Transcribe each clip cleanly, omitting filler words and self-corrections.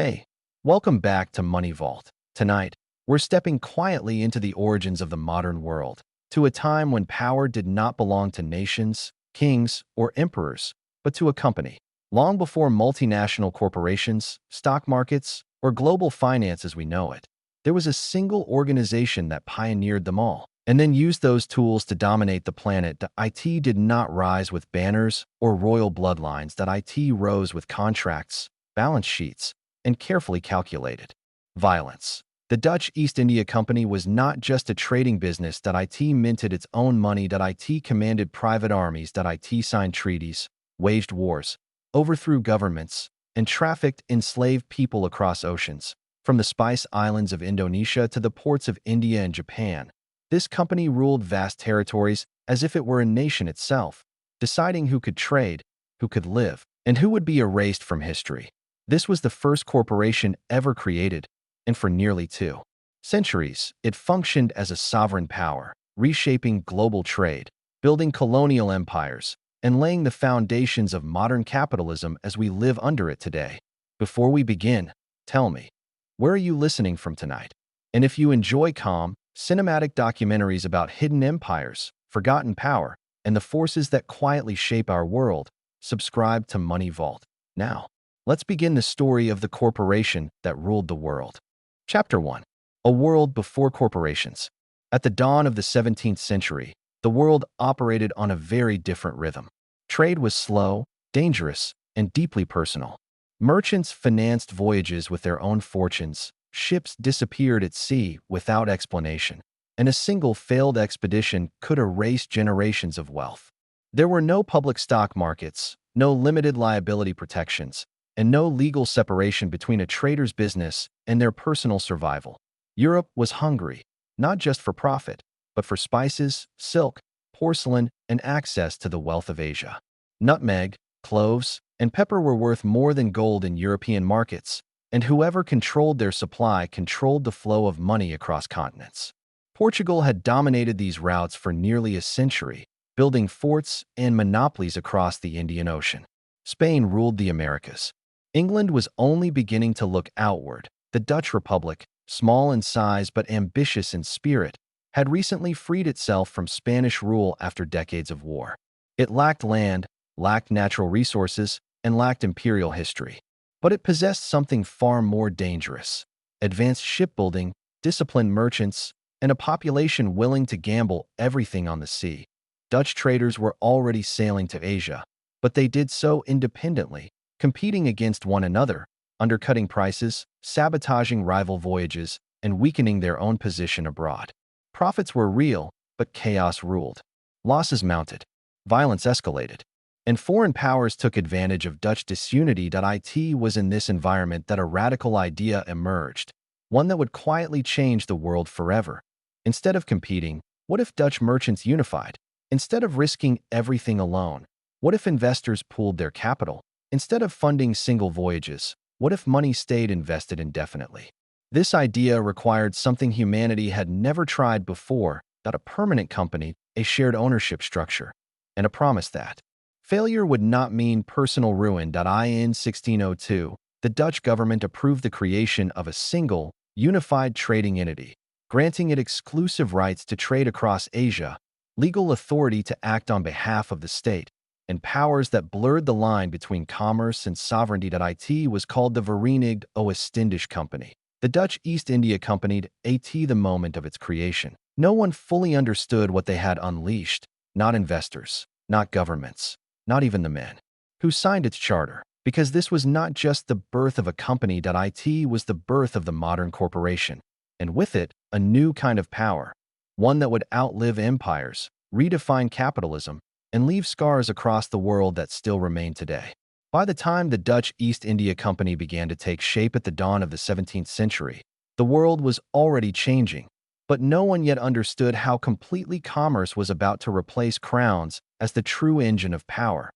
Hey, welcome back to Money Vault. Tonight, we're stepping quietly into the origins of the modern world, to a time when power did not belong to nations, kings, or emperors, but to a company. Long before multinational corporations, stock markets, or global finance as we know it, there was a single organization that pioneered them all, and then used those tools to dominate the planet. The IT did not rise with banners or royal bloodlines. That IT rose with contracts, balance sheets, and carefully calculated violence. The Dutch East India Company was not just a trading business. That IT minted its own money. That IT commanded private armies. That IT signed treaties, waged wars, overthrew governments, and trafficked enslaved people across oceans. From the spice islands of Indonesia to the ports of India and Japan, this company ruled vast territories as if it were a nation itself, deciding who could trade, who could live, and who would be erased from history. This was the first corporation ever created, and for nearly 2 centuries, it functioned as a sovereign power, reshaping global trade, building colonial empires, and laying the foundations of modern capitalism as we live under it today. Before we begin, tell me, where are you listening from tonight? And if you enjoy calm, cinematic documentaries about hidden empires, forgotten power, and the forces that quietly shape our world, subscribe to Money Vault. Now, let's begin the story of the corporation that ruled the world. Chapter 1. A world before corporations. At the dawn of the 17th century, the world operated on a very different rhythm. Trade was slow, dangerous, and deeply personal. Merchants financed voyages with their own fortunes, ships disappeared at sea without explanation, and a single failed expedition could erase generations of wealth. There were no public stock markets, no limited liability protections, and no legal separation between a trader's business and their personal survival. Europe was hungry, not just for profit, but for spices, silk, porcelain, and access to the wealth of Asia. Nutmeg, cloves, and pepper were worth more than gold in European markets, and whoever controlled their supply controlled the flow of money across continents. Portugal had dominated these routes for nearly a century, building forts and monopolies across the Indian Ocean. Spain ruled the Americas. England was only beginning to look outward. The Dutch Republic, small in size but ambitious in spirit, had recently freed itself from Spanish rule after decades of war. It lacked land, lacked natural resources, and lacked imperial history. But it possessed something far more dangerous: advanced shipbuilding, disciplined merchants, and a population willing to gamble everything on the sea. Dutch traders were already sailing to Asia, but they did so independently, competing against one another, undercutting prices, sabotaging rival voyages, and weakening their own position abroad. Profits were real, but chaos ruled. Losses mounted. Violence escalated. And foreign powers took advantage of Dutch disunity. It was in this environment that a radical idea emerged, one that would quietly change the world forever. Instead of competing, what if Dutch merchants unified? Instead of risking everything alone, what if investors pooled their capital? Instead of funding single voyages, what if money stayed invested indefinitely? This idea required something humanity had never tried before: a permanent company, a shared ownership structure, and a promise that failure would not mean personal ruin. In 1602, the Dutch government approved the creation of a single, unified trading entity, granting it exclusive rights to trade across Asia, legal authority to act on behalf of the state, and powers that blurred the line between commerce and sovereignty. It was called the Verenigde Oost-Indische Company. The Dutch East India Company. The moment of its creation, no one fully understood what they had unleashed: not investors, not governments, not even the men who signed its charter. Because this was not just the birth of a company. It was the birth of the modern corporation, and with it, a new kind of power, one that would outlive empires, redefine capitalism, and leave scars across the world that still remain today. By the time the Dutch East India Company began to take shape at the dawn of the 17th century, the world was already changing, but no one yet understood how completely commerce was about to replace crowns as the true engine of power.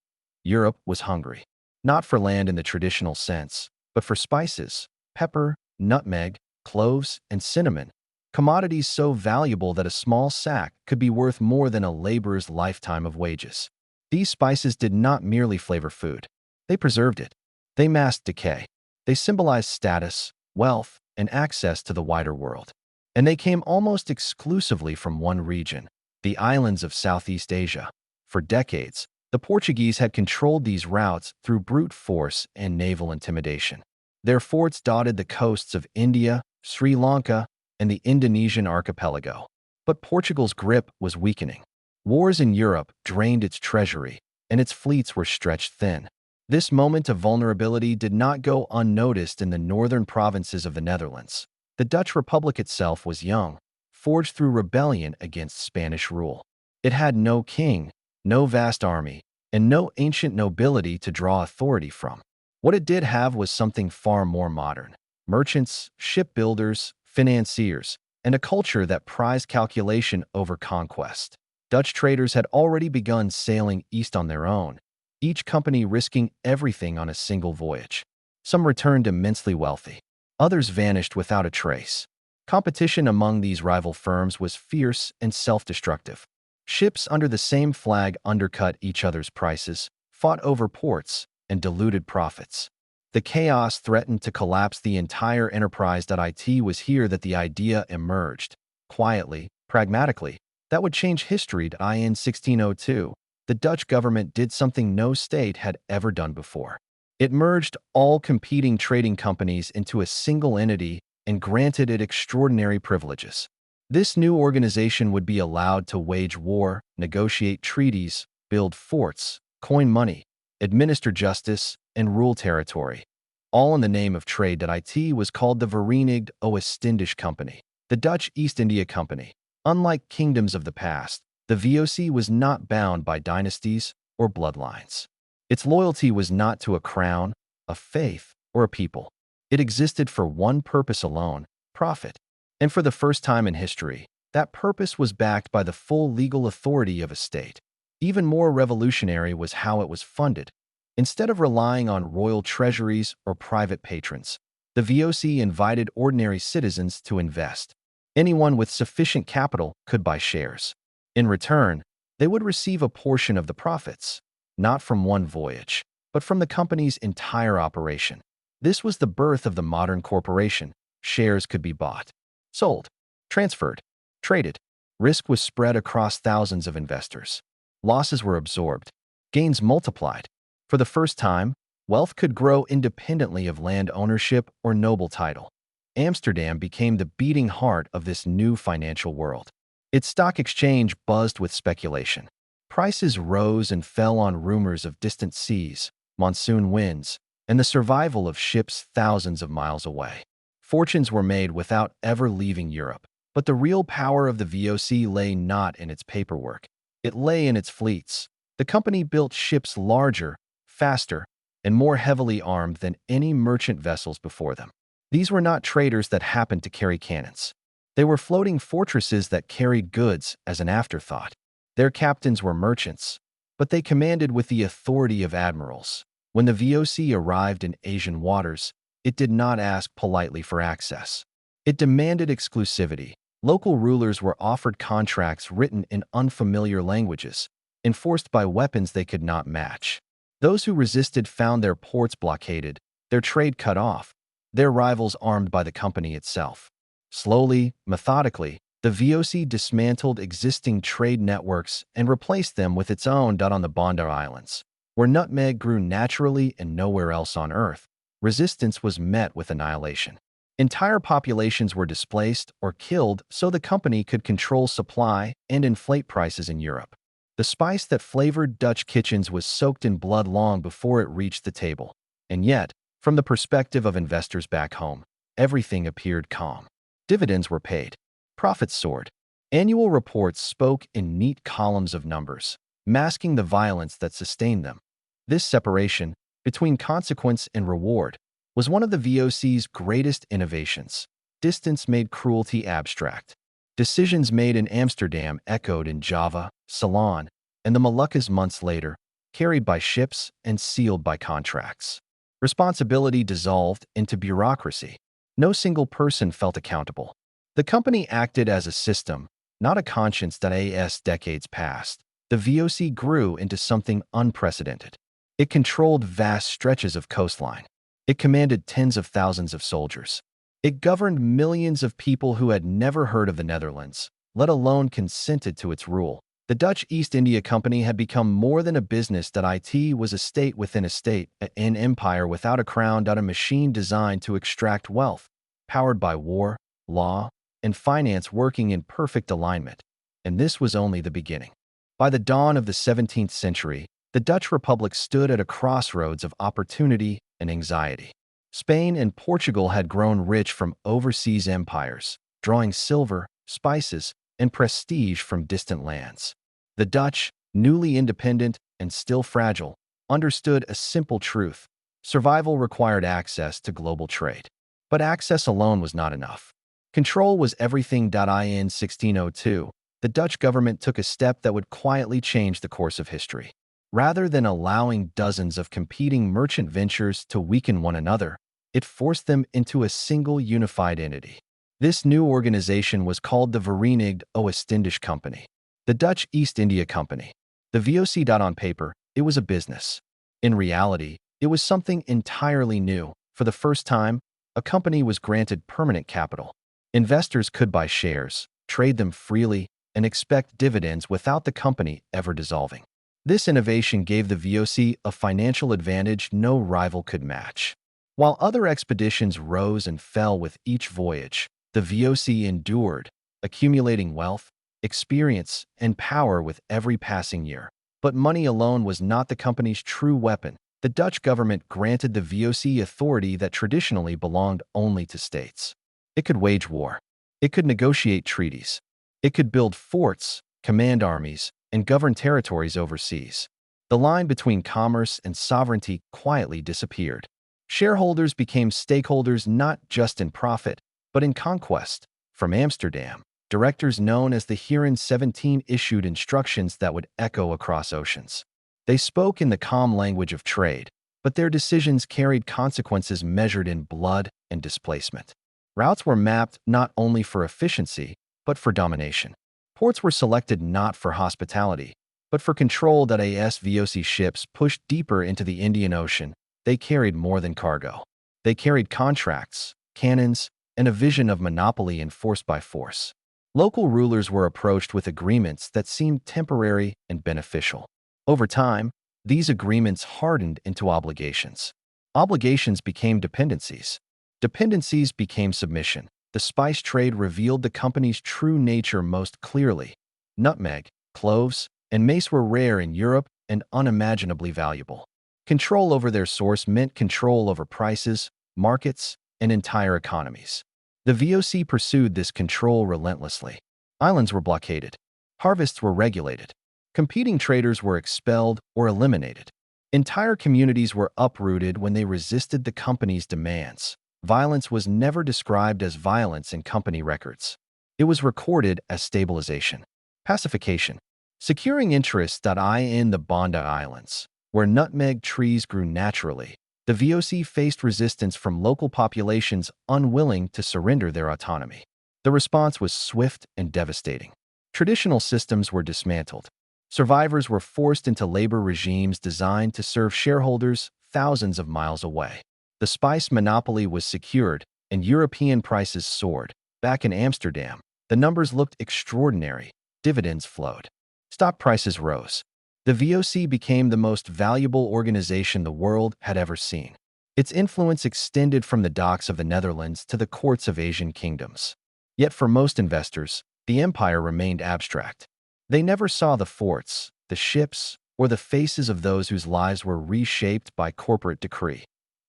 Europe was hungry, not for land in the traditional sense, but for spices, pepper, nutmeg, cloves, and cinnamon, commodities so valuable that a small sack could be worth more than a laborer's lifetime of wages. These spices did not merely flavor food. They preserved it. They masked decay. They symbolized status, wealth, and access to the wider world. And they came almost exclusively from one region, the islands of Southeast Asia. For decades, the Portuguese had controlled these routes through brute force and naval intimidation. Their forts dotted the coasts of India, Sri Lanka, and the Indonesian archipelago. But Portugal's grip was weakening. Wars in Europe drained its treasury, and its fleets were stretched thin. This moment of vulnerability did not go unnoticed in the northern provinces of the Netherlands. The Dutch Republic itself was young, forged through rebellion against Spanish rule. It had no king, no vast army, and no ancient nobility to draw authority from. What it did have was something far more modern: merchants, shipbuilders, financiers, and a culture that prized calculation over conquest. Dutch traders had already begun sailing east on their own, each company risking everything on a single voyage. Some returned immensely wealthy. Others vanished without a trace. Competition among these rival firms was fierce and self-destructive. Ships under the same flag undercut each other's prices, fought over ports, and diluted profits. The chaos threatened to collapse the entire enterprise. It was here that the idea emerged, quietly, pragmatically, that would change history. In 1602, the Dutch government did something no state had ever done before. It merged all competing trading companies into a single entity and granted it extraordinary privileges. This new organization would be allowed to wage war, negotiate treaties, build forts, coin money, administer justice, and rule territory, all in the name of trade. It was called the Verenigde Oost-Indische Company, the Dutch East India Company. Unlike kingdoms of the past, the VOC was not bound by dynasties or bloodlines. Its loyalty was not to a crown, a faith, or a people. It existed for one purpose alone: profit. And for the first time in history, that purpose was backed by the full legal authority of a state. Even more revolutionary was how it was funded. Instead of relying on royal treasuries or private patrons, the VOC invited ordinary citizens to invest. Anyone with sufficient capital could buy shares. In return, they would receive a portion of the profits, not from one voyage, but from the company's entire operation. This was the birth of the modern corporation. Shares could be bought, sold, transferred, traded. Risk was spread across thousands of investors. Losses were absorbed. Gains multiplied. For the first time, wealth could grow independently of land ownership or noble title. Amsterdam became the beating heart of this new financial world. Its stock exchange buzzed with speculation. Prices rose and fell on rumors of distant seas, monsoon winds, and the survival of ships thousands of miles away. Fortunes were made without ever leaving Europe. But the real power of the VOC lay not in its paperwork. It lay in its fleets. The company built ships larger, faster, and more heavily armed than any merchant vessels before them. These were not traders that happened to carry cannons. They were floating fortresses that carried goods as an afterthought. Their captains were merchants, but they commanded with the authority of admirals. When the VOC arrived in Asian waters, it did not ask politely for access. It demanded exclusivity. Local rulers were offered contracts written in unfamiliar languages, enforced by weapons they could not match. Those who resisted found their ports blockaded, their trade cut off, their rivals armed by the company itself. Slowly, methodically, the VOC dismantled existing trade networks and replaced them with its own. On the Banda Islands, where nutmeg grew naturally and nowhere else on Earth, resistance was met with annihilation. Entire populations were displaced or killed so the company could control supply and inflate prices in Europe. The spice that flavored Dutch kitchens was soaked in blood long before it reached the table. And yet, from the perspective of investors back home, everything appeared calm. Dividends were paid. Profits soared. Annual reports spoke in neat columns of numbers, masking the violence that sustained them. This separation between consequence and reward was one of the VOC's greatest innovations. Distance made cruelty abstract. Decisions made in Amsterdam echoed in Java, Ceylon, and the Moluccas months later, carried by ships and sealed by contracts. Responsibility dissolved into bureaucracy. No single person felt accountable. The company acted as a system, not a conscience. As decades passed, the VOC grew into something unprecedented. It controlled vast stretches of coastline. It commanded tens of thousands of soldiers. It governed millions of people who had never heard of the Netherlands, let alone consented to its rule. The Dutch East India Company had become more than a business. It was a state within a state, an empire without a crown. A machine designed to extract wealth, powered by war, law, and finance working in perfect alignment. And this was only the beginning. By the dawn of the 17th century, the Dutch Republic stood at a crossroads of opportunity and anxiety. Spain and Portugal had grown rich from overseas empires, drawing silver, spices, and prestige from distant lands. The Dutch, newly independent and still fragile, understood a simple truth: survival required access to global trade. But access alone was not enough. Control was everything. In 1602, the Dutch government took a step that would quietly change the course of history. Rather than allowing dozens of competing merchant ventures to weaken one another, it forced them into a single unified entity. This new organization was called the Verenigde Oost-Indische Company, the Dutch East India Company. The VOC. On paper, it was a business. In reality, it was something entirely new. For the first time, a company was granted permanent capital. Investors could buy shares, trade them freely, and expect dividends without the company ever dissolving. This innovation gave the VOC a financial advantage no rival could match. While other expeditions rose and fell with each voyage, the VOC endured, accumulating wealth, experience, and power with every passing year. But money alone was not the company's true weapon. The Dutch government granted the VOC authority that traditionally belonged only to states. It could wage war. It could negotiate treaties. It could build forts, command armies, and govern territories overseas. The line between commerce and sovereignty quietly disappeared. Shareholders became stakeholders not just in profit, but in conquest. From Amsterdam, directors known as the Heren 17 issued instructions that would echo across oceans. They spoke in the calm language of trade, but their decisions carried consequences measured in blood and displacement. Routes were mapped not only for efficiency, but for domination. Ports were selected not for hospitality, but for control. As VOC ships pushed deeper into the Indian Ocean, they carried more than cargo. They carried contracts, cannons, and a vision of monopoly enforced by force. Local rulers were approached with agreements that seemed temporary and beneficial. Over time, these agreements hardened into obligations. Obligations became dependencies. Dependencies became submission. The spice trade revealed the company's true nature most clearly. Nutmeg, cloves, and mace were rare in Europe and unimaginably valuable. Control over their source meant control over prices, markets, and entire economies. The VOC pursued this control relentlessly. Islands were blockaded. Harvests were regulated. Competing traders were expelled or eliminated. Entire communities were uprooted when they resisted the company's demands. Violence was never described as violence in company records. It was recorded as stabilization. Pacification. Securing interests. In the Banda Islands, where nutmeg trees grew naturally, the VOC faced resistance from local populations unwilling to surrender their autonomy. The response was swift and devastating. Traditional systems were dismantled. Survivors were forced into labor regimes designed to serve shareholders thousands of miles away. The spice monopoly was secured, and European prices soared. Back in Amsterdam, the numbers looked extraordinary. Dividends flowed. Stock prices rose. The VOC became the most valuable organization the world had ever seen. Its influence extended from the docks of the Netherlands to the courts of Asian kingdoms. Yet for most investors, the empire remained abstract. They never saw the forts, the ships, or the faces of those whose lives were reshaped by corporate decree.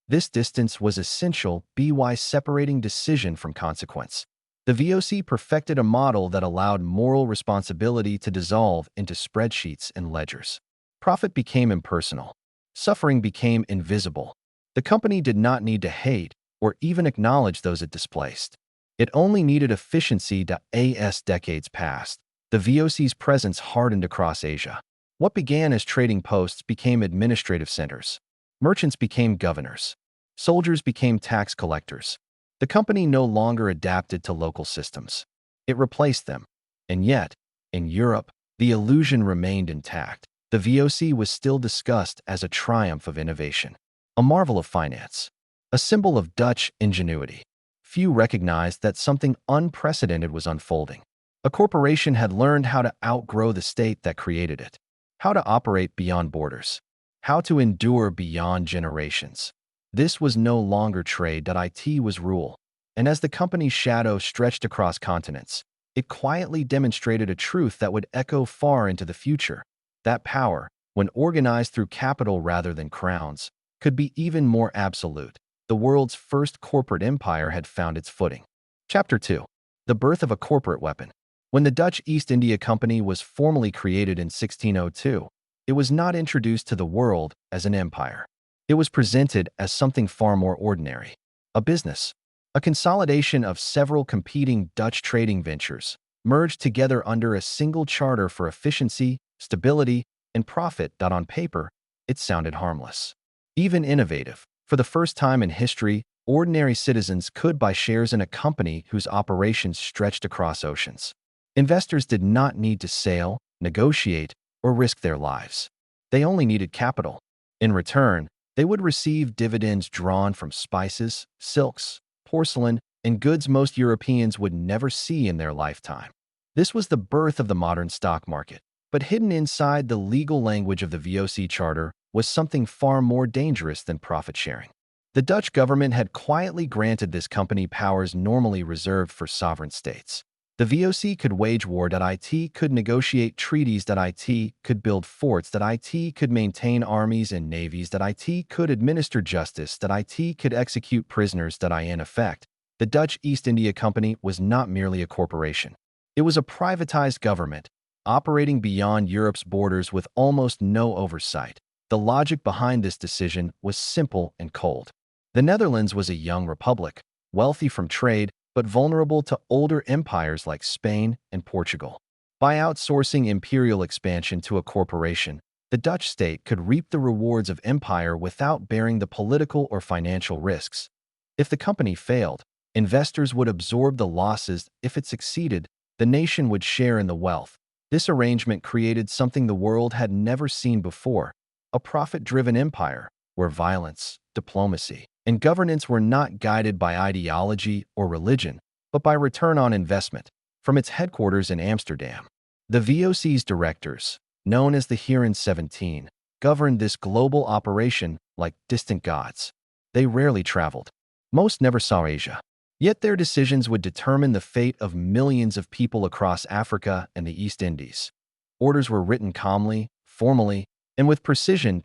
This distance was essential, by separating decision from consequence. The VOC perfected a model that allowed moral responsibility to dissolve into spreadsheets and ledgers. Profit became impersonal. Suffering became invisible. The company did not need to hate or even acknowledge those it displaced. It only needed efficiency. As decades passed, the VOC's presence hardened across Asia. What began as trading posts became administrative centers. Merchants became governors. Soldiers became tax collectors. The company no longer adapted to local systems. It replaced them. And yet, in Europe, the illusion remained intact. The VOC was still discussed as a triumph of innovation, a marvel of finance, a symbol of Dutch ingenuity. Few recognized that something unprecedented was unfolding. A corporation had learned how to outgrow the state that created it, how to operate beyond borders, how to endure beyond generations. This was no longer trade. It was rule. And as the company's shadow stretched across continents, it quietly demonstrated a truth that would echo far into the future. That power, when organized through capital rather than crowns, could be even more absolute. The world's first corporate empire had found its footing. Chapter 2. The Birth of a Corporate Weapon. When the Dutch East India Company was formally created in 1602, it was not introduced to the world as an empire. It was presented as something far more ordinary. A business. A consolidation of several competing Dutch trading ventures, merged together under a single charter for efficiency, stability, and profit. On paper, it sounded harmless. Even innovative. For the first time in history, ordinary citizens could buy shares in a company whose operations stretched across oceans. Investors did not need to sail, negotiate, or risk their lives. They only needed capital. In return, they would receive dividends drawn from spices, silks, porcelain, and goods most Europeans would never see in their lifetime. This was the birth of the modern stock market. But hidden inside the legal language of the VOC Charter was something far more dangerous than profit sharing. The Dutch government had quietly granted this company powers normally reserved for sovereign states. The VOC could wage war. It could negotiate treaties. It could build forts. It could maintain armies and navies. It could administer justice. It could execute prisoners. In effect, the Dutch East India Company was not merely a corporation. It was a privatized government, operating beyond Europe's borders with almost no oversight. The logic behind this decision was simple and cold. The Netherlands was a young republic, wealthy from trade, but vulnerable to older empires like Spain and Portugal. By outsourcing imperial expansion to a corporation, the Dutch state could reap the rewards of empire without bearing the political or financial risks. If the company failed, investors would absorb the losses. If it succeeded, the nation would share in the wealth. This arrangement created something the world had never seen before, a profit-driven empire where violence, diplomacy, and governance were not guided by ideology or religion, but by return on investment. From its headquarters in Amsterdam, the VOC's directors, known as the Heren 17, governed this global operation like distant gods. They rarely traveled. Most never saw Asia. Yet their decisions would determine the fate of millions of people across Africa and the East Indies. Orders were written calmly, formally, and with precision.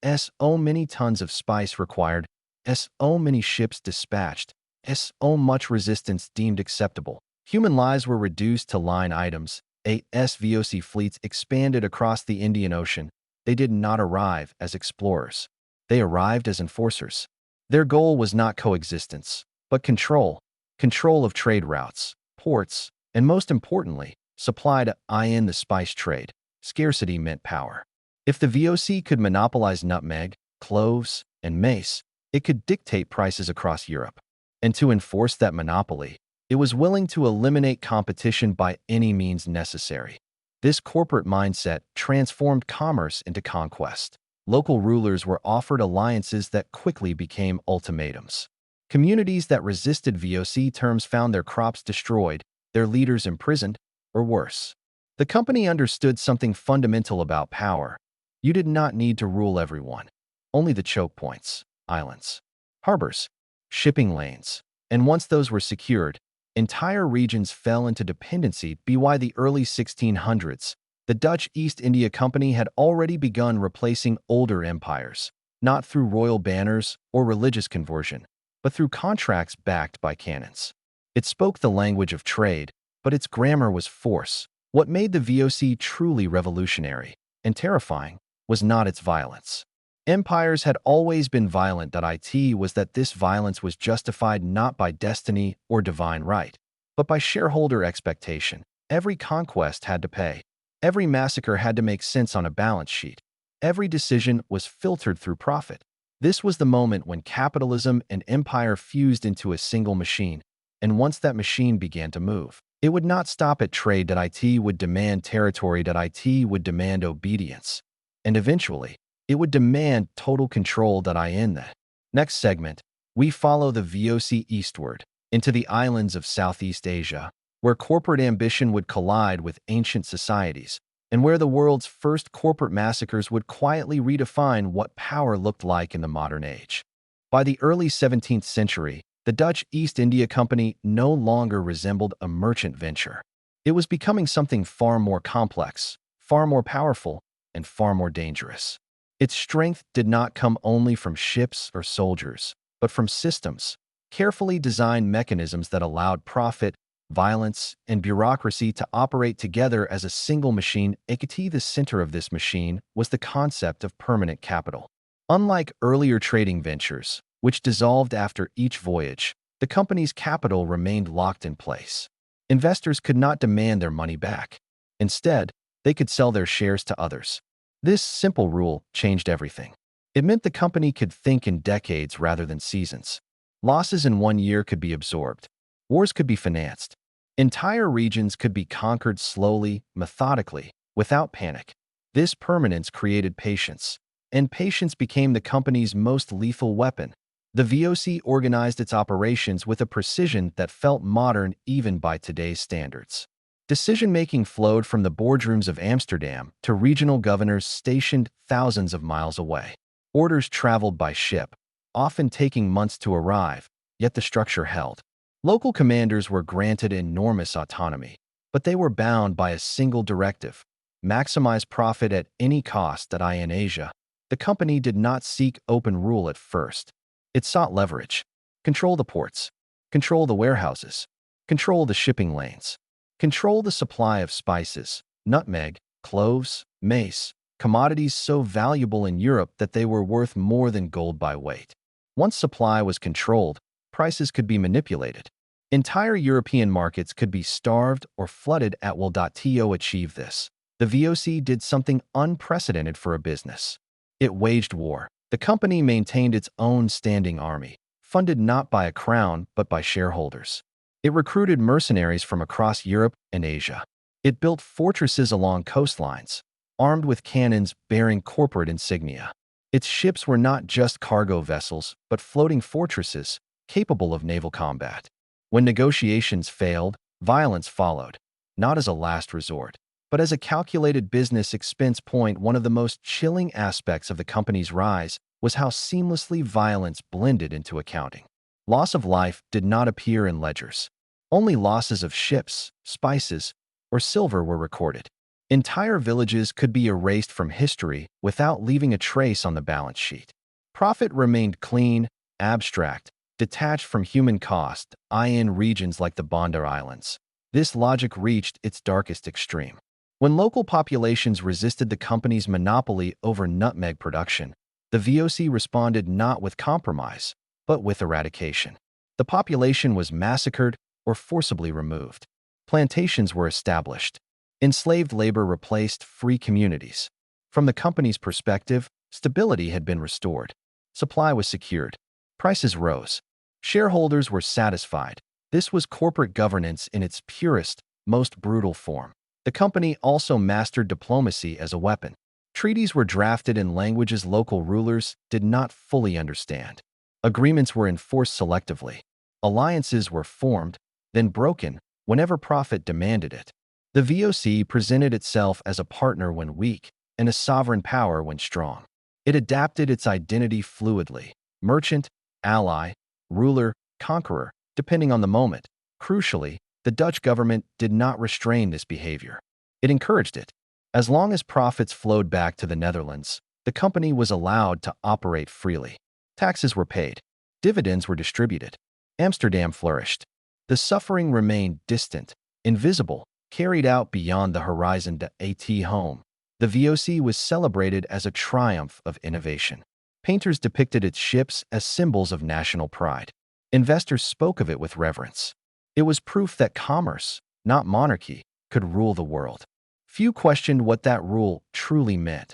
So many tons of spice required, so many ships dispatched, so much resistance deemed acceptable. Human lives were reduced to line items. VOC fleets expanded across the Indian Ocean. They did not arrive as explorers. They arrived as enforcers. Their goal was not coexistence, but control. Control of trade routes, ports, and most importantly, supply to the spice trade. Scarcity meant power. If the VOC could monopolize nutmeg, cloves, and mace, it could dictate prices across Europe. And to enforce that monopoly, it was willing to eliminate competition by any means necessary. This corporate mindset transformed commerce into conquest. Local rulers were offered alliances that quickly became ultimatums. Communities that resisted VOC terms found their crops destroyed, their leaders imprisoned, or worse. The company understood something fundamental about power. You did not need to rule everyone, only the choke points, islands, harbors, shipping lanes. And once those were secured, entire regions fell into dependency. By the early 1600s, the Dutch East India Company had already begun replacing older empires, not through royal banners or religious conversion, but through contracts backed by cannons. It spoke the language of trade, but its grammar was force. What made the VOC truly revolutionary and terrifying was not its violence. Empires had always been violent. It was that this violence was justified not by destiny or divine right, but by shareholder expectation. Every conquest had to pay. Every massacre had to make sense on a balance sheet. Every decision was filtered through profit. This was the moment when capitalism and empire fused into a single machine. And once that machine began to move, it would not stop at trade. It would demand territory. It would demand obedience. And eventually, it would demand total control. In the next segment, We follow the VOC eastward, into the islands of Southeast Asia, where corporate ambition would collide with ancient societies, and where the world's first corporate massacres would quietly redefine what power looked like in the modern age. By the early 17th century, the Dutch East India Company no longer resembled a merchant venture. It was becoming something far more complex, far more powerful, and far more dangerous. Its strength did not come only from ships or soldiers, but from systems, carefully designed mechanisms that allowed profit, violence, and bureaucracy to operate together as a single machine. The center of this machine was the concept of permanent capital. Unlike earlier trading ventures, which dissolved after each voyage, the company's capital remained locked in place. Investors could not demand their money back. Instead, they could sell their shares to others. This simple rule changed everything. It meant the company could think in decades rather than seasons. Losses in one year could be absorbed. Wars could be financed. Entire regions could be conquered slowly, methodically, without panic. This permanence created patience, and patience became the company's most lethal weapon. The VOC organized its operations with a precision that felt modern even by today's standards. Decision-making flowed from the boardrooms of Amsterdam to regional governors stationed thousands of miles away. Orders traveled by ship, often taking months to arrive, yet the structure held. Local commanders were granted enormous autonomy, but they were bound by a single directive: maximize profit at any cost. In Asia, the company did not seek open rule at first. It sought leverage. Control the ports. Control the warehouses. Control the shipping lanes. Control the supply of spices, nutmeg, cloves, mace, commodities so valuable in Europe that they were worth more than gold by weight. Once supply was controlled, prices could be manipulated. Entire European markets could be starved or flooded at will. To achieve this, the VOC did something unprecedented for a business. It waged war. The company maintained its own standing army, funded not by a crown but by shareholders. It recruited mercenaries from across Europe and Asia. It built fortresses along coastlines, armed with cannons bearing corporate insignia. Its ships were not just cargo vessels, but floating fortresses capable of naval combat. When negotiations failed, violence followed, not as a last resort, but as a calculated business expense point. One of the most chilling aspects of the company's rise was how seamlessly violence blended into accounting. Loss of life did not appear in ledgers. Only losses of ships, spices, or silver were recorded. Entire villages could be erased from history without leaving a trace on the balance sheet. Profit remained clean, abstract, detached from human cost. In regions like the Banda Islands, this logic reached its darkest extreme. When local populations resisted the company's monopoly over nutmeg production, the VOC responded not with compromise, but with eradication. The population was massacred or forcibly removed. Plantations were established. Enslaved labor replaced free communities. From the company's perspective, stability had been restored. Supply was secured. Prices rose. Shareholders were satisfied. This was corporate governance in its purest, most brutal form. The company also mastered diplomacy as a weapon. Treaties were drafted in languages local rulers did not fully understand. Agreements were enforced selectively. Alliances were formed, then broken, whenever profit demanded it. The VOC presented itself as a partner when weak and a sovereign power when strong. It adapted its identity fluidly: merchant, ally, ruler, conqueror, depending on the moment. Crucially, the Dutch government did not restrain this behavior. It encouraged it. As long as profits flowed back to the Netherlands, the company was allowed to operate freely. Taxes were paid. Dividends were distributed. Amsterdam flourished. The suffering remained distant, invisible, carried out beyond the horizon. At home, the VOC was celebrated as a triumph of innovation. Painters depicted its ships as symbols of national pride. Investors spoke of it with reverence. It was proof that commerce, not monarchy, could rule the world. Few questioned what that rule truly meant.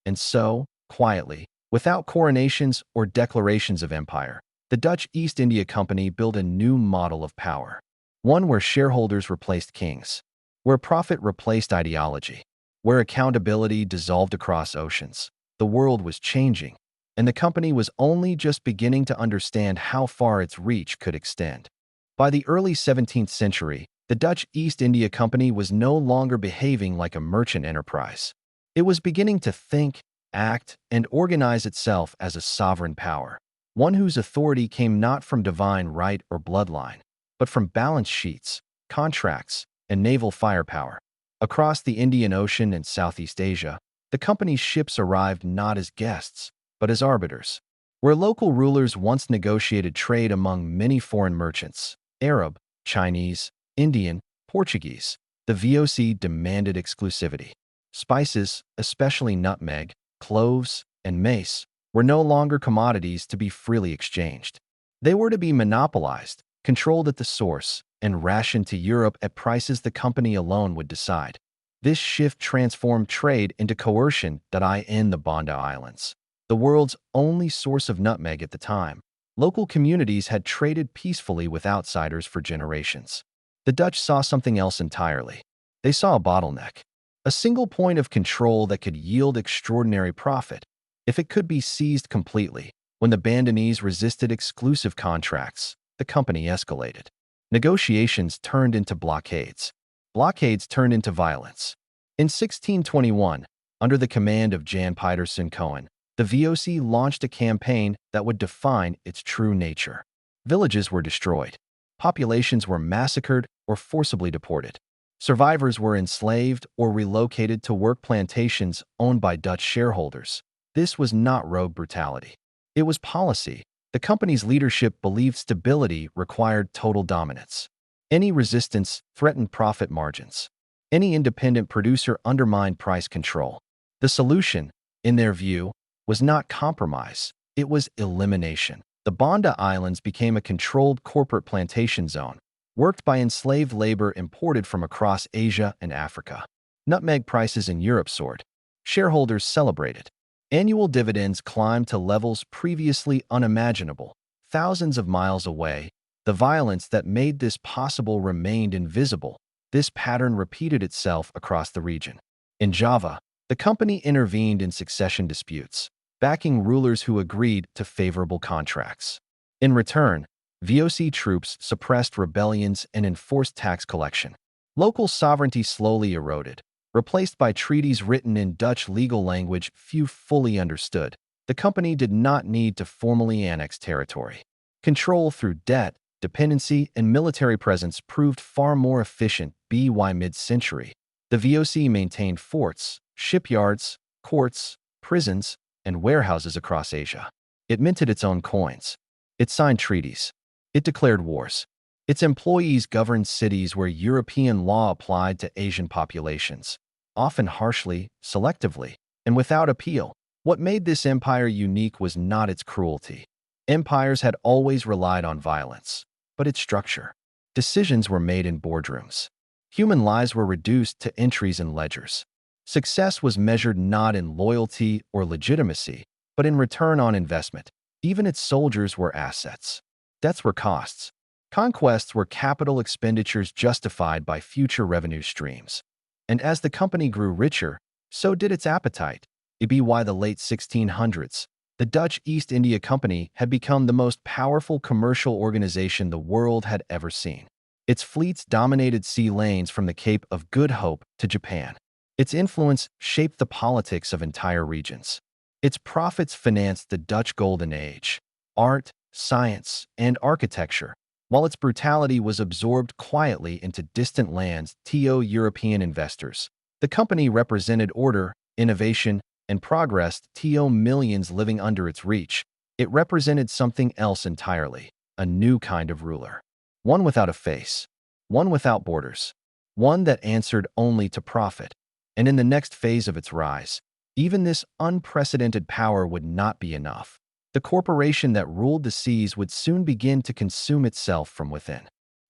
And so, quietly, without coronations or declarations of empire, the Dutch East India Company built a new model of power. One where shareholders replaced kings, where profit replaced ideology, where accountability dissolved across oceans. The world was changing, and the company was only just beginning to understand how far its reach could extend. By the early 17th century, the Dutch East India Company was no longer behaving like a merchant enterprise. It was beginning to think, act, and organize itself as a sovereign power, one whose authority came not from divine right or bloodline, but from balance sheets, contracts, and naval firepower. Across the Indian Ocean and Southeast Asia, the company's ships arrived not as guests, but as arbiters. Where local rulers once negotiated trade among many foreign merchants, Arab, Chinese, Indian, Portuguese, the VOC demanded exclusivity. Spices, especially nutmeg, cloves, and mace, were no longer commodities to be freely exchanged. They were to be monopolized, controlled at the source, and rationed to Europe at prices the company alone would decide. This shift transformed trade into coercion in the Banda Islands, the world's only source of nutmeg at the time. Local communities had traded peacefully with outsiders for generations. The Dutch saw something else entirely. They saw a bottleneck, a single point of control that could yield extraordinary profit if it could be seized completely. When the Bandanese resisted exclusive contracts, the company escalated. Negotiations turned into blockades. Blockades turned into violence. In 1621, under the command of Jan Pieterszoon Cohen, the VOC launched a campaign that would define its true nature. Villages were destroyed. Populations were massacred or forcibly deported. Survivors were enslaved or relocated to work plantations owned by Dutch shareholders. This was not rogue brutality. It was policy. The company's leadership believed stability required total dominance. Any resistance threatened profit margins. Any independent producer undermined price control. The solution, in their view, was not compromise. It was elimination. The Banda Islands became a controlled corporate plantation zone, worked by enslaved labor imported from across Asia and Africa. Nutmeg prices in Europe soared. Shareholders celebrated. Annual dividends climbed to levels previously unimaginable. Thousands of miles away, the violence that made this possible remained invisible. This pattern repeated itself across the region. In Java, the company intervened in succession disputes, backing rulers who agreed to favorable contracts. In return, VOC troops suppressed rebellions and enforced tax collection. Local sovereignty slowly eroded, replaced by treaties written in Dutch legal language few fully understood. The company did not need to formally annex territory. Control through debt, dependency, and military presence proved far more efficient. By mid-century, the VOC maintained forts, shipyards, courts, prisons, and warehouses across Asia. It minted its own coins. It signed treaties. It declared wars. Its employees governed cities where European law applied to Asian populations, often harshly, selectively, and without appeal. What made this empire unique was not its cruelty. Empires had always relied on violence, but its structure. Decisions were made in boardrooms. Human lives were reduced to entries in ledgers. Success was measured not in loyalty or legitimacy, but in return on investment. Even its soldiers were assets. Debts were costs. Conquests were capital expenditures justified by future revenue streams. And as the company grew richer, so did its appetite. By the late 1600s, the Dutch East India Company had become the most powerful commercial organization the world had ever seen. Its fleets dominated sea lanes from the Cape of Good Hope to Japan. Its influence shaped the politics of entire regions. Its profits financed the Dutch Golden Age, art, science, and architecture, while its brutality was absorbed quietly into distant lands to European investors. The company represented order, innovation, and progress to millions living under its reach. It represented something else entirely, a new kind of ruler. One without a face, one without borders, one that answered only to profit. And in the next phase of its rise, even this unprecedented power would not be enough. The corporation that ruled the seas would soon begin to consume itself from within.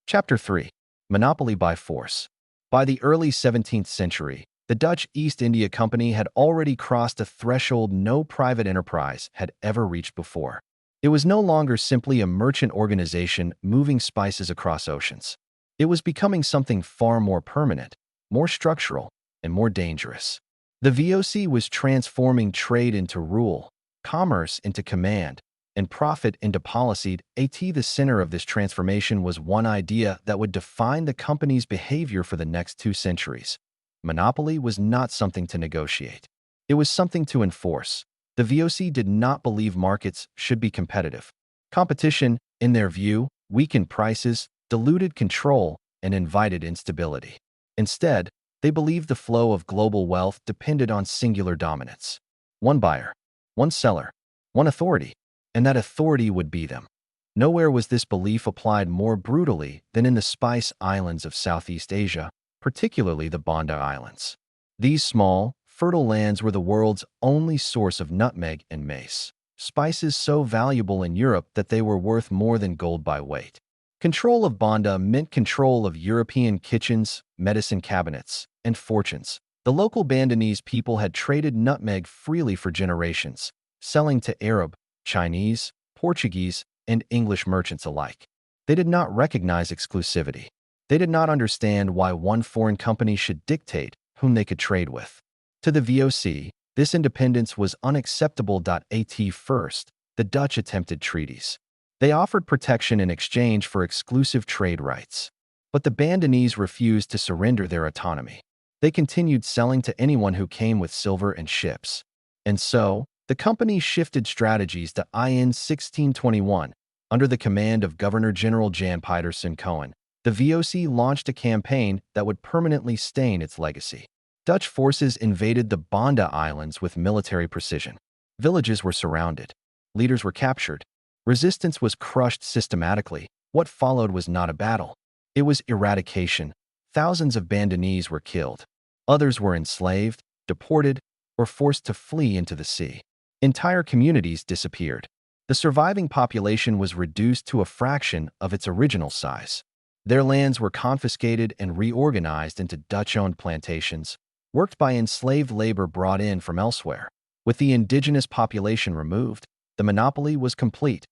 Chapter 3. Monopoly by Force. By the early 17th century, the Dutch East India Company had already crossed a threshold no private enterprise had ever reached before. It was no longer simply a merchant organization moving spices across oceans. It was becoming something far more permanent, more structural, and more dangerous. The VOC was transforming trade into rule, commerce into command, and profit into policy. The center of this transformation was one idea that would define the company's behavior for the next 2 centuries. Monopoly was not something to negotiate. It was something to enforce. The VOC did not believe markets should be competitive. Competition, in their view, weakened prices, diluted control, and invited instability. Instead, they believed the flow of global wealth depended on singular dominance. One buyer, one seller, one authority, and that authority would be them. Nowhere was this belief applied more brutally than in the Spice Islands of Southeast Asia, particularly the Banda Islands. These small, fertile lands were the world's only source of nutmeg and mace, spices so valuable in Europe that they were worth more than gold by weight. Control of Banda meant control of European kitchens, medicine cabinets, and fortunes. The local Bandanese people had traded nutmeg freely for generations, selling to Arab, Chinese, Portuguese, and English merchants alike. They did not recognize exclusivity. They did not understand why one foreign company should dictate whom they could trade with. To the VOC, this independence was unacceptable. At first, the Dutch attempted treaties. They offered protection in exchange for exclusive trade rights. But the Bandanese refused to surrender their autonomy. They continued selling to anyone who came with silver and ships. And so, the company shifted strategies. In 1621, under the command of Governor-General Jan Pietersen Cohen, the VOC launched a campaign that would permanently stain its legacy. Dutch forces invaded the Banda Islands with military precision. Villages were surrounded. Leaders were captured. Resistance was crushed systematically. What followed was not a battle. It was eradication. Thousands of Bandanese were killed. Others were enslaved, deported, or forced to flee into the sea. Entire communities disappeared. The surviving population was reduced to a fraction of its original size. Their lands were confiscated and reorganized into Dutch-owned plantations, worked by enslaved labor brought in from elsewhere. With the indigenous population removed, the monopoly was complete.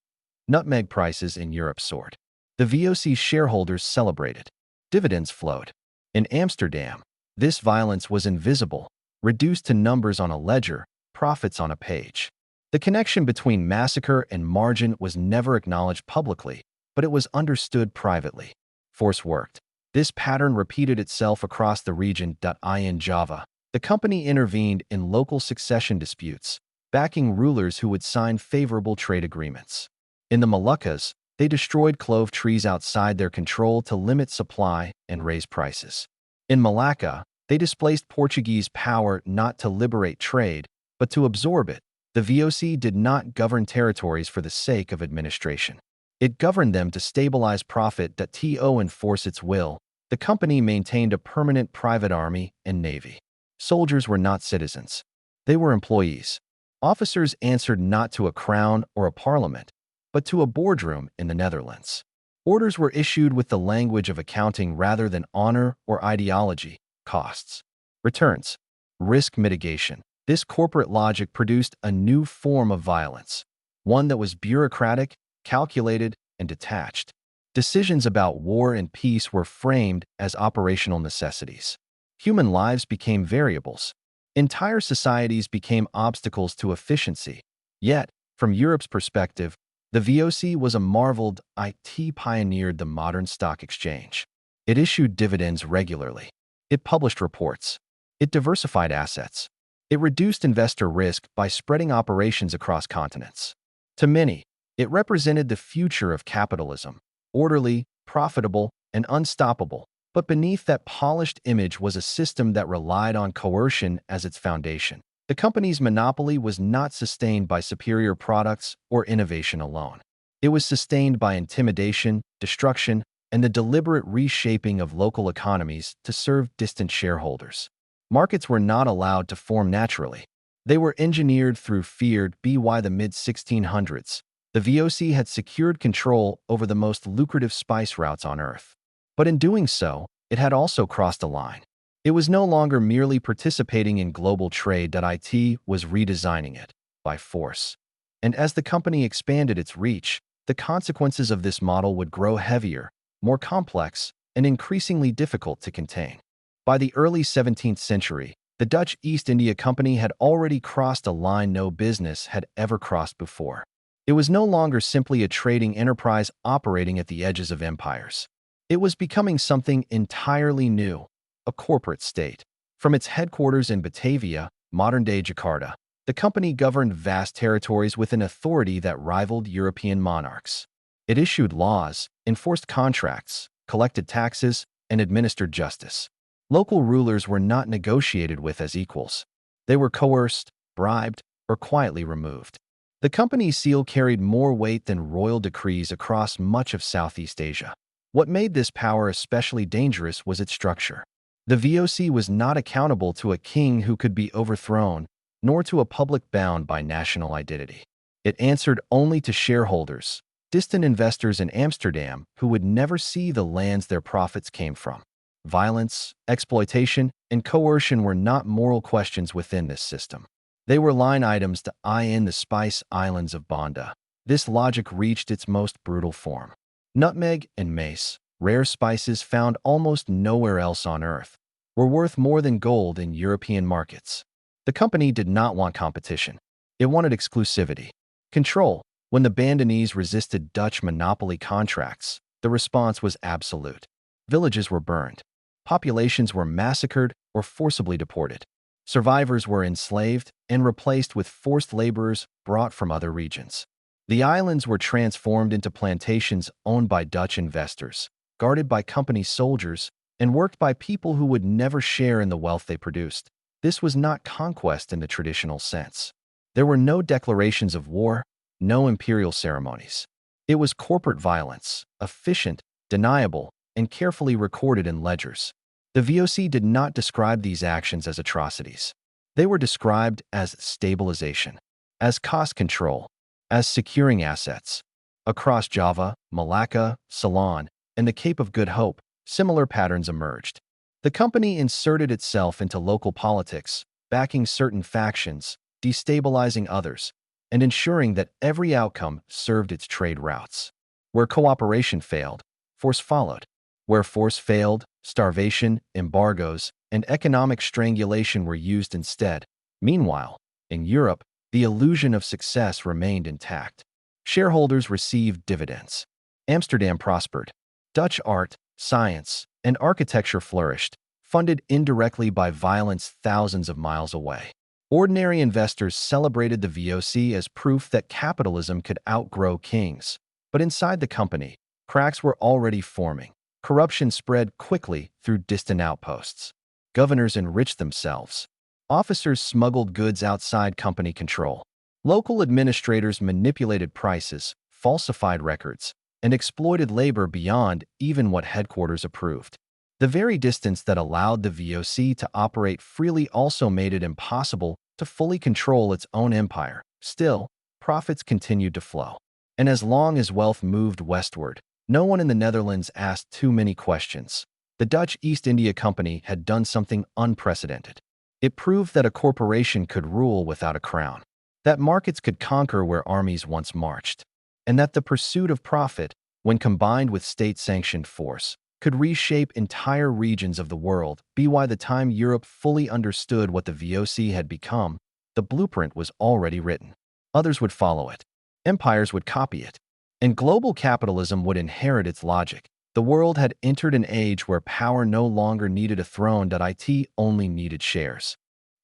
Nutmeg prices in Europe soared. The VOC shareholders celebrated. Dividends flowed. In Amsterdam, this violence was invisible, reduced to numbers on a ledger, profits on a page. The connection between massacre and margin was never acknowledged publicly, but it was understood privately. Force worked. This pattern repeated itself across the region. In Java, the company intervened in local succession disputes, backing rulers who would sign favorable trade agreements. In the Moluccas, they destroyed clove trees outside their control to limit supply and raise prices. In Malacca, they displaced Portuguese power not to liberate trade, but to absorb it. The VOC did not govern territories for the sake of administration. It governed them to stabilize profit. To enforce its will, the company maintained a permanent private army and navy. Soldiers were not citizens. They were employees. Officers answered not to a crown or a parliament, but to a boardroom in the Netherlands. Orders were issued with the language of accounting rather than honor or ideology. Costs, returns, risk mitigation. This corporate logic produced a new form of violence, one that was bureaucratic, calculated, and detached. Decisions about war and peace were framed as operational necessities. Human lives became variables. Entire societies became obstacles to efficiency. Yet, from Europe's perspective, the VOC was a marveled. It pioneered the modern stock exchange. It issued dividends regularly. It published reports. It diversified assets. It reduced investor risk by spreading operations across continents. To many, it represented the future of capitalism, orderly, profitable, and unstoppable. But beneath that polished image was a system that relied on coercion as its foundation. The company's monopoly was not sustained by superior products or innovation alone. It was sustained by intimidation, destruction, and the deliberate reshaping of local economies to serve distant shareholders. Markets were not allowed to form naturally. They were engineered through fear. By the mid-1600s, the VOC had secured control over the most lucrative spice routes on Earth. But in doing so, it had also crossed a line. It was no longer merely participating in global trade. It was redesigning it by force. And as the company expanded its reach, the consequences of this model would grow heavier, more complex, and increasingly difficult to contain. By the early 17th century, The Dutch East India Company had already crossed a line no business had ever crossed before. It was no longer simply a trading enterprise operating at the edges of empires. It was becoming something entirely new, a corporate state. From its headquarters in Batavia, modern-day Jakarta, the company governed vast territories with an authority that rivaled European monarchs. It issued laws, enforced contracts, collected taxes, and administered justice. Local rulers were not negotiated with as equals. They were coerced, bribed, or quietly removed. The company's seal carried more weight than royal decrees across much of Southeast Asia. What made this power especially dangerous was its structure. The VOC was not accountable to a king who could be overthrown, nor to a public bound by national identity. It answered only to shareholders, distant investors in Amsterdam who would never see the lands their profits came from. Violence, exploitation, and coercion were not moral questions within this system. They were line items to eye in the Spice Islands of Banda. This logic reached its most brutal form. Nutmeg and mace, rare spices found almost nowhere else on Earth, were worth more than gold in European markets. The company did not want competition. It wanted exclusivity. Control. When the Bandanese resisted Dutch monopoly contracts, the response was absolute. Villages were burned. Populations were massacred or forcibly deported. Survivors were enslaved and replaced with forced laborers brought from other regions. The islands were transformed into plantations owned by Dutch investors, guarded by company soldiers, and worked by people who would never share in the wealth they produced. This was not conquest in the traditional sense. There were no declarations of war, no imperial ceremonies. It was corporate violence, efficient, deniable, and carefully recorded in ledgers. The VOC did not describe these actions as atrocities. They were described as stabilization, as cost control, as securing assets. Across Java, Malacca, Ceylon, and the Cape of Good Hope, similar patterns emerged. The company inserted itself into local politics, backing certain factions, destabilizing others, and ensuring that every outcome served its trade routes. Where cooperation failed, force followed. Where force failed, starvation, embargoes, and economic strangulation were used instead. Meanwhile, in Europe, the illusion of success remained intact. Shareholders received dividends. Amsterdam prospered. Dutch art, science, and architecture flourished, funded indirectly by violence thousands of miles away. Ordinary investors celebrated the VOC as proof that capitalism could outgrow kings. But inside the company, cracks were already forming. Corruption spread quickly through distant outposts. Governors enriched themselves. Officers smuggled goods outside company control. Local administrators manipulated prices, falsified records, and exploited labor beyond even what headquarters approved. The very distance that allowed the VOC to operate freely also made it impossible to fully control its own empire. Still, profits continued to flow. And as long as wealth moved westward, no one in the Netherlands asked too many questions. The Dutch East India Company had done something unprecedented. It proved that a corporation could rule without a crown, that markets could conquer where armies once marched, and that the pursuit of profit, when combined with state-sanctioned force, could reshape entire regions of the world. By the time Europe fully understood what the VOC had become, the blueprint was already written. Others would follow it. Empires would copy it. And global capitalism would inherit its logic. The world had entered an age where power no longer needed a throne, it only needed shares.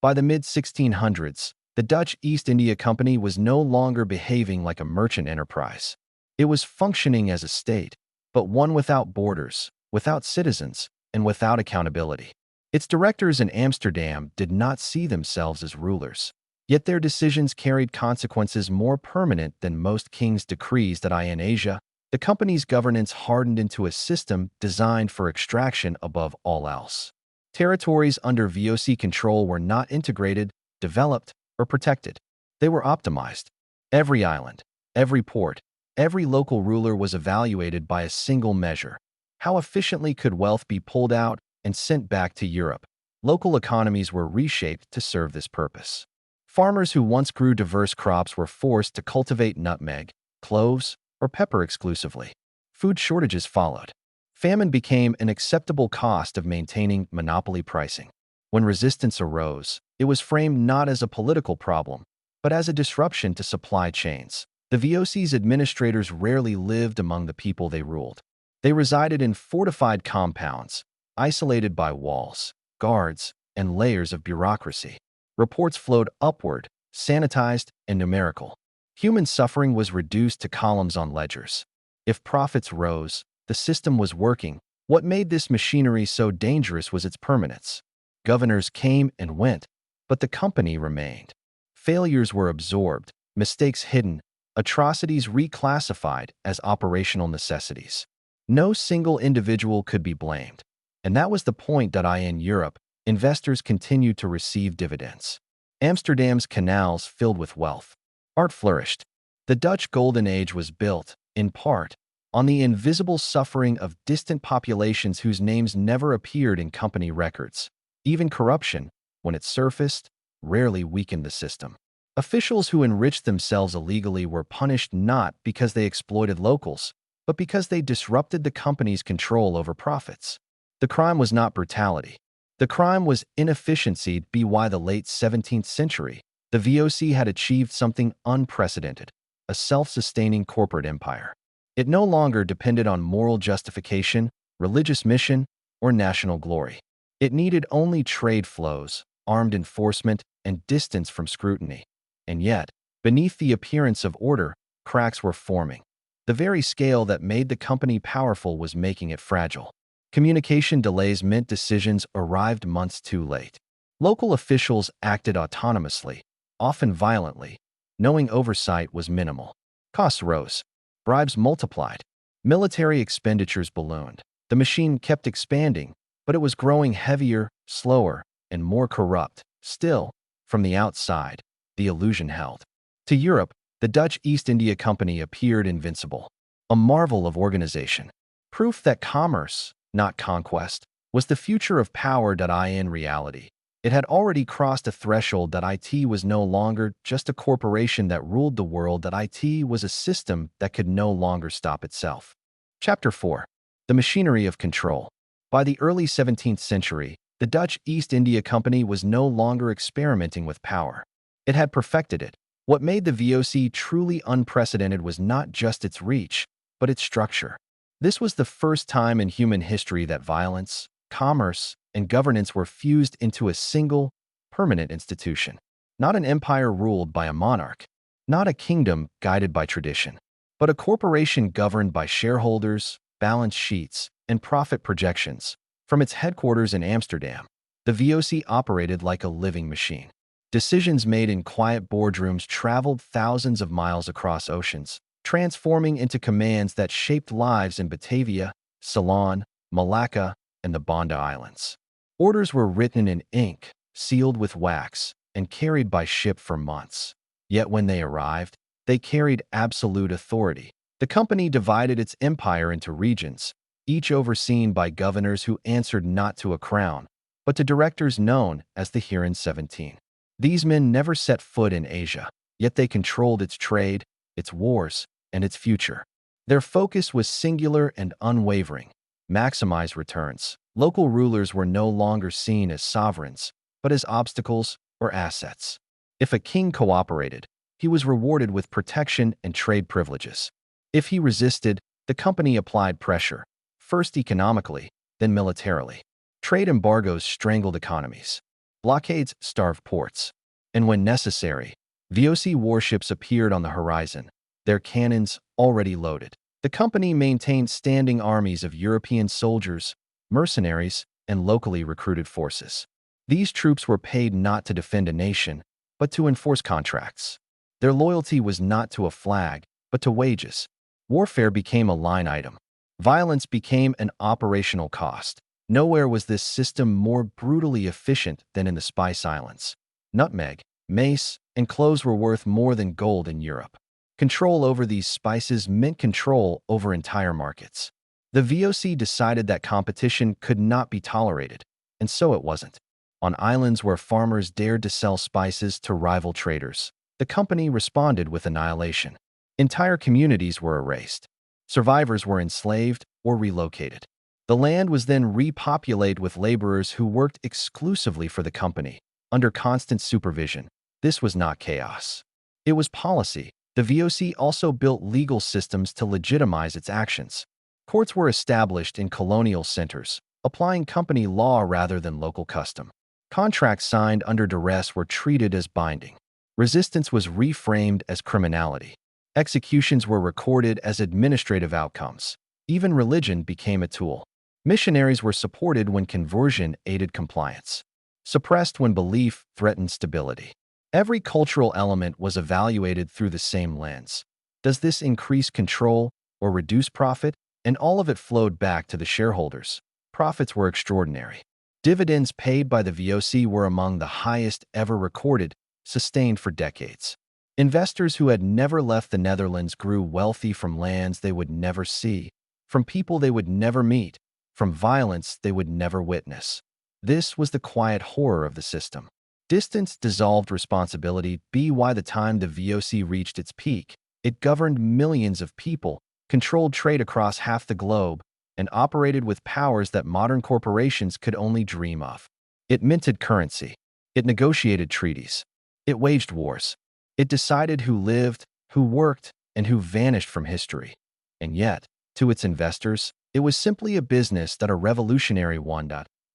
By the mid-1600s, the Dutch East India Company was no longer behaving like a merchant enterprise. It was functioning as a state, but one without borders, without citizens, and without accountability. Its directors in Amsterdam did not see themselves as rulers. Yet their decisions carried consequences more permanent than most kings' decrees. In Asia, the company's governance hardened into a system designed for extraction above all else. Territories under VOC control were not integrated, developed, or protected. They were optimized. Every island, every port, every local ruler was evaluated by a single measure. How efficiently could wealth be pulled out and sent back to Europe? Local economies were reshaped to serve this purpose. Farmers who once grew diverse crops were forced to cultivate nutmeg, cloves, or pepper exclusively. Food shortages followed. Famine became an acceptable cost of maintaining monopoly pricing. When resistance arose, it was framed not as a political problem, but as a disruption to supply chains. The VOC's administrators rarely lived among the people they ruled. They resided in fortified compounds, isolated by walls, guards, and layers of bureaucracy. Reports flowed upward, sanitized and numerical. Human suffering was reduced to columns on ledgers. If profits rose, the system was working. What made this machinery so dangerous was its permanence. Governors came and went, but the company remained. Failures were absorbed, mistakes hidden, atrocities reclassified as operational necessities. No single individual could be blamed. And that was the point. In Europe, investors continued to receive dividends. Amsterdam's canals filled with wealth. Art flourished. The Dutch Golden Age was built, in part, on the invisible suffering of distant populations whose names never appeared in company records. Even corruption, when it surfaced, rarely weakened the system. Officials who enriched themselves illegally were punished not because they exploited locals, but because they disrupted the company's control over profits. The crime was not brutality. The crime was inefficiency. By the late 17th century, the VOC had achieved something unprecedented, a self-sustaining corporate empire. It no longer depended on moral justification, religious mission, or national glory. It needed only trade flows, armed enforcement, and distance from scrutiny. And yet, beneath the appearance of order, cracks were forming. The very scale that made the company powerful was making it fragile. Communication delays meant decisions arrived months too late. Local officials acted autonomously, often violently, knowing oversight was minimal. Costs rose. Bribes multiplied. Military expenditures ballooned. The machine kept expanding, but it was growing heavier, slower, and more corrupt. Still, from the outside, the illusion held. To Europe, the Dutch East India Company appeared invincible, a marvel of organization. Proof that commerce, not conquest, was the future of power. In reality, it had already crossed a threshold. It was no longer just a corporation that ruled the world. It was a system that could no longer stop itself. Chapter 4. The Machinery of Control. By the early 17th century, the Dutch East India Company was no longer experimenting with power. It had perfected it. What made the VOC truly unprecedented was not just its reach, but its structure. This was the first time in human history that violence, commerce, and governance were fused into a single, permanent institution. Not an empire ruled by a monarch, not a kingdom guided by tradition, but a corporation governed by shareholders, balance sheets, and profit projections. From its headquarters in Amsterdam, the VOC operated like a living machine. Decisions made in quiet boardrooms traveled thousands of miles across oceans, transforming into commands that shaped lives in Batavia, Ceylon, Malacca, and the Banda Islands. Orders were written in ink, sealed with wax, and carried by ship for months. Yet when they arrived, they carried absolute authority. The company divided its empire into regions, each overseen by governors who answered not to a crown, but to directors known as the Heeren 17. These men never set foot in Asia, yet they controlled its trade, its wars, and its future. Their focus was singular and unwavering: maximize returns. Local rulers were no longer seen as sovereigns, but as obstacles or assets. If a king cooperated, he was rewarded with protection and trade privileges. If he resisted, the company applied pressure, first economically, then militarily. Trade embargoes strangled economies. Blockades starved ports. And when necessary, VOC warships appeared on the horizon, their cannons already loaded. The company maintained standing armies of European soldiers, mercenaries, and locally recruited forces. These troops were paid not to defend a nation, but to enforce contracts. Their loyalty was not to a flag, but to wages. Warfare became a line item. Violence became an operational cost. Nowhere was this system more brutally efficient than in the Spice Islands. Nutmeg, mace, and cloves were worth more than gold in Europe. Control over these spices meant control over entire markets. The VOC decided that competition could not be tolerated, and so it wasn't. On islands where farmers dared to sell spices to rival traders, the company responded with annihilation. Entire communities were erased. Survivors were enslaved or relocated. The land was then repopulated with laborers who worked exclusively for the company, under constant supervision. This was not chaos. It was policy. The VOC also built legal systems to legitimize its actions. Courts were established in colonial centers, applying company law rather than local custom. Contracts signed under duress were treated as binding. Resistance was reframed as criminality. Executions were recorded as administrative outcomes. Even religion became a tool. Missionaries were supported when conversion aided compliance, suppressed when belief threatened stability. Every cultural element was evaluated through the same lens. Does this increase control or reduce profit? And all of it flowed back to the shareholders. Profits were extraordinary. Dividends paid by the VOC were among the highest ever recorded, sustained for decades. Investors who had never left the Netherlands grew wealthy from lands they would never see, from people they would never meet, from violence they would never witness. This was the quiet horror of the system. Distance dissolved responsibility. By the time the VOC reached its peak, it governed millions of people, controlled trade across half the globe, and operated with powers that modern corporations could only dream of. It minted currency. It negotiated treaties. It waged wars. It decided who lived, who worked, and who vanished from history. And yet, to its investors, it was simply a business, not a revolutionary one.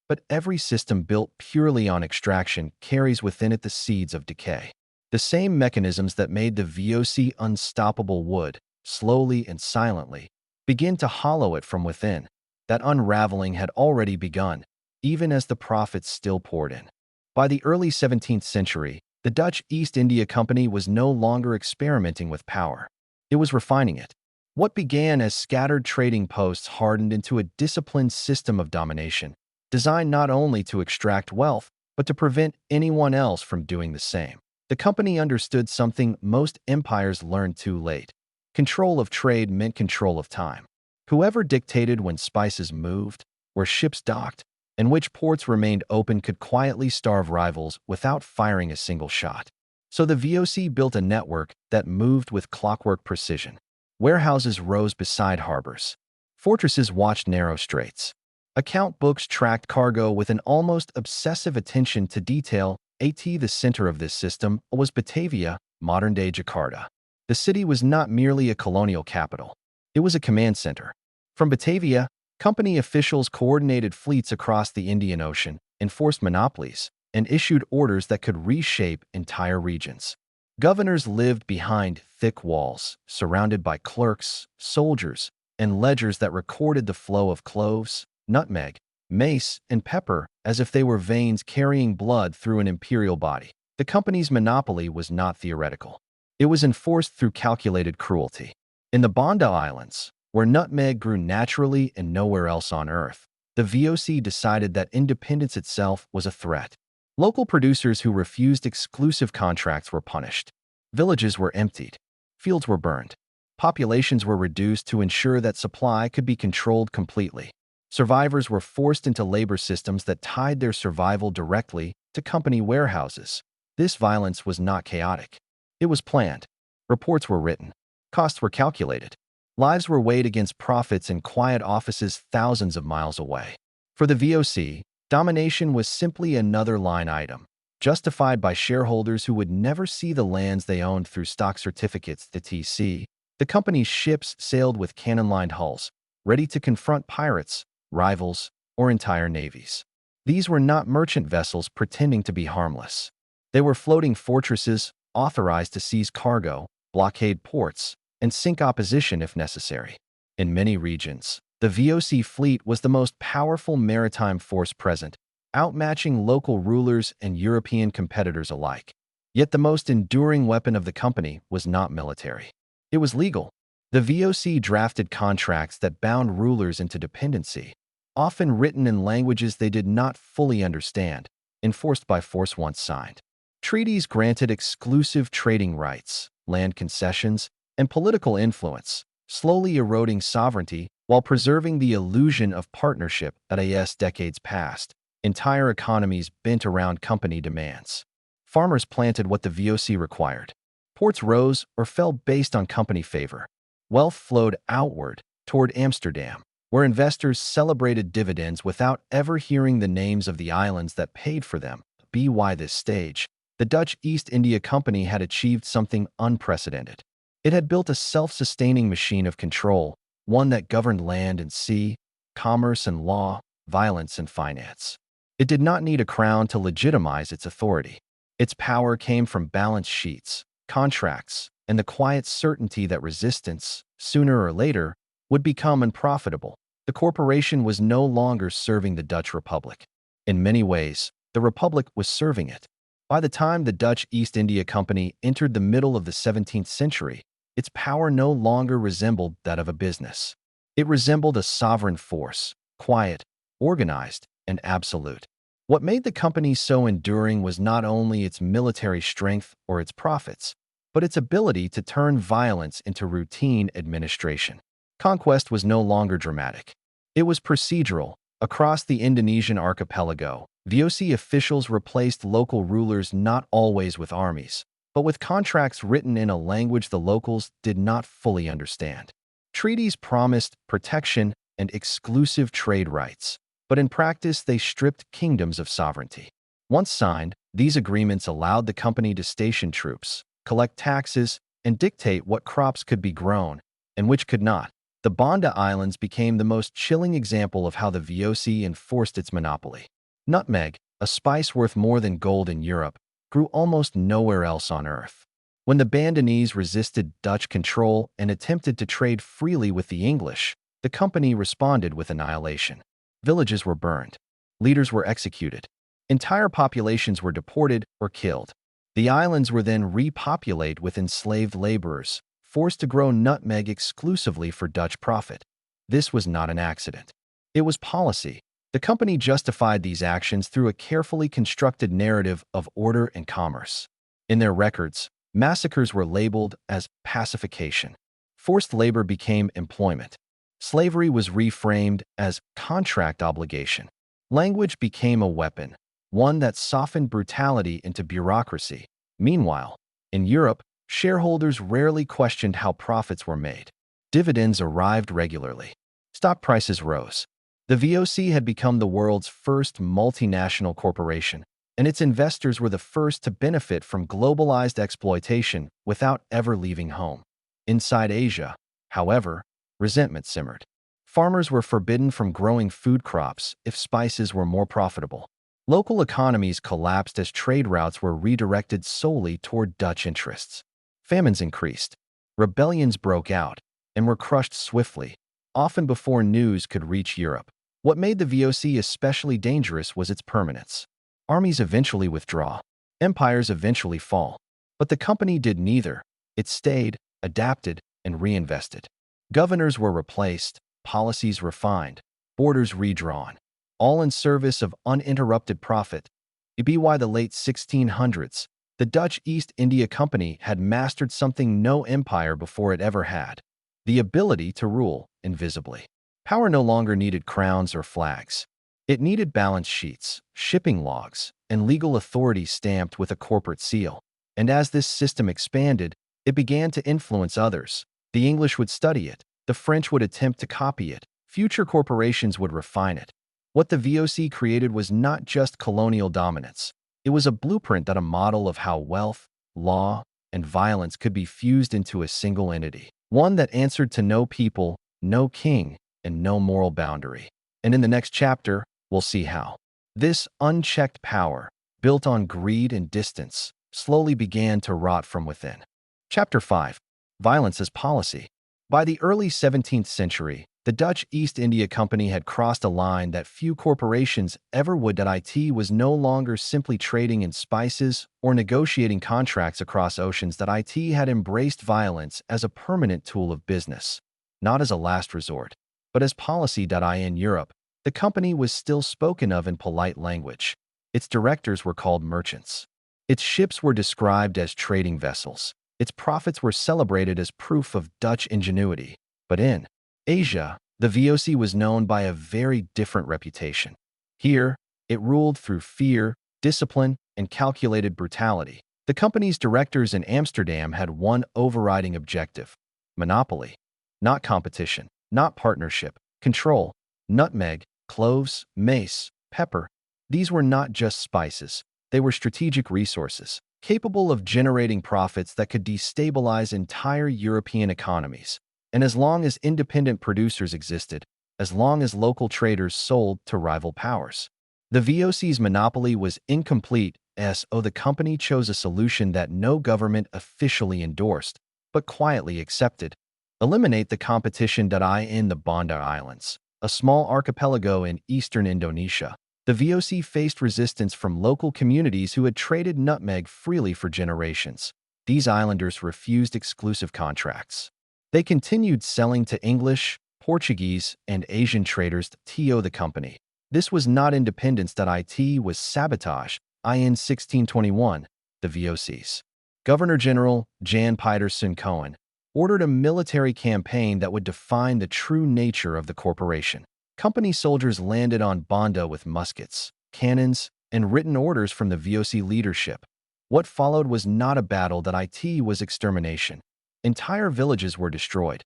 But every system built purely on extraction carries within it the seeds of decay. The same mechanisms that made the VOC unstoppable would, slowly and silently, begin to hollow it from within. That unraveling had already begun, even as the profits still poured in. By the early 17th century, the Dutch East India Company was no longer experimenting with power. It was refining it. What began as scattered trading posts hardened into a disciplined system of domination, designed not only to extract wealth, but to prevent anyone else from doing the same. The company understood something most empires learned too late. Control of trade meant control of time. Whoever dictated when spices moved, where ships docked, and which ports remained open could quietly starve rivals without firing a single shot. So the VOC built a network that moved with clockwork precision. Warehouses rose beside harbors. Fortresses watched narrow straits. Account books tracked cargo with an almost obsessive attention to detail. The center of this system was Batavia, modern-day Jakarta. The city was not merely a colonial capital. It was a command center. From Batavia, company officials coordinated fleets across the Indian Ocean, enforced monopolies, and issued orders that could reshape entire regions. Governors lived behind thick walls, surrounded by clerks, soldiers, and ledgers that recorded the flow of cloves, nutmeg, mace, and pepper as if they were veins carrying blood through an imperial body. The company's monopoly was not theoretical. It was enforced through calculated cruelty. In the Banda Islands, where nutmeg grew naturally and nowhere else on Earth, the VOC decided that independence itself was a threat. Local producers who refused exclusive contracts were punished. Villages were emptied. Fields were burned. Populations were reduced to ensure that supply could be controlled completely. Survivors were forced into labor systems that tied their survival directly to company warehouses. This violence was not chaotic. It was planned. Reports were written. Costs were calculated. Lives were weighed against profits in quiet offices thousands of miles away. For the VOC, domination was simply another line item, justified by shareholders who would never see the lands they owned through stock certificates. The company's ships sailed with cannon-lined hulls, ready to confront pirates, rivals, or entire navies. These were not merchant vessels pretending to be harmless. They were floating fortresses authorized to seize cargo, blockade ports, and sink opposition if necessary. In many regions, the VOC fleet was the most powerful maritime force present, outmatching local rulers and European competitors alike. Yet the most enduring weapon of the company was not military. It was legal. The VOC drafted contracts that bound rulers into dependency, often written in languages they did not fully understand, enforced by force once signed. Treaties granted exclusive trading rights, land concessions, and political influence, slowly eroding sovereignty while preserving the illusion of partnership. As decades passed, entire economies bent around company demands. Farmers planted what the VOC required. Ports rose or fell based on company favor. Wealth flowed outward toward Amsterdam, where investors celebrated dividends without ever hearing the names of the islands that paid for them. By this stage, the Dutch East India Company had achieved something unprecedented. It had built a self-sustaining machine of control, one that governed land and sea, commerce and law, violence and finance. It did not need a crown to legitimize its authority. Its power came from balance sheets, contracts, and the quiet certainty that resistance, sooner or later, would become unprofitable. The corporation was no longer serving the Dutch Republic. In many ways, the Republic was serving it. By the time the Dutch East India Company entered the middle of the 17th century, its power no longer resembled that of a business. It resembled a sovereign force, quiet, organized, and absolute. What made the company so enduring was not only its military strength or its profits, but its ability to turn violence into routine administration. Conquest was no longer dramatic. It was procedural. Across the Indonesian archipelago, VOC officials replaced local rulers not always with armies, but with contracts written in a language the locals did not fully understand. Treaties promised protection and exclusive trade rights, but in practice they stripped kingdoms of sovereignty. Once signed, these agreements allowed the company to station troops, collect taxes, and dictate what crops could be grown and which could not. The Banda Islands became the most chilling example of how the VOC enforced its monopoly. Nutmeg, a spice worth more than gold in Europe, grew almost nowhere else on Earth. When the Bandanese resisted Dutch control and attempted to trade freely with the English, the company responded with annihilation. Villages were burned. Leaders were executed. Entire populations were deported or killed. The islands were then repopulated with enslaved laborers, forced to grow nutmeg exclusively for Dutch profit. This was not an accident. It was policy. The company justified these actions through a carefully constructed narrative of order and commerce. In their records, massacres were labeled as pacification. Forced labor became employment. Slavery was reframed as contract obligation. Language became a weapon, one that softened brutality into bureaucracy. Meanwhile, in Europe, shareholders rarely questioned how profits were made. Dividends arrived regularly. Stock prices rose. The VOC had become the world's first multinational corporation, and its investors were the first to benefit from globalized exploitation without ever leaving home. Inside Asia, however, resentment simmered. Farmers were forbidden from growing food crops if spices were more profitable. Local economies collapsed as trade routes were redirected solely toward Dutch interests. Famines increased. Rebellions broke out and were crushed swiftly, often before news could reach Europe. What made the VOC especially dangerous was its permanence. Armies eventually withdraw. Empires eventually fall. But the company did neither. It stayed, adapted, and reinvested. Governors were replaced, policies refined, borders redrawn, all in service of uninterrupted profit. By the late 1600s, the Dutch East India Company had mastered something no empire before it ever had: the ability to rule invisibly. Power no longer needed crowns or flags. It needed balance sheets, shipping logs, and legal authority stamped with a corporate seal. And as this system expanded, it began to influence others. The English would study it. The French would attempt to copy it. Future corporations would refine it. What the VOC created was not just colonial dominance. It was a blueprint that a model of how wealth, law, and violence could be fused into a single entity. One that answered to no people, no king, and no moral boundary. And in the next chapter, we'll see how this unchecked power, built on greed and distance, slowly began to rot from within. Chapter 5. Violence as Policy. By the early 17th century, the Dutch East India Company had crossed a line that few corporations ever would. It was no longer simply trading in spices or negotiating contracts across oceans. It had embraced violence as a permanent tool of business, not as a last resort, but as policy. In Europe, the company was still spoken of in polite language. Its directors were called merchants. Its ships were described as trading vessels. Its profits were celebrated as proof of Dutch ingenuity. But in Asia, the VOC was known by a very different reputation. Here, it ruled through fear, discipline, and calculated brutality. The company's directors in Amsterdam had one overriding objective: monopoly. Not competition, not partnership, Control. Nutmeg, cloves, mace, pepper. These were not just spices. They were strategic resources, capable of generating profits that could destabilize entire European economies. And as long as independent producers existed, as long as local traders sold to rival powers, the VOC's monopoly was incomplete. So the company chose a solution that no government officially endorsed, but quietly accepted. Eliminate the competition. In the Banda Islands, a small archipelago in eastern Indonesia, the VOC faced resistance from local communities who had traded nutmeg freely for generations. These islanders refused exclusive contracts. They continued selling to English, Portuguese, and Asian traders to the company. This was not independence. It was sabotage. In 1621, the VOC's Governor-General Jan Pieterszoon Cohen ordered a military campaign that would define the true nature of the corporation. Company soldiers landed on Banda with muskets, cannons, and written orders from the VOC leadership. What followed was not a battle. It was extermination. Entire villages were destroyed.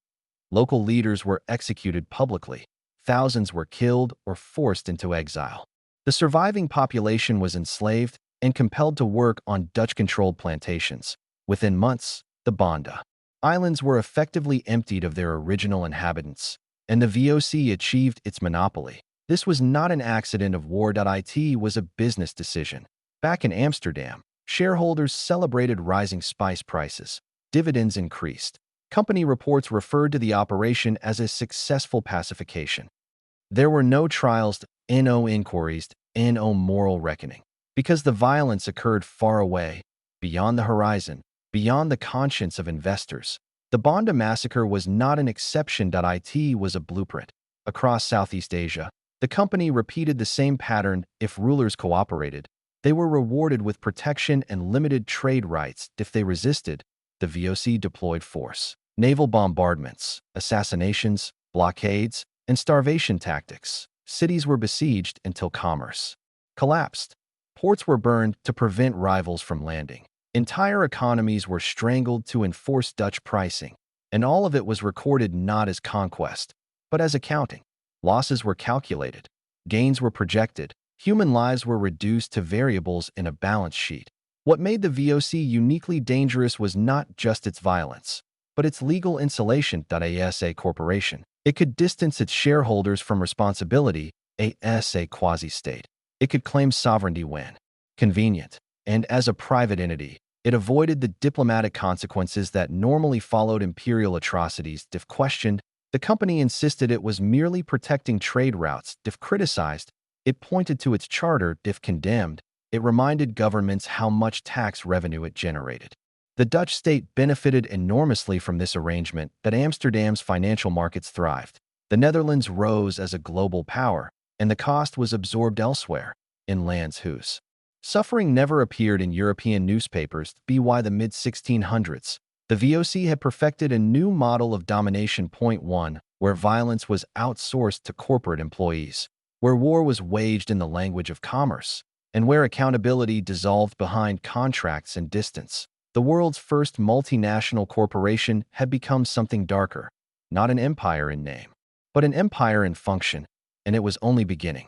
Local leaders were executed publicly. Thousands were killed or forced into exile. The surviving population was enslaved and compelled to work on Dutch-controlled plantations. Within months, the Banda Islands were effectively emptied of their original inhabitants, and the VOC achieved its monopoly. This was not an accident of war. It was a business decision. Back in Amsterdam, shareholders celebrated rising spice prices. Dividends increased. Company reports referred to the operation as a successful pacification. There were no trials, no inquiries, no moral reckoning, because the violence occurred far away, beyond the horizon, beyond the conscience of investors. The Banda massacre was not an exception. It was a blueprint. Across Southeast Asia, the company repeated the same pattern. If rulers cooperated, they were rewarded with protection and limited trade rights. If they resisted, the VOC deployed force. Naval bombardments, assassinations, blockades, and starvation tactics. Cities were besieged until commerce collapsed. Ports were burned to prevent rivals from landing. Entire economies were strangled to enforce Dutch pricing, and all of it was recorded not as conquest, but as accounting. Losses were calculated. Gains were projected. Human lives were reduced to variables in a balance sheet. What made the VOC uniquely dangerous was not just its violence, but its legal insulation. As a corporation, it could distance its shareholders from responsibility. As a quasi-state, it could claim sovereignty when convenient. And as a private entity, it avoided the diplomatic consequences that normally followed imperial atrocities. If questioned, the company insisted it was merely protecting trade routes. If criticized, it pointed to its charter. If condemned, it reminded governments how much tax revenue it generated. The Dutch state benefited enormously from this arrangement. Amsterdam's financial markets thrived. The Netherlands rose as a global power, and the cost was absorbed elsewhere, in lands whose suffering never appeared in European newspapers. By the mid-1600s, the VOC had perfected a new model of domination. 1. Where violence was outsourced to corporate employees, where war was waged in the language of commerce, and where accountability dissolved behind contracts and distance. The world's first multinational corporation had become something darker, not an empire in name, but an empire in function, and it was only beginning.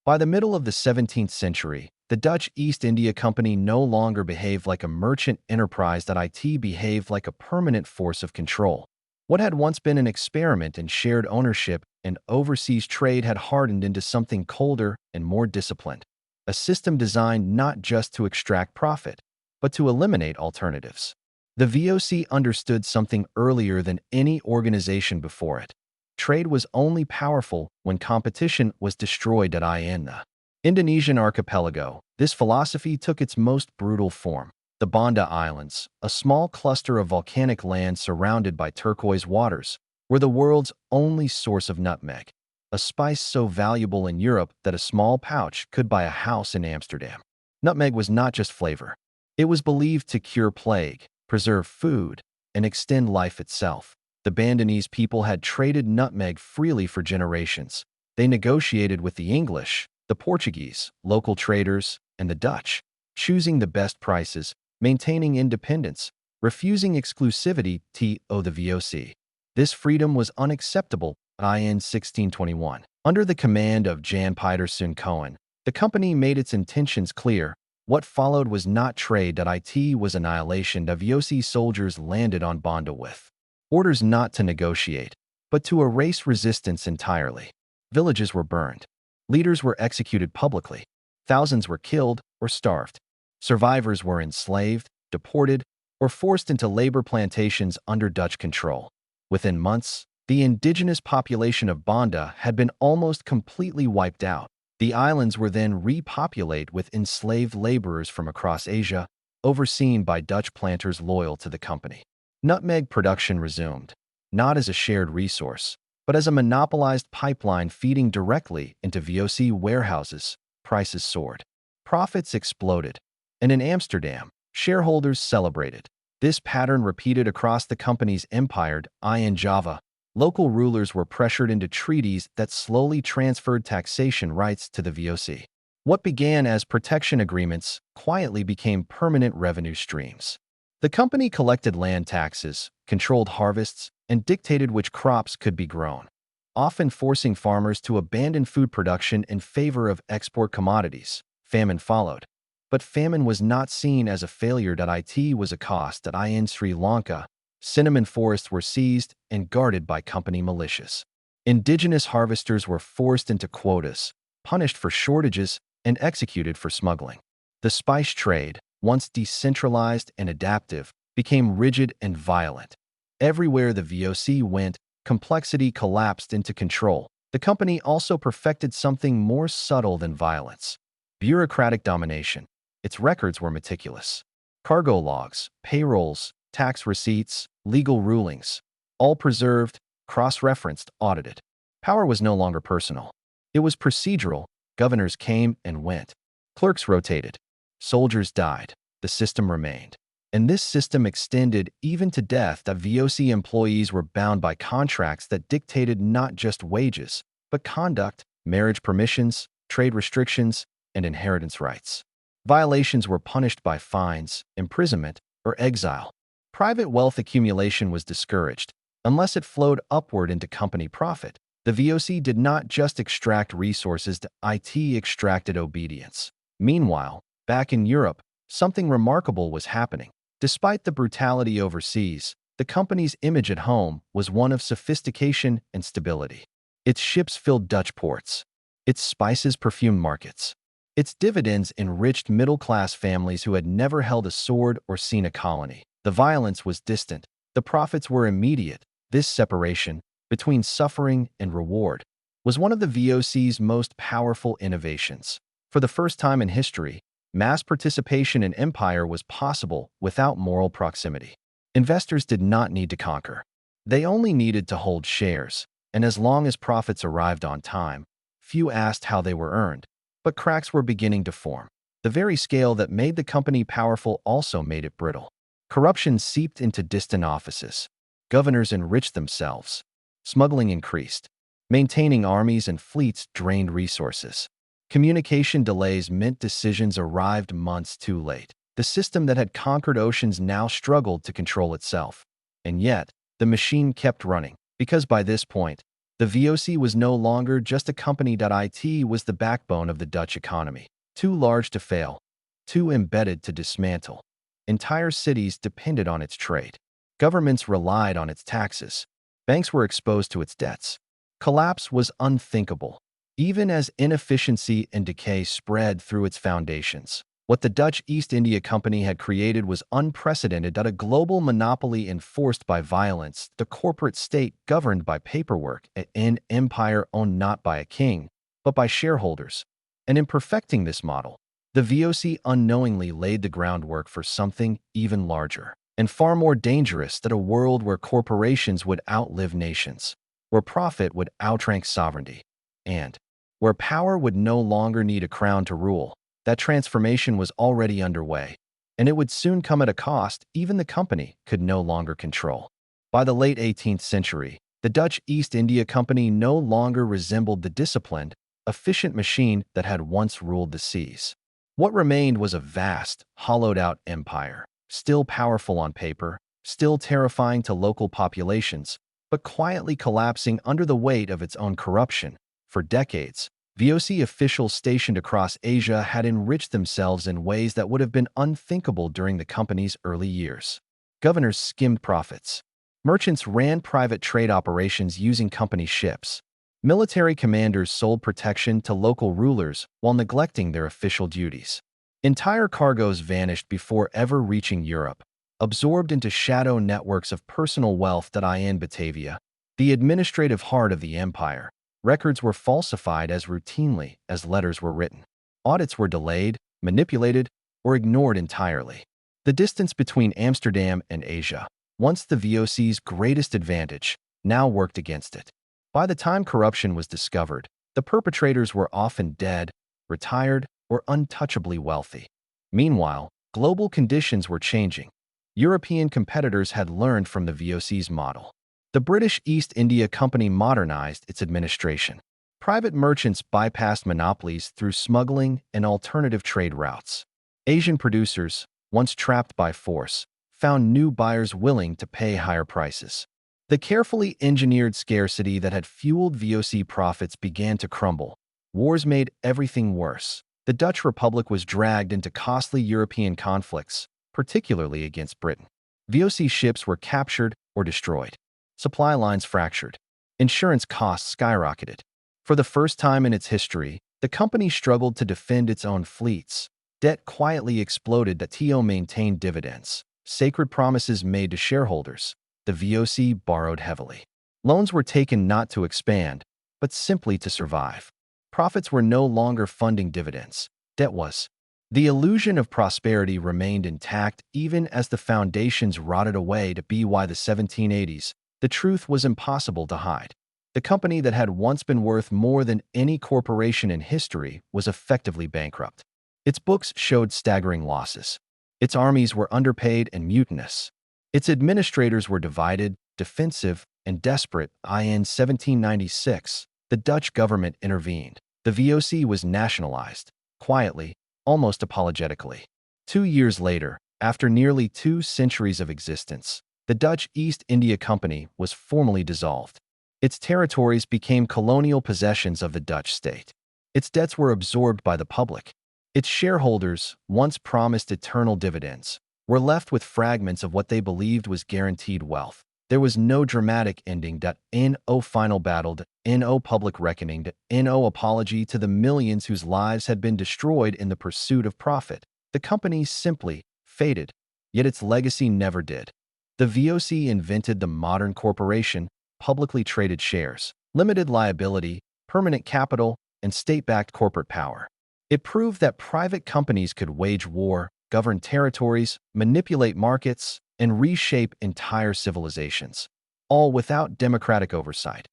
By the middle of the 17th century, the Dutch East India Company no longer behaved like a merchant enterprise. It behaved like a permanent force of control. What had once been an experiment in shared ownership and overseas trade had hardened into something colder and more disciplined, a system designed not just to extract profit, but to eliminate alternatives. The VOC understood something earlier than any organization before it. Trade was only powerful when competition was destroyed. In the Indonesian archipelago, this philosophy took its most brutal form. The Banda Islands, a small cluster of volcanic land surrounded by turquoise waters, were the world's only source of nutmeg, a spice so valuable in Europe that a small pouch could buy a house in Amsterdam. Nutmeg was not just flavor. It was believed to cure plague, preserve food, and extend life itself. The Bandanese people had traded nutmeg freely for generations. They negotiated with the English, the Portuguese, local traders, and the Dutch, choosing the best prices, maintaining independence, refusing exclusivity to the VOC. This freedom was unacceptable in 1621. Under the command of Jan Pieterszoon Cohen, the company made its intentions clear. What followed was not trade. It was annihilation. The VOC soldiers landed on Banda with orders not to negotiate, but to erase resistance entirely. Villages were burned. Leaders were executed publicly. Thousands were killed or starved. Survivors were enslaved, deported, or forced into labor plantations under Dutch control. Within months, the indigenous population of Banda had been almost completely wiped out. The islands were then repopulated with enslaved laborers from across Asia, overseen by Dutch planters loyal to the company. Nutmeg production resumed, not as a shared resource, but as a monopolized pipeline feeding directly into VOC warehouses. Prices soared. Profits exploded. And in Amsterdam, shareholders celebrated. This pattern repeated across the company's empire. In Java, local rulers were pressured into treaties that slowly transferred taxation rights to the VOC. What began as protection agreements quietly became permanent revenue streams. The company collected land taxes, controlled harvests, and dictated which crops could be grown, often forcing farmers to abandon food production in favor of export commodities. Famine followed. But famine was not seen as a failure. It was a cost. In Sri Lanka, cinnamon forests were seized and guarded by company militias. Indigenous harvesters were forced into quotas, punished for shortages, and executed for smuggling. The spice trade, once decentralized and adaptive, became rigid and violent. Everywhere the VOC went, complexity collapsed into control. The company also perfected something more subtle than violence: bureaucratic domination. Its records were meticulous. Cargo logs, payrolls, tax receipts, legal rulings, all preserved, cross-referenced, audited. Power was no longer personal. It was procedural. Governors came and went. Clerks rotated. Soldiers died. The system remained. And this system extended even to death. The VOC employees were bound by contracts that dictated not just wages, but conduct, marriage permissions, trade restrictions, and inheritance rights. Violations were punished by fines, imprisonment, or exile. Private wealth accumulation was discouraged, unless it flowed upward into company profit. The VOC did not just extract resources, it extracted obedience. Meanwhile, back in Europe, something remarkable was happening. Despite the brutality overseas, the company's image at home was one of sophistication and stability. Its ships filled Dutch ports. Its spices perfumed markets. Its dividends enriched middle-class families who had never held a sword or seen a colony. The violence was distant. The profits were immediate. This separation between suffering and reward was one of the VOC's most powerful innovations. For the first time in history, mass participation in empire was possible without moral proximity. Investors did not need to conquer. They only needed to hold shares, and as long as profits arrived on time, few asked how they were earned. But cracks were beginning to form. The very scale that made the company powerful also made it brittle. Corruption seeped into distant offices. Governors enriched themselves. Smuggling increased. Maintaining armies and fleets drained resources. Communication delays meant decisions arrived months too late. The system that had conquered oceans now struggled to control itself. And yet, the machine kept running, because by this point, the VOC was no longer just a company. It was the backbone of the Dutch economy. Too large to fail, too embedded to dismantle. Entire cities depended on its trade. Governments relied on its taxes. Banks were exposed to its debts. Collapse was unthinkable, even as inefficiency and decay spread through its foundations. What the Dutch East India Company had created was unprecedented. A global monopoly enforced by violence, the corporate state governed by paperwork, an empire owned not by a king, but by shareholders. And in perfecting this model, the VOC unknowingly laid the groundwork for something even larger and far more dangerous: a world where corporations would outlive nations, where profit would outrank sovereignty, and where power would no longer need a crown to rule. That transformation was already underway, and it would soon come at a cost even the company could no longer control. By the late 18th century, the Dutch East India Company no longer resembled the disciplined, efficient machine that had once ruled the seas. What remained was a vast, hollowed-out empire, still powerful on paper, still terrifying to local populations, but quietly collapsing under the weight of its own corruption. For decades, VOC officials stationed across Asia had enriched themselves in ways that would have been unthinkable during the company's early years. Governors skimmed profits. Merchants ran private trade operations using company ships. Military commanders sold protection to local rulers while neglecting their official duties. Entire cargoes vanished before ever reaching Europe, absorbed into shadow networks of personal wealth that in Batavia, the administrative heart of the empire. Records were falsified as routinely as letters were written. Audits were delayed, manipulated, or ignored entirely. The distance between Amsterdam and Asia, once the VOC's greatest advantage, now worked against it. By the time corruption was discovered, the perpetrators were often dead, retired, or untouchably wealthy. Meanwhile, global conditions were changing. European competitors had learned from the VOC's model. The British East India Company modernized its administration. Private merchants bypassed monopolies through smuggling and alternative trade routes. Asian producers, once trapped by force, found new buyers willing to pay higher prices. The carefully engineered scarcity that had fueled VOC profits began to crumble. Wars made everything worse. The Dutch Republic was dragged into costly European conflicts, particularly against Britain. VOC ships were captured or destroyed. Supply lines fractured. Insurance costs skyrocketed. For the first time in its history, the company struggled to defend its own fleets. Debt quietly exploded that TO maintained dividends. Sacred promises made to shareholders. The VOC borrowed heavily. Loans were taken not to expand, but simply to survive. Profits were no longer funding dividends. Debt was. The illusion of prosperity remained intact even as the foundations rotted away to by the 1780s. The truth was impossible to hide. The company that had once been worth more than any corporation in history was effectively bankrupt. Its books showed staggering losses. Its armies were underpaid and mutinous. Its administrators were divided, defensive, and desperate. In 1796, the Dutch government intervened. The VOC was nationalized, quietly, almost apologetically. 2 years later, after nearly 2 centuries of existence, the Dutch East India Company was formally dissolved. Its territories became colonial possessions of the Dutch state. Its debts were absorbed by the public. Its shareholders, once promised eternal dividends, were left with fragments of what they believed was guaranteed wealth. There was no dramatic ending. No final battle. No public reckoning. No apology to the millions whose lives had been destroyed in the pursuit of profit. The company simply faded, yet its legacy never did. The VOC invented the modern corporation, publicly traded shares, limited liability, permanent capital, and state-backed corporate power. It proved that private companies could wage war, govern territories, manipulate markets, and reshape entire civilizations, all without democratic oversight.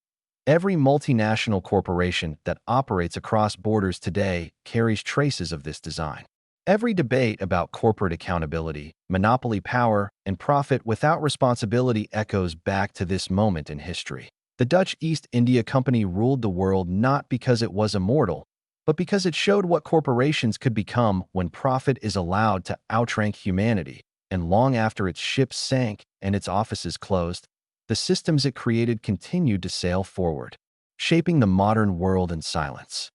Every multinational corporation that operates across borders today carries traces of this design. Every debate about corporate accountability, monopoly power, and profit without responsibility echoes back to this moment in history. The Dutch East India Company ruled the world not because it was immortal, but because it showed what corporations could become when profit is allowed to outrank humanity. And long after its ships sank and its offices closed, the systems it created continued to sail forward, shaping the modern world in silence.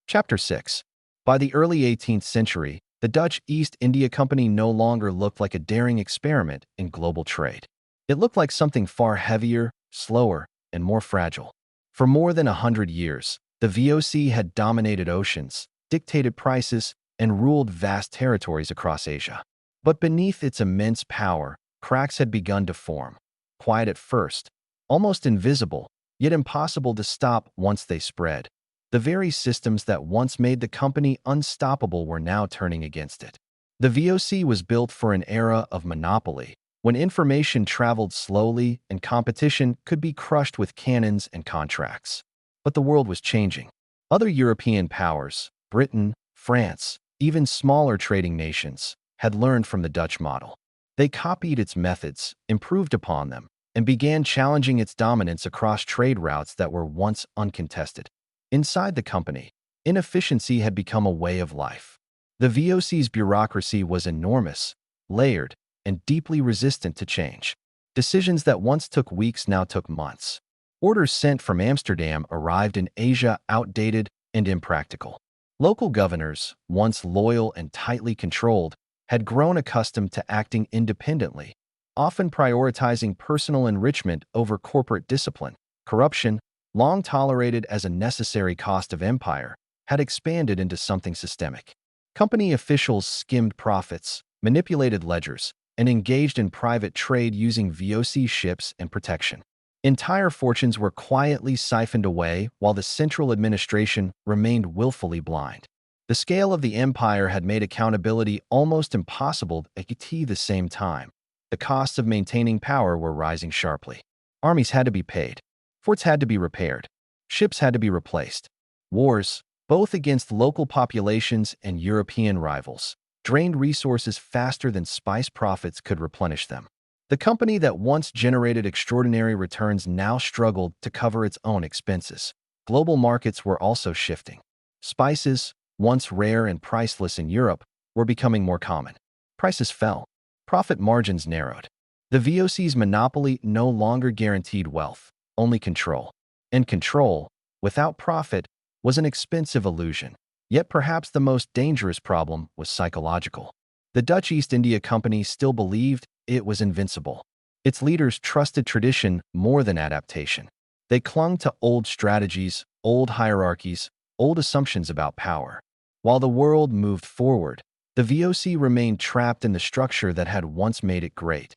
Chapter 6. By the early 18th century, the Dutch East India Company no longer looked like a daring experiment in global trade. It looked like something far heavier, slower, and more fragile. For more than 100 years, the VOC had dominated oceans, dictated prices, and ruled vast territories across Asia. But beneath its immense power, cracks had begun to form. Quiet at first, almost invisible, yet impossible to stop once they spread. The very systems that once made the company unstoppable were now turning against it. The VOC was built for an era of monopoly, when information traveled slowly and competition could be crushed with cannons and contracts. But the world was changing. Other European powers, Britain, France, even smaller trading nations, had learned from the Dutch model. They copied its methods, improved upon them, and began challenging its dominance across trade routes that were once uncontested. Inside the company, inefficiency had become a way of life. The VOC's bureaucracy was enormous, layered, and deeply resistant to change. Decisions that once took weeks now took months. Orders sent from Amsterdam arrived in Asia outdated and impractical. Local governors, once loyal and tightly controlled, had grown accustomed to acting independently, often prioritizing personal enrichment over corporate discipline. Corruption, long tolerated as a necessary cost of empire, had expanded into something systemic. Company officials skimmed profits, manipulated ledgers, and engaged in private trade using VOC ships and protection. Entire fortunes were quietly siphoned away while the central administration remained willfully blind. The scale of the empire had made accountability almost impossible at the same time. The costs of maintaining power were rising sharply. Armies had to be paid. Forts had to be repaired. Ships had to be replaced. Wars, both against local populations and European rivals, drained resources faster than spice profits could replenish them. The company that once generated extraordinary returns now struggled to cover its own expenses. Global markets were also shifting. Spices, once rare and priceless in Europe, were becoming more common. Prices fell. Profit margins narrowed. The VOC's monopoly no longer guaranteed wealth, only control. And control, without profit, was an expensive illusion. Yet perhaps the most dangerous problem was psychological. The Dutch East India Company still believed it was invincible. Its leaders trusted tradition more than adaptation. They clung to old strategies, old hierarchies, old assumptions about power. While the world moved forward, the VOC remained trapped in the structure that had once made it great.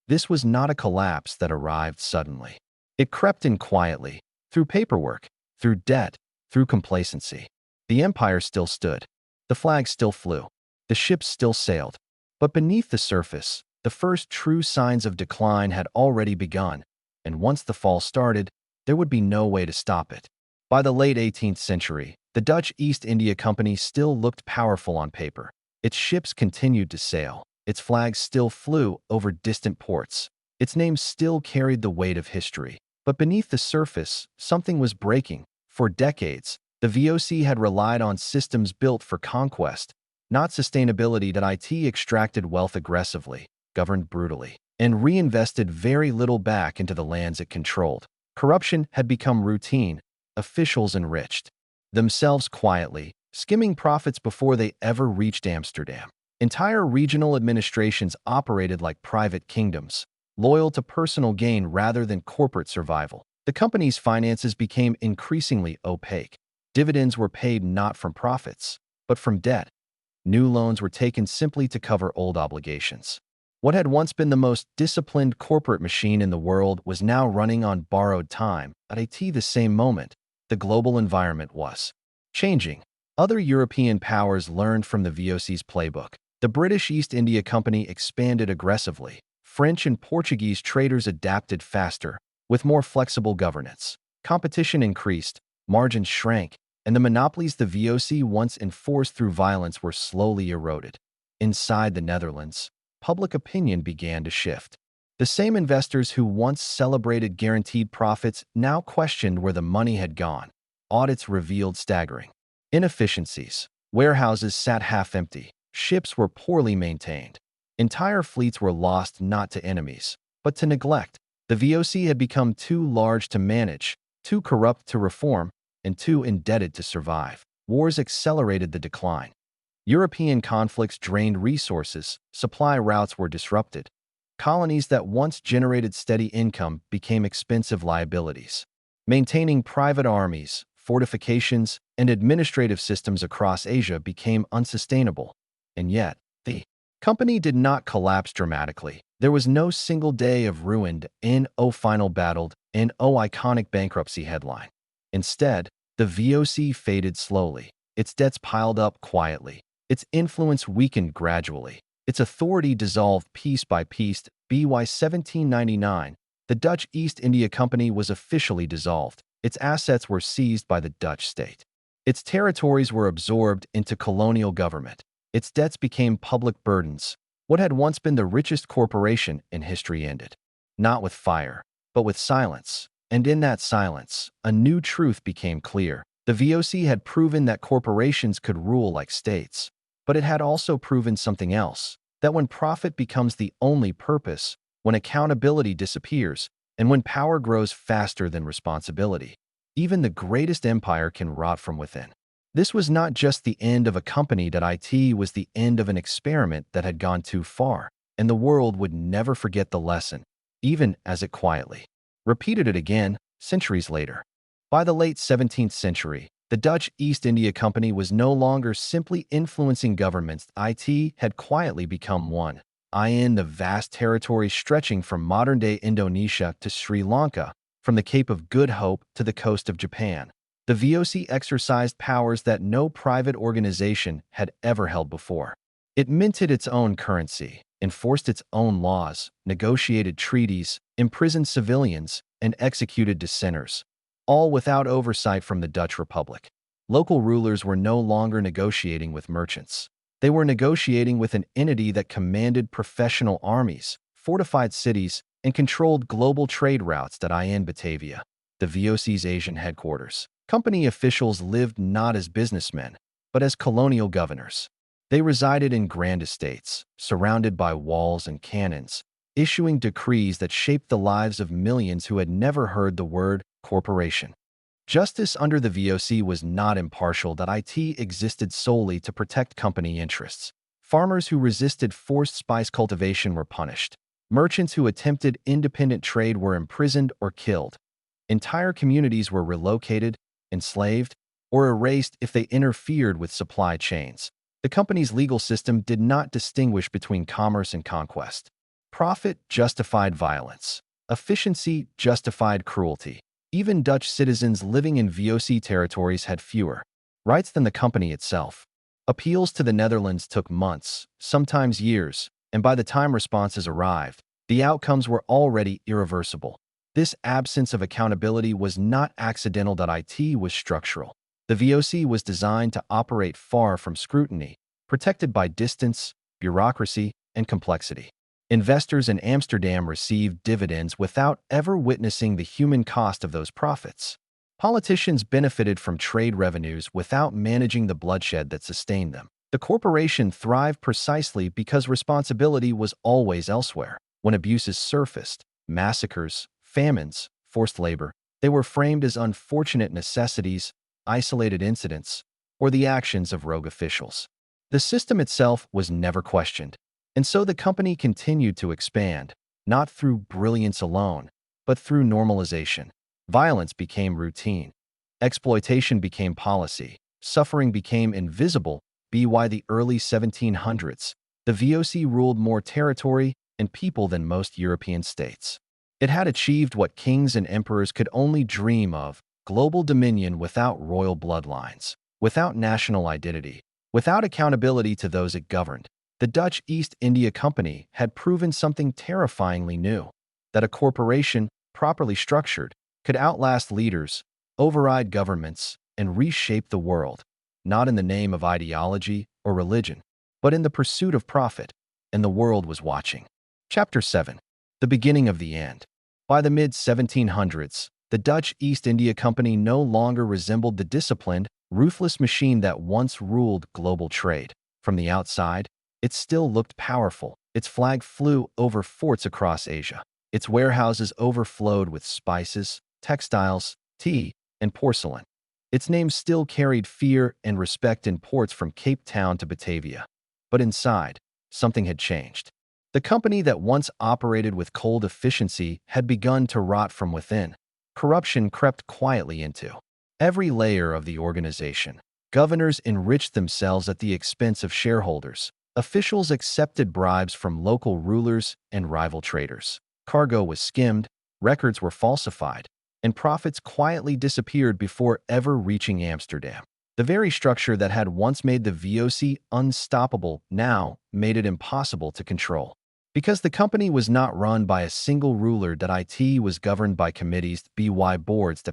This was not a collapse that arrived suddenly. It crept in quietly, through paperwork, through debt, through complacency. The empire still stood. The flag still flew. The ships still sailed. But beneath the surface, the first true signs of decline had already begun, and once the fall started, there would be no way to stop it. By the late 18th century, the Dutch East India Company still looked powerful on paper. Its ships continued to sail. Its flags still flew over distant ports. Its name still carried the weight of history. But beneath the surface, something was breaking. For decades, the VOC had relied on systems built for conquest, not sustainability. That IT extracted wealth aggressively, governed brutally, and reinvested very little back into the lands it controlled. Corruption had become routine. Officials enriched themselves quietly, skimming profits before they ever reached Amsterdam. Entire regional administrations operated like private kingdoms, loyal to personal gain rather than corporate survival. The company's finances became increasingly opaque. Dividends were paid not from profits, but from debt. New loans were taken simply to cover old obligations. What had once been the most disciplined corporate machine in the world was now running on borrowed time. At the same moment, the global environment was changing. Other European powers learned from the VOC's playbook. The British East India Company expanded aggressively. French and Portuguese traders adapted faster, with more flexible governance. Competition increased, margins shrank, and the monopolies the VOC once enforced through violence were slowly eroded. Inside the Netherlands, public opinion began to shift. The same investors who once celebrated guaranteed profits now questioned where the money had gone. Audits revealed staggering inefficiencies. Warehouses sat half-empty. Ships were poorly maintained. Entire fleets were lost not to enemies, but to neglect. The VOC had become too large to manage, too corrupt to reform, and too indebted to survive. Wars accelerated the decline. European conflicts drained resources, supply routes were disrupted. Colonies that once generated steady income became expensive liabilities. Maintaining private armies, fortifications, and administrative systems across Asia became unsustainable. And yet, the company did not collapse dramatically. There was no single day of ruined final battled iconic bankruptcy headline. Instead, the VOC faded slowly. Its debts piled up quietly. Its influence weakened gradually. Its authority dissolved piece by piece. By 1799, the Dutch East India Company was officially dissolved. Its assets were seized by the Dutch state. Its territories were absorbed into colonial government. Its debts became public burdens. What had once been the richest corporation in history ended. Not with fire, but with silence. And in that silence, a new truth became clear. The VOC had proven that corporations could rule like states. But it had also proven something else, that when profit becomes the only purpose, when accountability disappears, and when power grows faster than responsibility. Even the greatest empire can rot from within. This was not just the end of a company that it was the end of an experiment that had gone too far, and the world would never forget the lesson, even as it quietly repeated it again centuries later. By the late 17th century, the Dutch East India Company was no longer simply influencing governments. It had quietly become one in the vast territory stretching from modern-day Indonesia to Sri Lanka, from the Cape of Good Hope to the coast of Japan. The VOC exercised powers that no private organization had ever held before. It minted its own currency, enforced its own laws, negotiated treaties, imprisoned civilians, and executed dissenters, all without oversight from the Dutch Republic. Local rulers were no longer negotiating with merchants. They were negotiating with an entity that commanded professional armies, fortified cities, and controlled global trade routes that in Batavia, the VOC's Asian headquarters. Company officials lived not as businessmen, but as colonial governors. They resided in grand estates, surrounded by walls and cannons, issuing decrees that shaped the lives of millions who had never heard the word corporation. Justice under the VOC was not impartial. It existed solely to protect company interests. Farmers who resisted forced spice cultivation were punished. Merchants who attempted independent trade were imprisoned or killed. Entire communities were relocated, enslaved, or erased if they interfered with supply chains. The company's legal system did not distinguish between commerce and conquest. Profit justified violence. Efficiency justified cruelty. Even Dutch citizens living in VOC territories had fewer rights than the company itself. Appeals to the Netherlands took months, sometimes years, and by the time responses arrived, the outcomes were already irreversible. This absence of accountability was not accidental. It was structural. The VOC was designed to operate far from scrutiny, protected by distance, bureaucracy, and complexity. Investors in Amsterdam received dividends without ever witnessing the human cost of those profits. Politicians benefited from trade revenues without managing the bloodshed that sustained them. The corporation thrived precisely because responsibility was always elsewhere. When abuses surfaced, massacres, famines, forced labor, they were framed as unfortunate necessities, isolated incidents, or the actions of rogue officials. The system itself was never questioned. And so the company continued to expand, not through brilliance alone, but through normalization. Violence became routine. Exploitation became policy. Suffering became invisible. By the early 1700s, the VOC ruled more territory and people than most European states. It had achieved what kings and emperors could only dream of: global dominion without royal bloodlines, without national identity, without accountability to those it governed. The Dutch East India Company had proven something terrifyingly new: that a corporation, properly structured, could outlast leaders, override governments, and reshape the world, not in the name of ideology or religion, but in the pursuit of profit, and the world was watching. Chapter 7. The Beginning of the End. By the mid-1700s, the Dutch East India Company no longer resembled the disciplined, ruthless machine that once ruled global trade. From the outside, it still looked powerful. Its flag flew over forts across Asia. Its warehouses overflowed with spices, textiles, tea, and porcelain. Its name still carried fear and respect in ports from Cape Town to Batavia. But inside, something had changed. The company that once operated with cold efficiency had begun to rot from within. Corruption crept quietly into every layer of the organization. Governors enriched themselves at the expense of shareholders. Officials accepted bribes from local rulers and rival traders. Cargo was skimmed, records were falsified, and profits quietly disappeared before ever reaching Amsterdam. The very structure that had once made the VOC unstoppable now made it impossible to control. Because the company was not run by a single ruler, it was governed by committees, boards,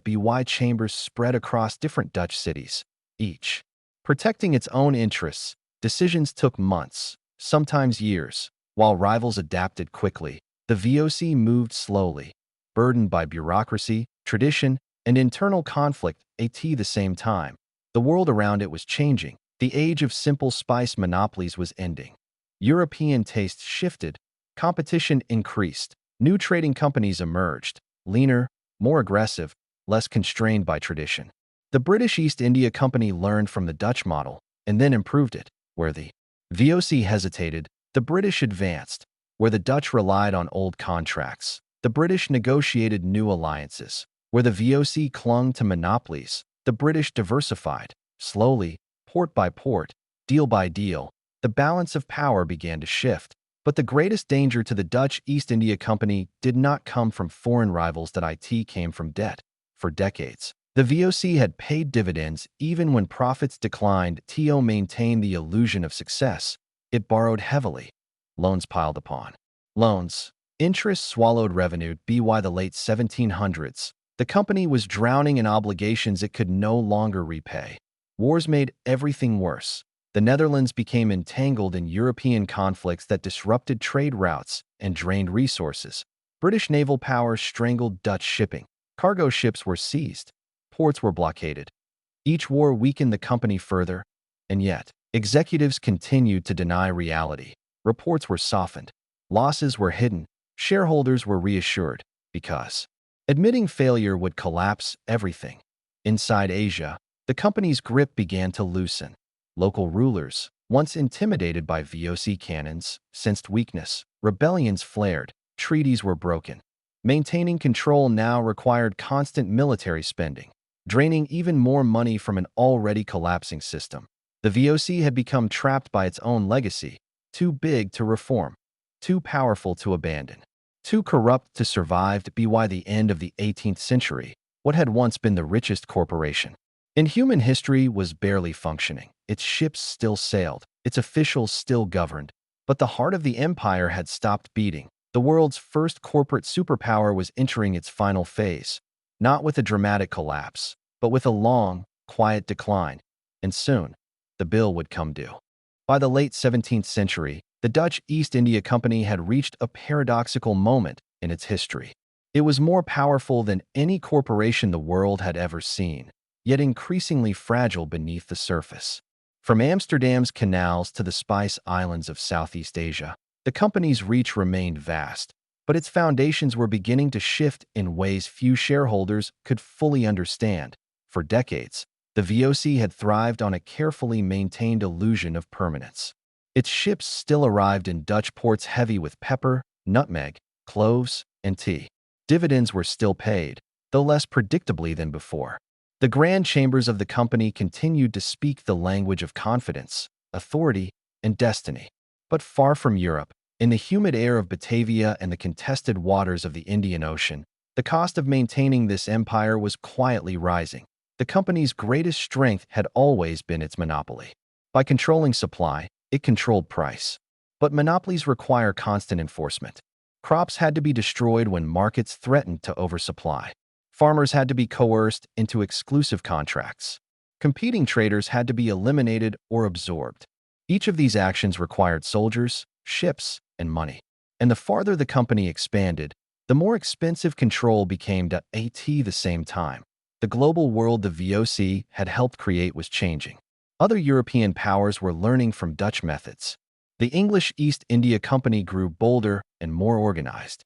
chambers spread across different Dutch cities, each protecting its own interests. Decisions took months, sometimes years. While rivals adapted quickly, the VOC moved slowly, burdened by bureaucracy, tradition, and internal conflict at the same time. The world around it was changing. The age of simple spice monopolies was ending. European tastes shifted, Competition increased. New trading companies emerged, leaner, more aggressive, less constrained by tradition. The British East India Company learned from the Dutch model and then improved it. Where the VOC hesitated, the British advanced. Where the Dutch relied on old contracts, the British negotiated new alliances. Where the VOC clung to monopolies, the British diversified. Slowly, port by port, deal by deal, the balance of power began to shift. But the greatest danger to the Dutch East India Company did not come from foreign rivals, that it came from debt. For decades, the VOC had paid dividends even when profits declined. TO maintained the illusion of success. It borrowed heavily. Loans piled upon loans. Interest swallowed revenue. By the late 1700s, the company was drowning in obligations it could no longer repay. Wars made everything worse. The Netherlands became entangled in European conflicts that disrupted trade routes and drained resources. British naval power strangled Dutch shipping. Cargo ships were seized. Ports were blockaded. Each war weakened the company further, and yet, executives continued to deny reality. Reports were softened. Losses were hidden. Shareholders were reassured, because admitting failure would collapse everything. Inside Asia, the company's grip began to loosen. Local rulers, once intimidated by VOC cannons, sensed weakness. Rebellions flared. Treaties were broken. Maintaining control now required constant military spending, draining even more money from an already collapsing system. The VOC had become trapped by its own legacy, too big to reform, too powerful to abandon, too corrupt to survive. By the end of the 18th century, what had once been the richest corporation in human history was barely functioning. Its ships still sailed, its officials still governed, but the heart of the empire had stopped beating. The world's first corporate superpower was entering its final phase, not with a dramatic collapse, but with a long, quiet decline. And soon, the bill would come due. By the late 17th century, the Dutch East India Company had reached a paradoxical moment in its history. It was more powerful than any corporation the world had ever seen, yet increasingly fragile beneath the surface. From Amsterdam's canals to the Spice Islands of Southeast Asia, the company's reach remained vast, but its foundations were beginning to shift in ways few shareholders could fully understand. For decades, the VOC had thrived on a carefully maintained illusion of permanence. Its ships still arrived in Dutch ports heavy with pepper, nutmeg, cloves, and tea. Dividends were still paid, though less predictably than before. The grand chambers of the company continued to speak the language of confidence, authority, and destiny. But far from Europe, in the humid air of Batavia and the contested waters of the Indian Ocean, the cost of maintaining this empire was quietly rising. The company's greatest strength had always been its monopoly. By controlling supply, it controlled price. But monopolies require constant enforcement. Crops had to be destroyed when markets threatened to oversupply. Farmers had to be coerced into exclusive contracts. Competing traders had to be eliminated or absorbed. Each of these actions required soldiers, ships, and money. And the farther the company expanded, the more expensive control became. At the same time, the global world the VOC had helped create was changing. Other European powers were learning from Dutch methods. The English East India Company grew bolder and more organized.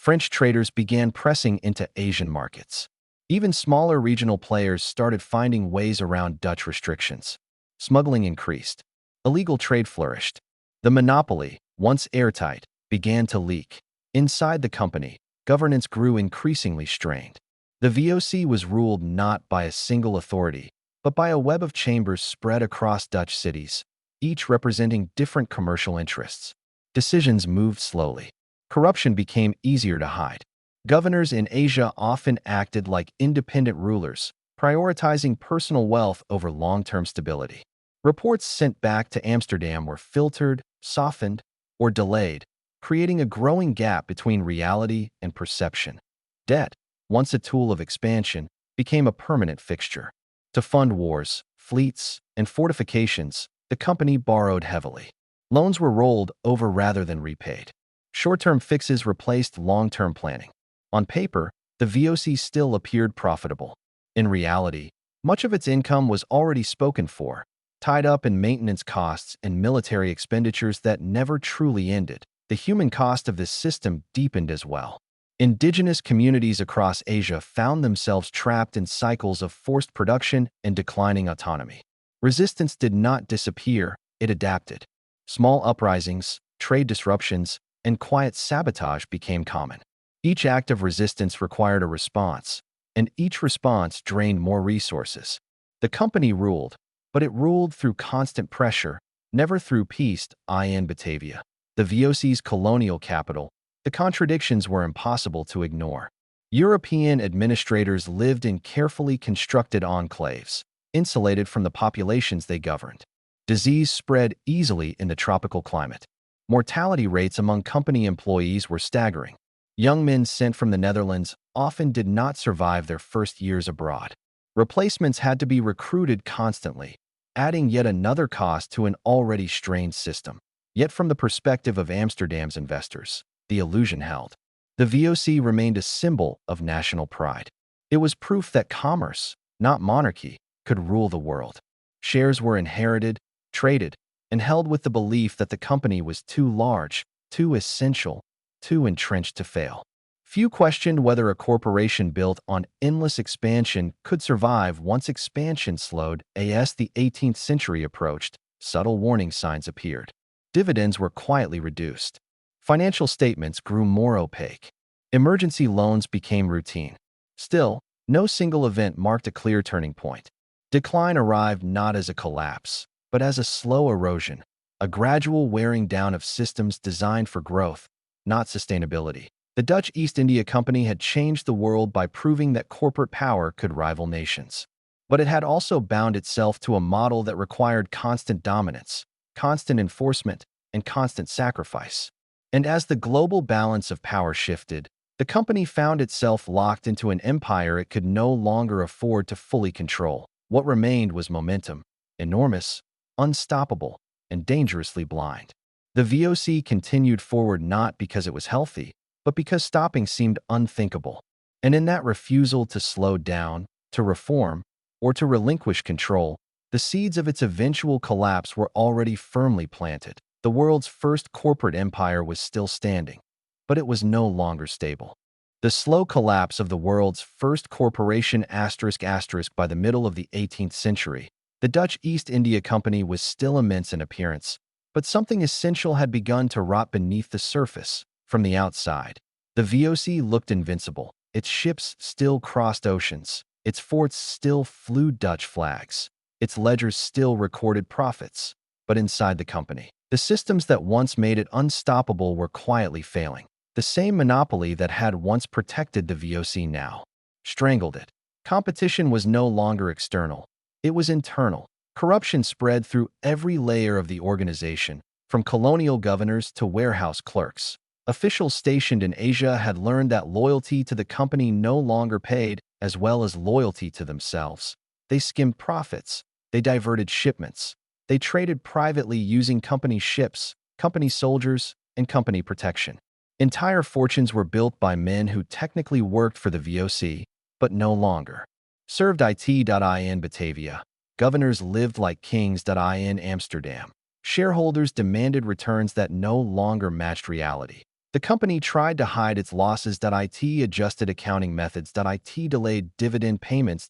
French traders began pressing into Asian markets. Even smaller regional players started finding ways around Dutch restrictions. Smuggling increased. Illegal trade flourished. The monopoly, once airtight, began to leak. Inside the company, governance grew increasingly strained. The VOC was ruled not by a single authority, but by a web of chambers spread across Dutch cities, each representing different commercial interests. Decisions moved slowly. Corruption became easier to hide. Governors in Asia often acted like independent rulers, prioritizing personal wealth over long-term stability. Reports sent back to Amsterdam were filtered, softened, or delayed, creating a growing gap between reality and perception. Debt, once a tool of expansion, became a permanent fixture. To fund wars, fleets, and fortifications, the company borrowed heavily. Loans were rolled over rather than repaid. Short-term fixes replaced long-term planning. On paper, the VOC still appeared profitable. In reality, much of its income was already spoken for, tied up in maintenance costs and military expenditures that never truly ended. the human cost of this system deepened as well. Indigenous communities across Asia found themselves trapped in cycles of forced production and declining autonomy. Resistance did not disappear, it adapted. Small uprisings, trade disruptions, and quiet sabotage became common. Each act of resistance required a response, and each response drained more resources. The company ruled, but it ruled through constant pressure, never through peace. In Batavia, the VOC's colonial capital, the contradictions were impossible to ignore. European administrators lived in carefully constructed enclaves, insulated from the populations they governed. Disease spread easily in the tropical climate. Mortality rates among company employees were staggering. Young men sent from the Netherlands often did not survive their first years abroad. Replacements had to be recruited constantly, adding yet another cost to an already strained system. Yet from the perspective of Amsterdam's investors, the illusion held. The VOC remained a symbol of national pride. It was proof that commerce, not monarchy, could rule the world. Shares were inherited, traded, and held with the belief that the company was too large, too essential, too entrenched to fail. Few questioned whether a corporation built on endless expansion could survive once expansion slowed. As the 18th century approached, subtle warning signs appeared. Dividends were quietly reduced. Financial statements grew more opaque. Emergency loans became routine. Still, no single event marked a clear turning point. Decline arrived not as a collapse, but as a slow erosion, a gradual wearing down of systems designed for growth, not sustainability. The Dutch East India Company had changed the world by proving that corporate power could rival nations. But it had also bound itself to a model that required constant dominance, constant enforcement, and constant sacrifice. And as the global balance of power shifted, the company found itself locked into an empire it could no longer afford to fully control. What remained was momentum, enormous, unstoppable, and dangerously blind. The VOC continued forward not because it was healthy, but because stopping seemed unthinkable. And in that refusal to slow down, to reform, or to relinquish control, the seeds of its eventual collapse were already firmly planted. The world's first corporate empire was still standing, but it was no longer stable. The slow collapse of the world's first corporation by the middle of the 18th century, the Dutch East India Company was still immense in appearance, but something essential had begun to rot beneath the surface. From the outside, the VOC looked invincible. Its ships still crossed oceans. Its forts still flew Dutch flags. Its ledgers still recorded profits. But inside the company, the systems that once made it unstoppable were quietly failing. The same monopoly that had once protected the VOC now strangled it. Competition was no longer external. It was internal. Corruption spread through every layer of the organization, from colonial governors to warehouse clerks. Officials stationed in Asia had learned that loyalty to the company no longer paid, as well as loyalty to themselves. They skimmed profits. They diverted shipments. They traded privately using company ships, company soldiers, and company protection. Entire fortunes were built by men who technically worked for the VOC, but no longer served in Batavia. Governors lived like kings in Amsterdam. Shareholders demanded returns that no longer matched reality. The company tried to hide its losses. Adjusted accounting methods. Delayed dividend payments.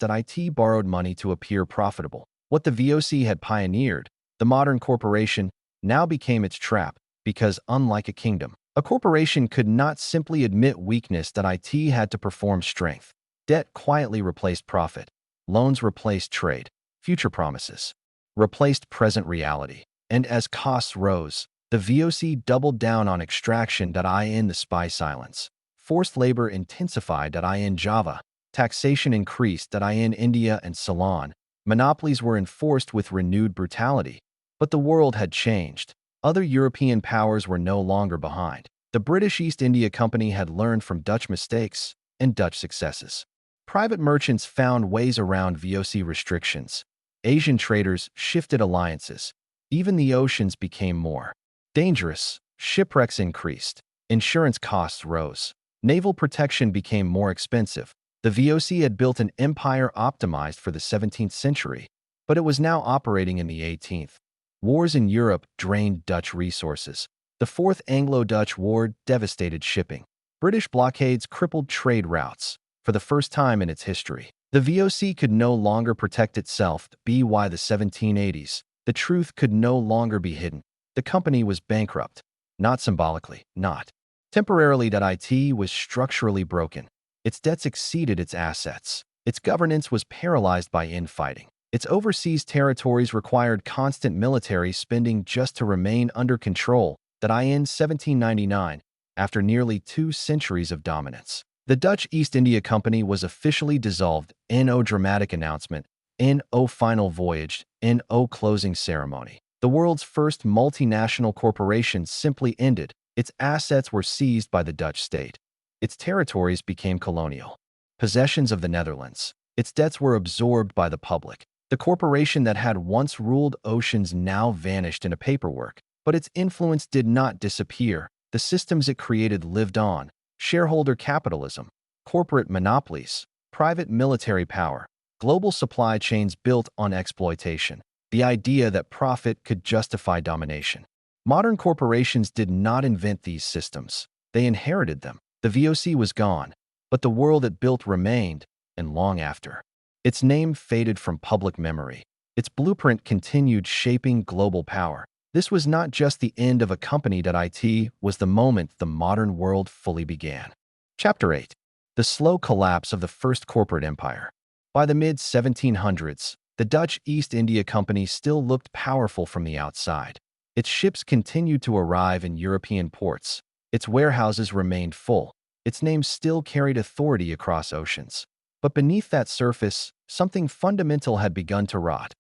Borrowed money to appear profitable. What the VOC had pioneered, the modern corporation, now became its trap, because unlike a kingdom, a corporation could not simply admit weakness. It had to perform strength. Debt quietly replaced profit. Loans replaced trade. Future promises replaced present reality. And as costs rose, the VOC doubled down on extraction. In the spy silence. Forced labor intensified. In Java. Taxation increased. In India and Ceylon. Monopolies were enforced with renewed brutality. But the world had changed. Other European powers were no longer behind. The British East India Company had learned from Dutch mistakes and Dutch successes. Private merchants found ways around VOC restrictions. Asian traders shifted alliances. Even the oceans became more dangerous. Shipwrecks increased. Insurance costs rose. Naval protection became more expensive. The VOC had built an empire optimized for the 17th century, but it was now operating in the 18th. Wars in Europe drained Dutch resources. The Fourth Anglo-Dutch War devastated shipping. British blockades crippled trade routes. For the first time in its history, the VOC could no longer protect itself. By the 1780s, the truth could no longer be hidden. The company was bankrupt. Not symbolically, not temporarily. It was structurally broken. Its debts exceeded its assets. Its governance was paralyzed by infighting. Its overseas territories required constant military spending just to remain under control. In 1799, after nearly 2 centuries of dominance, the Dutch East India Company was officially dissolved. No dramatic announcement, no final voyage, no closing ceremony. The world's first multinational corporation simply ended. Its assets were seized by the Dutch state. Its territories became colonial possessions of the Netherlands. Its debts were absorbed by the public. The corporation that had once ruled oceans now vanished into paperwork, but its influence did not disappear. The systems it created lived on: shareholder capitalism, corporate monopolies, private military power, global supply chains built on exploitation, the idea that profit could justify domination. Modern corporations did not invent these systems. They inherited them. The VOC was gone, but the world it built remained, and long after. Its name faded from public memory. Its blueprint continued shaping global power. This was not just the end of a company. It was the moment the modern world fully began. Chapter 8. The slow collapse of the first corporate empire. By the mid-1700s, the Dutch East India Company still looked powerful from the outside. Its ships continued to arrive in European ports. Its warehouses remained full. Its name still carried authority across oceans. But beneath that surface, something fundamental had begun to rot.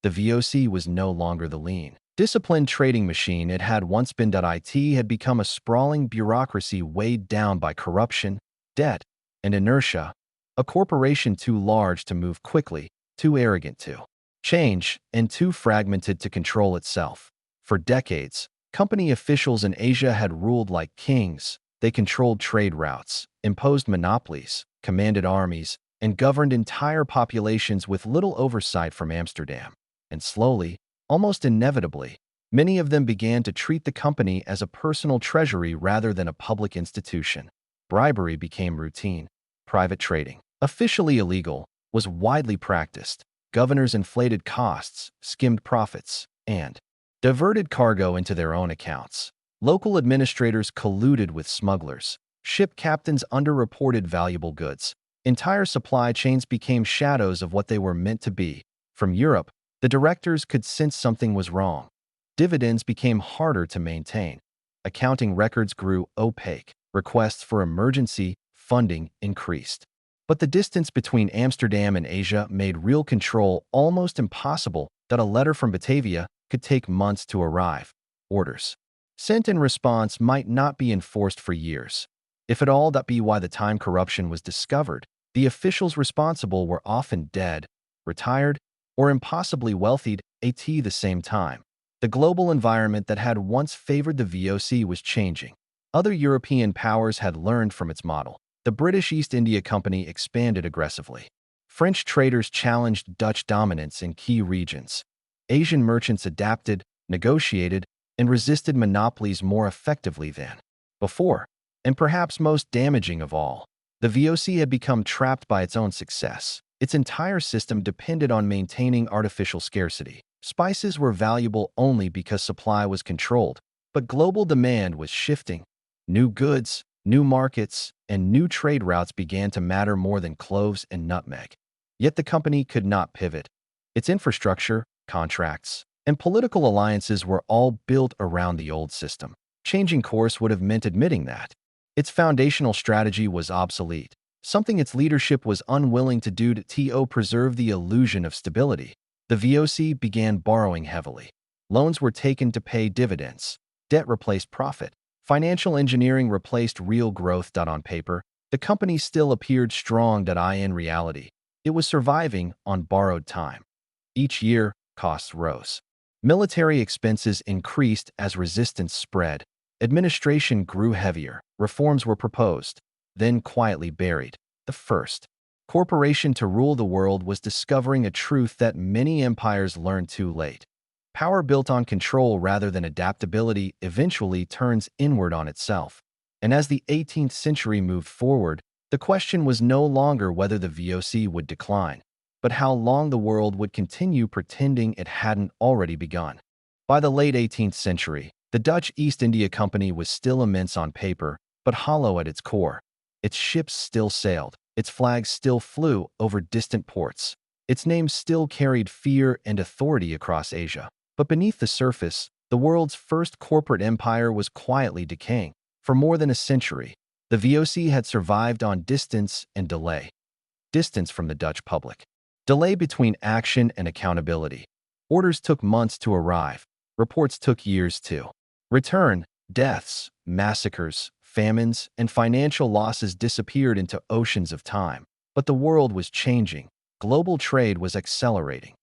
The VOC was no longer the lean, disciplined trading machine it had once been. It had become a sprawling bureaucracy weighed down by corruption, debt, and inertia, a corporation too large to move quickly, too arrogant to change, and too fragmented to control itself. For decades, company officials in Asia had ruled like kings. They controlled trade routes, imposed monopolies, commanded armies, and governed entire populations with little oversight from Amsterdam. And slowly, almost inevitably, many of them began to treat the company as a personal treasury rather than a public institution. Bribery became routine. Private trading, officially illegal, was widely practiced. Governors inflated costs, skimmed profits, and diverted cargo into their own accounts. Local administrators colluded with smugglers. Ship captains underreported valuable goods. Entire supply chains became shadows of what they were meant to be. From Europe, the directors could sense something was wrong. Dividends became harder to maintain. Accounting records grew opaque. Requests for emergency funding increased. But the distance between Amsterdam and Asia made real control almost impossible. A letter from Batavia could take months to arrive. Orders sent in response might not be enforced for years, if at all. By the time corruption was discovered, the officials responsible were often dead, retired, or impossibly wealthy at the same time. The global environment that had once favored the VOC was changing. Other European powers had learned from its model. The British East India Company expanded aggressively. French traders challenged Dutch dominance in key regions. Asian merchants adapted, negotiated, and resisted monopolies more effectively than before. And perhaps most damaging of all, the VOC had become trapped by its own success. Its entire system depended on maintaining artificial scarcity. Spices were valuable only because supply was controlled, but global demand was shifting. New goods, new markets, and new trade routes began to matter more than cloves and nutmeg. Yet the company could not pivot. Its infrastructure, contracts, and political alliances were all built around the old system. Changing course would have meant admitting that its foundational strategy was obsolete, something its leadership was unwilling to do to preserve the illusion of stability. The VOC began borrowing heavily. Loans were taken to pay dividends. Debt replaced profit. Financial engineering replaced real growth. On paper, the company still appeared strong. In reality, it was surviving on borrowed time. Each year, costs rose. Military expenses increased as resistance spread. Administration grew heavier. Reforms were proposed, then quietly buried. The first corporation to rule the world was discovering a truth that many empires learned too late. Power built on control rather than adaptability eventually turns inward on itself. And as the 18th century moved forward, the question was no longer whether the VOC would decline, but how long the world would continue pretending it hadn't already begun. By the late 18th century, the Dutch East India Company was still immense on paper, but hollow at its core. Its ships still sailed, its flags still flew over distant ports, its name still carried fear and authority across Asia. But beneath the surface, the world's first corporate empire was quietly decaying. For more than a century, the VOC had survived on distance and delay. Distance from the Dutch public. Delay between action and accountability. Orders took months to arrive. Reports took years to return. Deaths, massacres, famines, and financial losses disappeared into oceans of time. But the world was changing. Global trade was accelerating.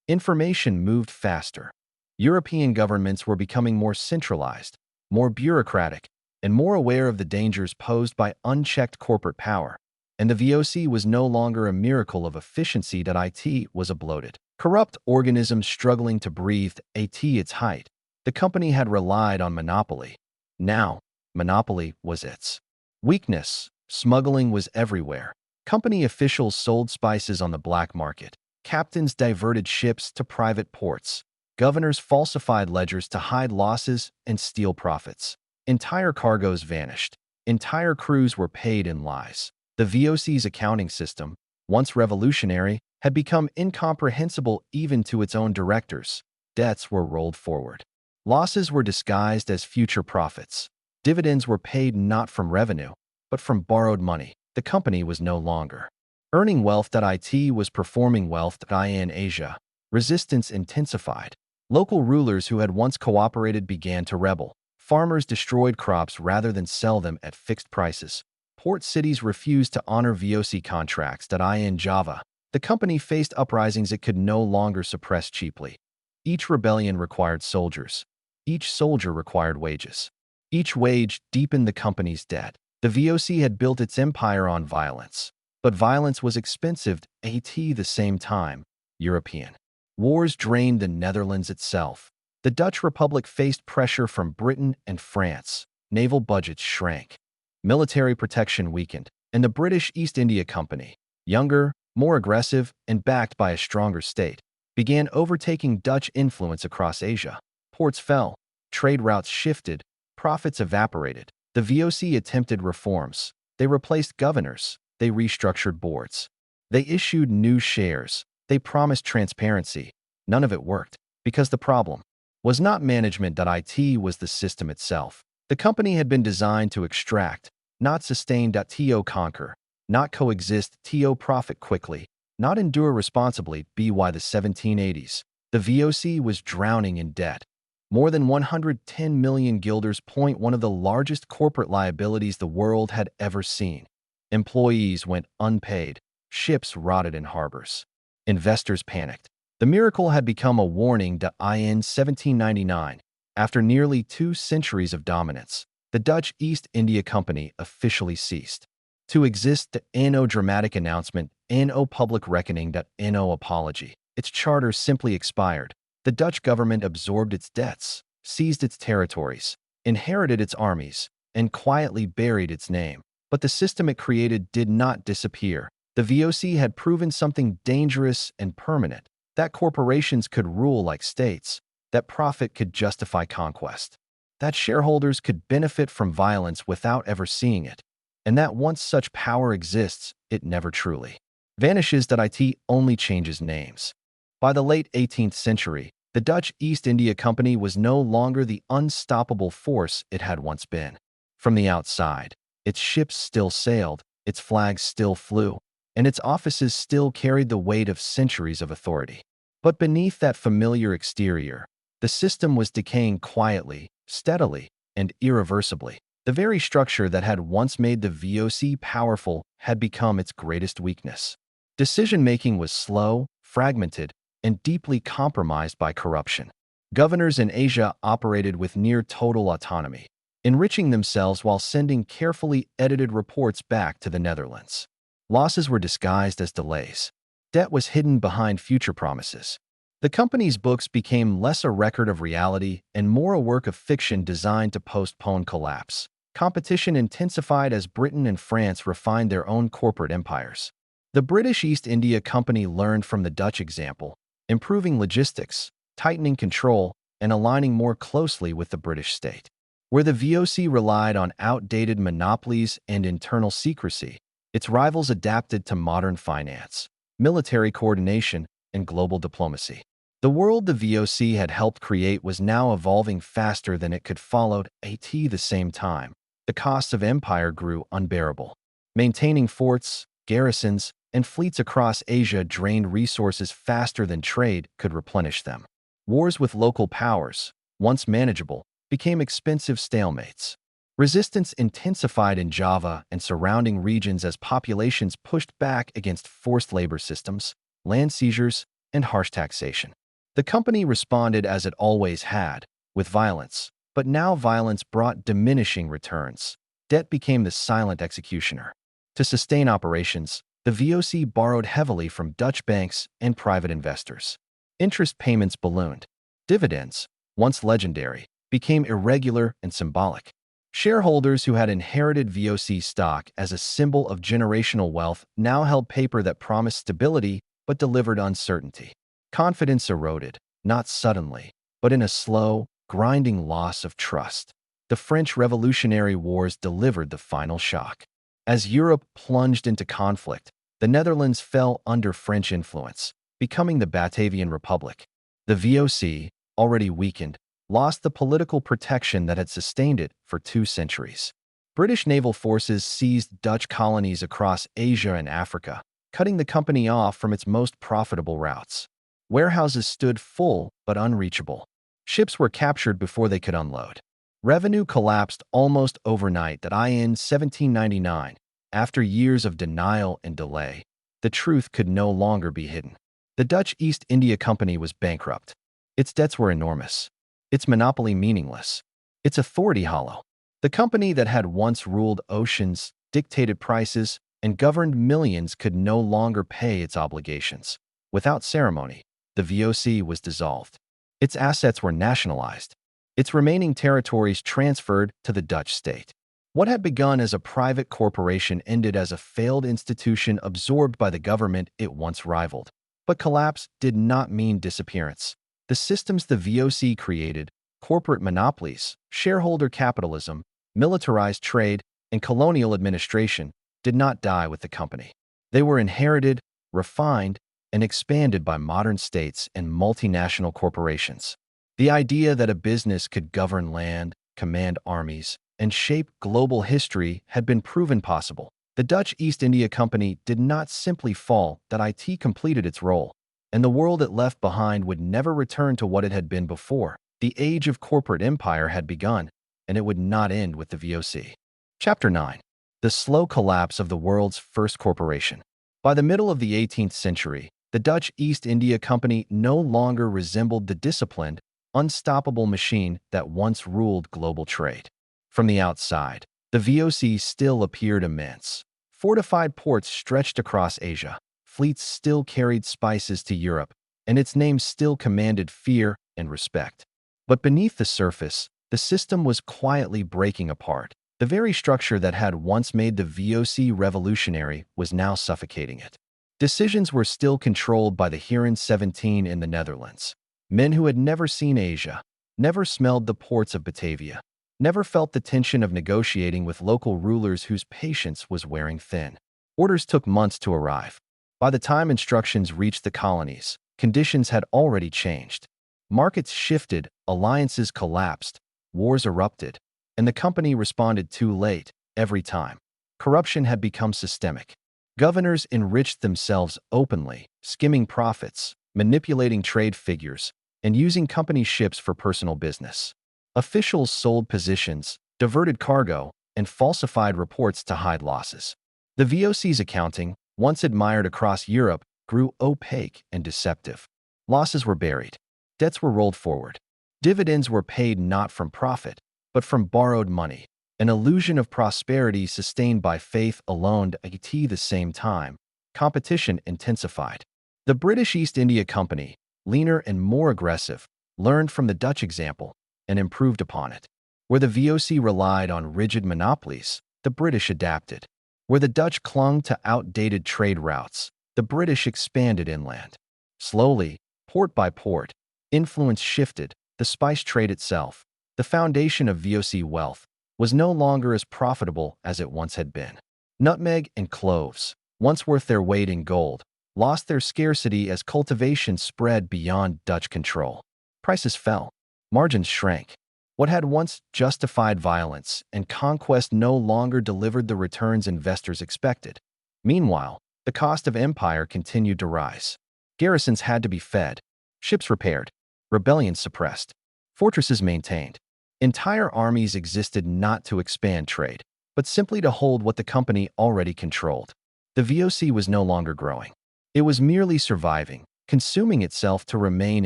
Information moved faster. European governments were becoming more centralized, more bureaucratic, and more aware of the dangers posed by unchecked corporate power. And the VOC was no longer a miracle of efficiency. It was a bloated, corrupt organism struggling to breathe at its height. The company had relied on monopoly. Now, monopoly was its weakness. Smuggling was everywhere. Company officials sold spices on the black market. Captains diverted ships to private ports. Governors falsified ledgers to hide losses and steal profits. Entire cargoes vanished. Entire crews were paid in lies. The VOC's accounting system, once revolutionary, had become incomprehensible even to its own directors. Debts were rolled forward. Losses were disguised as future profits. Dividends were paid not from revenue, but from borrowed money. The company was no longer earning wealth. It was performing wealth. In Asia, resistance intensified. Local rulers who had once cooperated began to rebel. Farmers destroyed crops rather than sell them at fixed prices. Port cities refused to honor VOC contracts. In Java, the company faced uprisings it could no longer suppress cheaply. Each rebellion required soldiers. Each soldier required wages. Each wage deepened the company's debt. The VOC had built its empire on violence. But violence was expensive. At the same time, European wars drained the Netherlands itself. The Dutch Republic faced pressure from Britain and France. Naval budgets shrank. Military protection weakened. And the British East India Company, younger, more aggressive, and backed by a stronger state, began overtaking Dutch influence across Asia. Ports fell. Trade routes shifted. Profits evaporated. The VOC attempted reforms. They replaced governors. They restructured boards. They issued new shares. They promised transparency. None of it worked, because the problem was not management. It was the system itself. The company had been designed to extract, not sustain. To conquer, not coexist. To profit quickly, not endure responsibly. By the 1780s, the VOC was drowning in debt. More than 110 million guilders. One of the largest corporate liabilities the world had ever seen. Employees went unpaid. Ships rotted in harbors. Investors panicked. The miracle had become a warning. In 1799, after nearly 2 centuries of dominance, the Dutch East India Company officially ceased to exist. No dramatic announcement, no public reckoning, no apology. Its charter simply expired. The Dutch government absorbed its debts, seized its territories, inherited its armies, and quietly buried its name. But the system it created did not disappear. The VOC had proven something dangerous and permanent, that corporations could rule like states, that profit could justify conquest, that shareholders could benefit from violence without ever seeing it, and that once such power exists, it never truly vanishes. It only changes names. By the late 18th century, the Dutch East India Company was no longer the unstoppable force it had once been. From the outside, its ships still sailed, its flags still flew, and its offices still carried the weight of centuries of authority. But beneath that familiar exterior, the system was decaying quietly, steadily, and irreversibly. The very structure that had once made the VOC powerful had become its greatest weakness. Decision-making was slow, fragmented, and deeply compromised by corruption. Governors in Asia operated with near total autonomy, enriching themselves while sending carefully edited reports back to the Netherlands. Losses were disguised as delays. Debt was hidden behind future promises. The company's books became less a record of reality and more a work of fiction designed to postpone collapse. Competition intensified as Britain and France refined their own corporate empires. The British East India Company learned from the Dutch example, improving logistics, tightening control, and aligning more closely with the British state. Where the VOC relied on outdated monopolies and internal secrecy, its rivals adapted to modern finance, military coordination, and global diplomacy. The world the VOC had helped create was now evolving faster than it could follow at the same time. The costs of empire grew unbearable. Maintaining forts, garrisons, and fleets across Asia drained resources faster than trade could replenish them. Wars with local powers, once manageable, became expensive stalemates. Resistance intensified in Java and surrounding regions as populations pushed back against forced labor systems, land seizures, and harsh taxation. The company responded as it always had, with violence, but now violence brought diminishing returns. Debt became the silent executioner. To sustain operations, the VOC borrowed heavily from Dutch banks and private investors. Interest payments ballooned. Dividends, once legendary, became irregular and symbolic. Shareholders who had inherited VOC stock as a symbol of generational wealth now held paper that promised stability but delivered uncertainty. Confidence eroded, not suddenly, but in a slow, grinding loss of trust. The French Revolutionary Wars delivered the final shock. As Europe plunged into conflict, the Netherlands fell under French influence, becoming the Batavian Republic. The VOC, already weakened, lost the political protection that had sustained it for 2 centuries. British naval forces seized Dutch colonies across Asia and Africa, cutting the company off from its most profitable routes. Warehouses stood full but unreachable. Ships were captured before they could unload. Revenue collapsed almost overnight that in 1799, after years of denial and delay, the truth could no longer be hidden. The Dutch East India Company was bankrupt. Its debts were enormous. Its monopoly meaningless. Its authority hollow. The company that had once ruled oceans, dictated prices, and governed millions could no longer pay its obligations. Without ceremony, the VOC was dissolved. Its assets were nationalized. Its remaining territories transferred to the Dutch state. What had begun as a private corporation ended as a failed institution absorbed by the government it once rivaled. But collapse did not mean disappearance. The systems the VOC created, corporate monopolies, shareholder capitalism, militarized trade, and colonial administration, did not die with the company. They were inherited, refined, and expanded by modern states and multinational corporations. The idea that a business could govern land, command armies, and shape global history had been proven possible. The Dutch East India Company did not simply fall, that it completed its role, and the world it left behind would never return to what it had been before. The age of corporate empire had begun, and it would not end with the VOC. Chapter 9. The slow collapse of the world's first corporation. By the middle of the 18th century, the Dutch East India Company no longer resembled the disciplined, unstoppable machine that once ruled global trade. From the outside, the VOC still appeared immense. Fortified ports stretched across Asia, fleets still carried spices to Europe, and its name still commanded fear and respect. But beneath the surface, the system was quietly breaking apart. The very structure that had once made the VOC revolutionary was now suffocating it. Decisions were still controlled by the Heren 17 in the Netherlands. Men who had never seen Asia, never smelled the ports of Batavia, never felt the tension of negotiating with local rulers whose patience was wearing thin. Orders took months to arrive. By the time instructions reached the colonies, conditions had already changed. Markets shifted, alliances collapsed, wars erupted, and the company responded too late, every time. Corruption had become systemic. Governors enriched themselves openly, skimming profits, manipulating trade figures, and using company ships for personal business. Officials sold positions, diverted cargo, and falsified reports to hide losses. The VOC's accounting, once admired across Europe, grew opaque and deceptive. Losses were buried. Debts were rolled forward. Dividends were paid not from profit, but from borrowed money, an illusion of prosperity sustained by faith alone. At the same time, competition intensified. The British East India Company, leaner and more aggressive, learned from the Dutch example and improved upon it. Where the VOC relied on rigid monopolies, the British adapted. Where the Dutch clung to outdated trade routes, the British expanded inland. Slowly, port by port, influence shifted. The spice trade itself, the foundation of VOC wealth, was no longer as profitable as it once had been. Nutmeg and cloves, once worth their weight in gold, lost their scarcity as cultivation spread beyond Dutch control. Prices fell. Margins shrank. What had once justified violence and conquest no longer delivered the returns investors expected. Meanwhile, the cost of empire continued to rise. Garrisons had to be fed, ships repaired, rebellions suppressed, fortresses maintained. Entire armies existed not to expand trade, but simply to hold what the company already controlled. The VOC was no longer growing. It was merely surviving, consuming itself to remain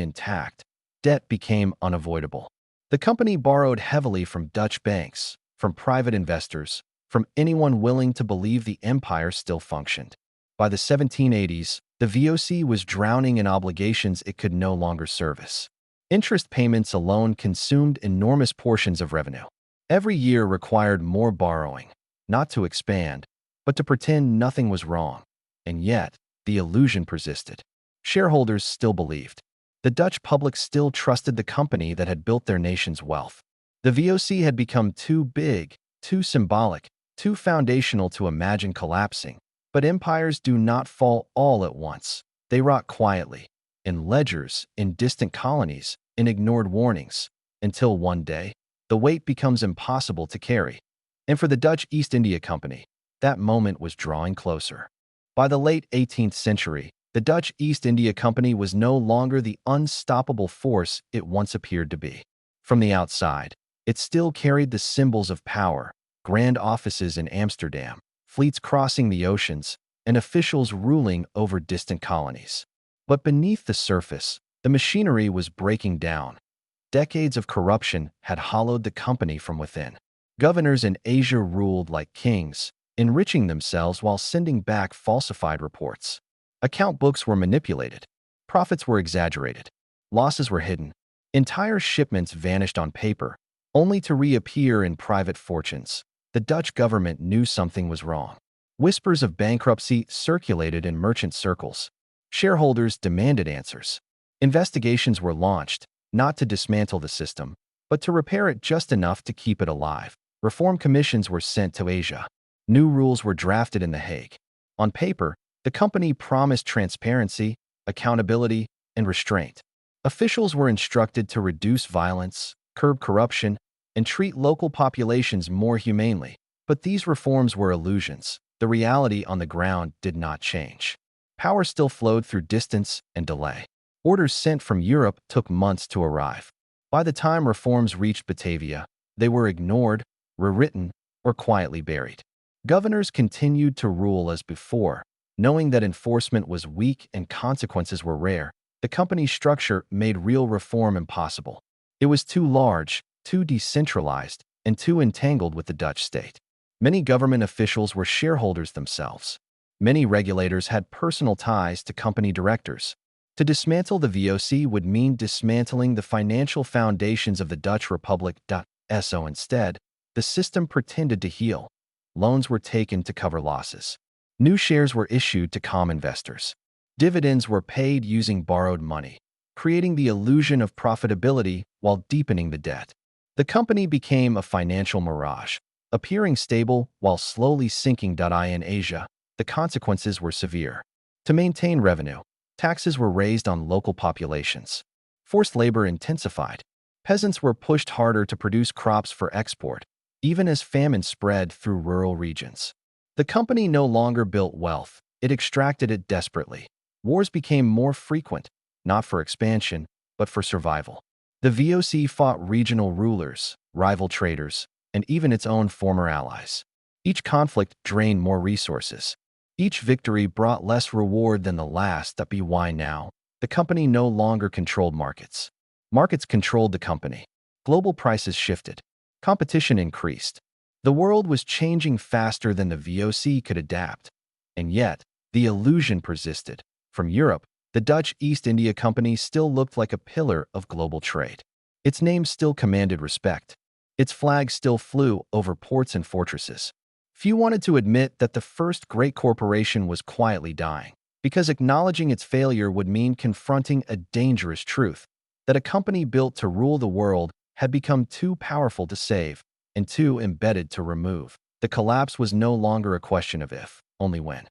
intact. Debt became unavoidable. The company borrowed heavily from Dutch banks, from private investors, from anyone willing to believe the empire still functioned. By the 1780s, the VOC was drowning in obligations it could no longer service. Interest payments alone consumed enormous portions of revenue. Every year required more borrowing, not to expand, but to pretend nothing was wrong. And yet, the illusion persisted. Shareholders still believed. The Dutch public still trusted the company that had built their nation's wealth. The VOC had become too big, too symbolic, too foundational to imagine collapsing. But empires do not fall all at once. They rot quietly, in ledgers, in distant colonies, in ignored warnings, until one day, the weight becomes impossible to carry. And for the Dutch East India Company, that moment was drawing closer. By the late 18th century, the Dutch East India Company was no longer the unstoppable force it once appeared to be. From the outside, it still carried the symbols of power, grand offices in Amsterdam, fleets crossing the oceans, and officials ruling over distant colonies. But beneath the surface, the machinery was breaking down. Decades of corruption had hollowed the company from within. Governors in Asia ruled like kings, enriching themselves while sending back falsified reports. Account books were manipulated. Profits were exaggerated. Losses were hidden. Entire shipments vanished on paper, only to reappear in private fortunes. The Dutch government knew something was wrong. Whispers of bankruptcy circulated in merchant circles. Shareholders demanded answers. Investigations were launched, not to dismantle the system, but to repair it just enough to keep it alive. Reform commissions were sent to Asia. New rules were drafted in The Hague. On paper, the company promised transparency, accountability, and restraint. Officials were instructed to reduce violence, curb corruption, and treat local populations more humanely. But these reforms were illusions. The reality on the ground did not change. Power still flowed through distance and delay. Orders sent from Europe took months to arrive. By the time reforms reached Batavia, they were ignored, rewritten, or quietly buried. Governors continued to rule as before, knowing that enforcement was weak and consequences were rare. The company's structure made real reform impossible. It was too large, too decentralized, and too entangled with the Dutch state. Many government officials were shareholders themselves. Many regulators had personal ties to company directors. To dismantle the VOC would mean dismantling the financial foundations of the Dutch Republic. So instead, the system pretended to heal. Loans were taken to cover losses. New shares were issued to calm investors. Dividends were paid using borrowed money, creating the illusion of profitability while deepening the debt. The company became a financial mirage, appearing stable while slowly sinking. In Asia, the consequences were severe. To maintain revenue, taxes were raised on local populations. Forced labor intensified. Peasants were pushed harder to produce crops for export, even as famine spread through rural regions. The company no longer built wealth, it extracted it desperately. Wars became more frequent, not for expansion, but for survival. The VOC fought regional rulers, rival traders, and even its own former allies. Each conflict drained more resources. Each victory brought less reward than the last. Why now? The company no longer controlled markets. Markets controlled the company. Global prices shifted. Competition increased. The world was changing faster than the VOC could adapt. And yet, the illusion persisted. From Europe, the Dutch East India Company still looked like a pillar of global trade. Its name still commanded respect. Its flag still flew over ports and fortresses. Few wanted to admit that the first great corporation was quietly dying, because acknowledging its failure would mean confronting a dangerous truth, that a company built to rule the world had become too powerful to save and too embedded to remove. The collapse was no longer a question of if, only when.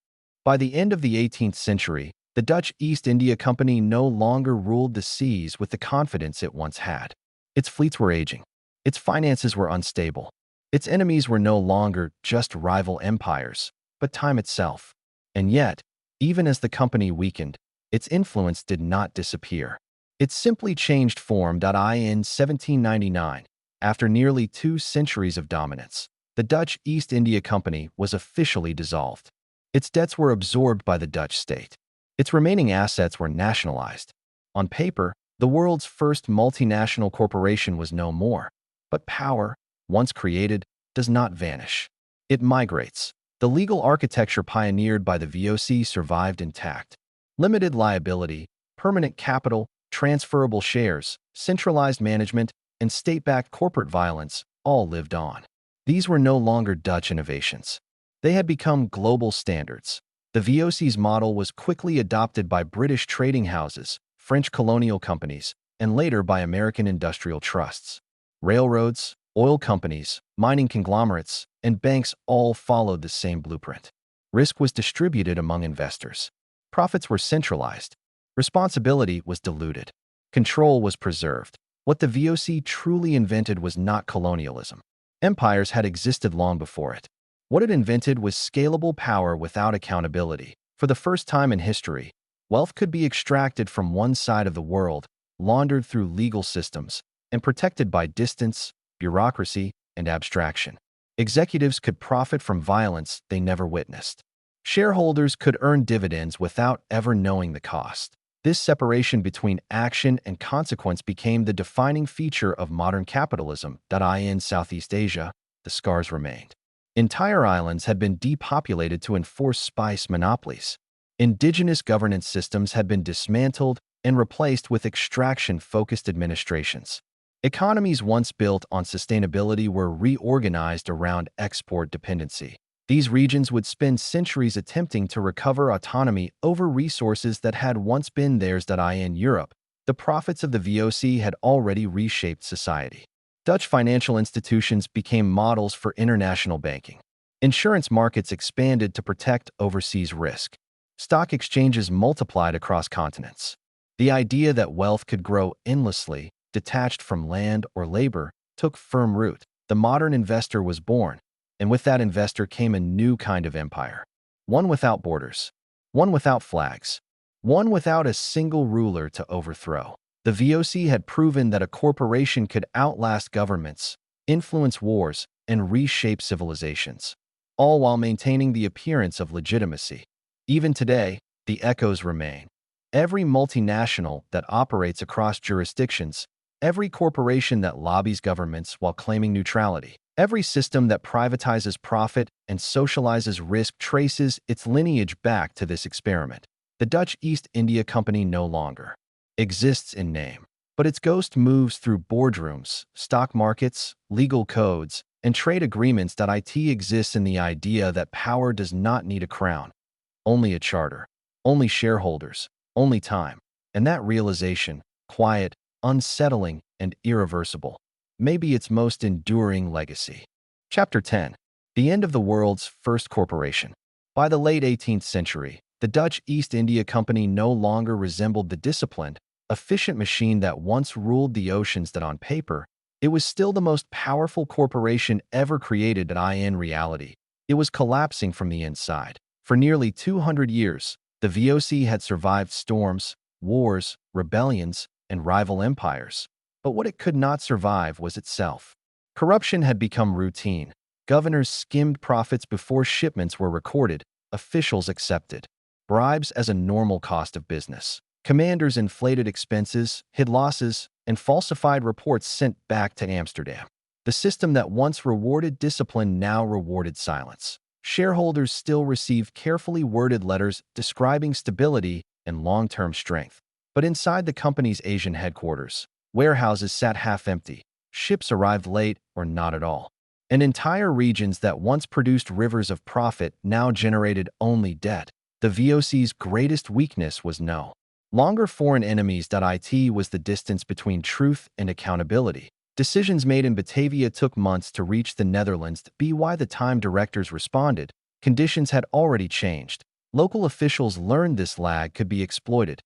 By the end of the 18th century, the Dutch East India Company no longer ruled the seas with the confidence it once had. Its fleets were aging. Its finances were unstable. Its enemies were no longer just rival empires, but time itself. And yet, even as the company weakened, its influence did not disappear. It simply changed form. In 1799, after nearly 2 centuries of dominance, the Dutch East India Company was officially dissolved. Its debts were absorbed by the Dutch state. Its remaining assets were nationalized. On paper, the world's first multinational corporation was no more. But power, once created, does not vanish. It migrates. The legal architecture pioneered by the VOC survived intact. Limited liability, permanent capital, transferable shares, centralized management, and state-backed corporate violence all lived on. These were no longer Dutch innovations. They had become global standards. The VOC's model was quickly adopted by British trading houses, French colonial companies, and later by American industrial trusts. Railroads, oil companies, mining conglomerates, and banks all followed the same blueprint. Risk was distributed among investors. Profits were centralized. Responsibility was diluted. Control was preserved. What the VOC truly invented was not colonialism. Empires had existed long before it. What it invented was scalable power without accountability. For the first time in history, wealth could be extracted from one side of the world, laundered through legal systems, and protected by distance, bureaucracy, and abstraction. Executives could profit from violence they never witnessed. Shareholders could earn dividends without ever knowing the cost. This separation between action and consequence became the defining feature of modern capitalism. In Southeast Asia, the scars remained. Entire islands had been depopulated to enforce spice monopolies. Indigenous governance systems had been dismantled and replaced with extraction-focused administrations. Economies once built on sustainability were reorganized around export dependency. These regions would spend centuries attempting to recover autonomy over resources that had once been theirs. In Europe, the profits of the VOC had already reshaped society. Dutch financial institutions became models for international banking. Insurance markets expanded to protect overseas risk. Stock exchanges multiplied across continents. The idea that wealth could grow endlessly, detached from land or labor, took firm root. The modern investor was born, and with that investor came a new kind of empire. One without borders. One without flags. One without a single ruler to overthrow. The VOC had proven that a corporation could outlast governments, influence wars, and reshape civilizations, all while maintaining the appearance of legitimacy. Even today, the echoes remain. Every multinational that operates across jurisdictions, every corporation that lobbies governments while claiming neutrality, every system that privatizes profit and socializes risk traces its lineage back to this experiment. The Dutch East India Company no longer exists in name, but its ghost moves through boardrooms, stock markets, legal codes, and trade agreements. It exists in the idea that power does not need a crown, only a charter, only shareholders, only time. And that realization, quiet, unsettling, and irreversible, may be its most enduring legacy. Chapter 10. The End of the World's First Corporation. By the late 18th century, the Dutch East India Company no longer resembled the disciplined, efficient machine that once ruled the oceans. On paper, it was still the most powerful corporation ever created. In reality, it was collapsing from the inside. For nearly 200 years, the VOC had survived storms, wars, rebellions, and rival empires. But what it could not survive was itself. Corruption had become routine. Governors skimmed profits before shipments were recorded, officials accepted bribes as a normal cost of business. Commanders inflated expenses, hid losses, and falsified reports sent back to Amsterdam. The system that once rewarded discipline now rewarded silence. Shareholders still received carefully worded letters describing stability, and long-term strength. But inside the company's Asian headquarters, warehouses sat half empty, ships arrived late or not at all, and entire regions that once produced rivers of profit now generated only debt. The VOC's greatest weakness was no longer foreign enemies. It was the distance between truth and accountability. Decisions made in Batavia took months to reach the Netherlands. By the time directors responded, conditions had already changed. Local officials learned this lag could be exploited.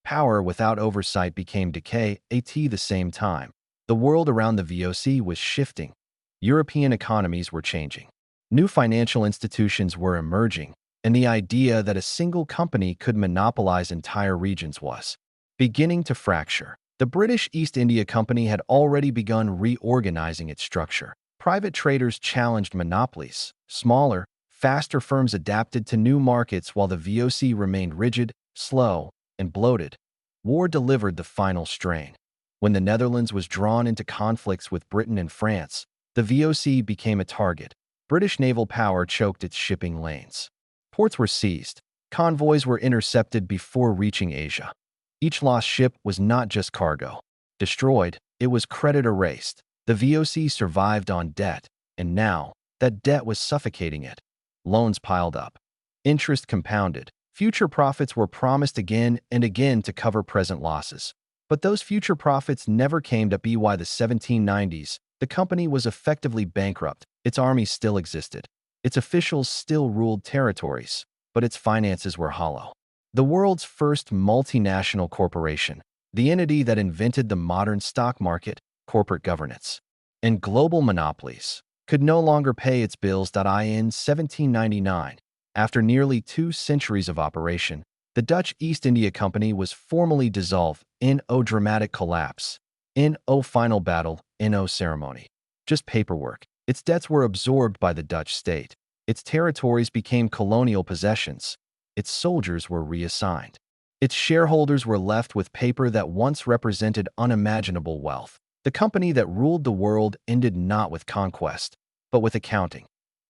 Power without oversight became decay. At the same time, the world around the VOC was shifting. European economies were changing. New financial institutions were emerging, and the idea that a single company could monopolize entire regions was beginning to fracture. The British East India Company had already begun reorganizing its structure. Private traders challenged monopolies. Smaller, faster firms adapted to new markets while the VOC remained rigid, slow, and bloated. War delivered the final strain. When the Netherlands was drawn into conflicts with Britain and France, the VOC became a target. British naval power choked its shipping lanes. Ports were seized. Convoys were intercepted before reaching Asia. Each lost ship was not just cargo destroyed, it was credit erased. The VOC survived on debt, and now that debt was suffocating it. Loans piled up. Interest compounded. Future profits were promised again and again to cover present losses. But those future profits never came. By the 1790s, the company was effectively bankrupt. Its armies still existed. Its officials still ruled territories, but its finances were hollow. The world's first multinational corporation, the entity that invented the modern stock market, corporate governance, and global monopolies, could no longer pay its bills. In 1799, after nearly 2 centuries of operation, the Dutch East India Company was formally dissolved. No dramatic collapse. No final battle. No ceremony. Just paperwork. Its debts were absorbed by the Dutch state. Its territories became colonial possessions. Its soldiers were reassigned. Its shareholders were left with paper that once represented unimaginable wealth. The company that ruled the world ended not with conquest, but with accounting.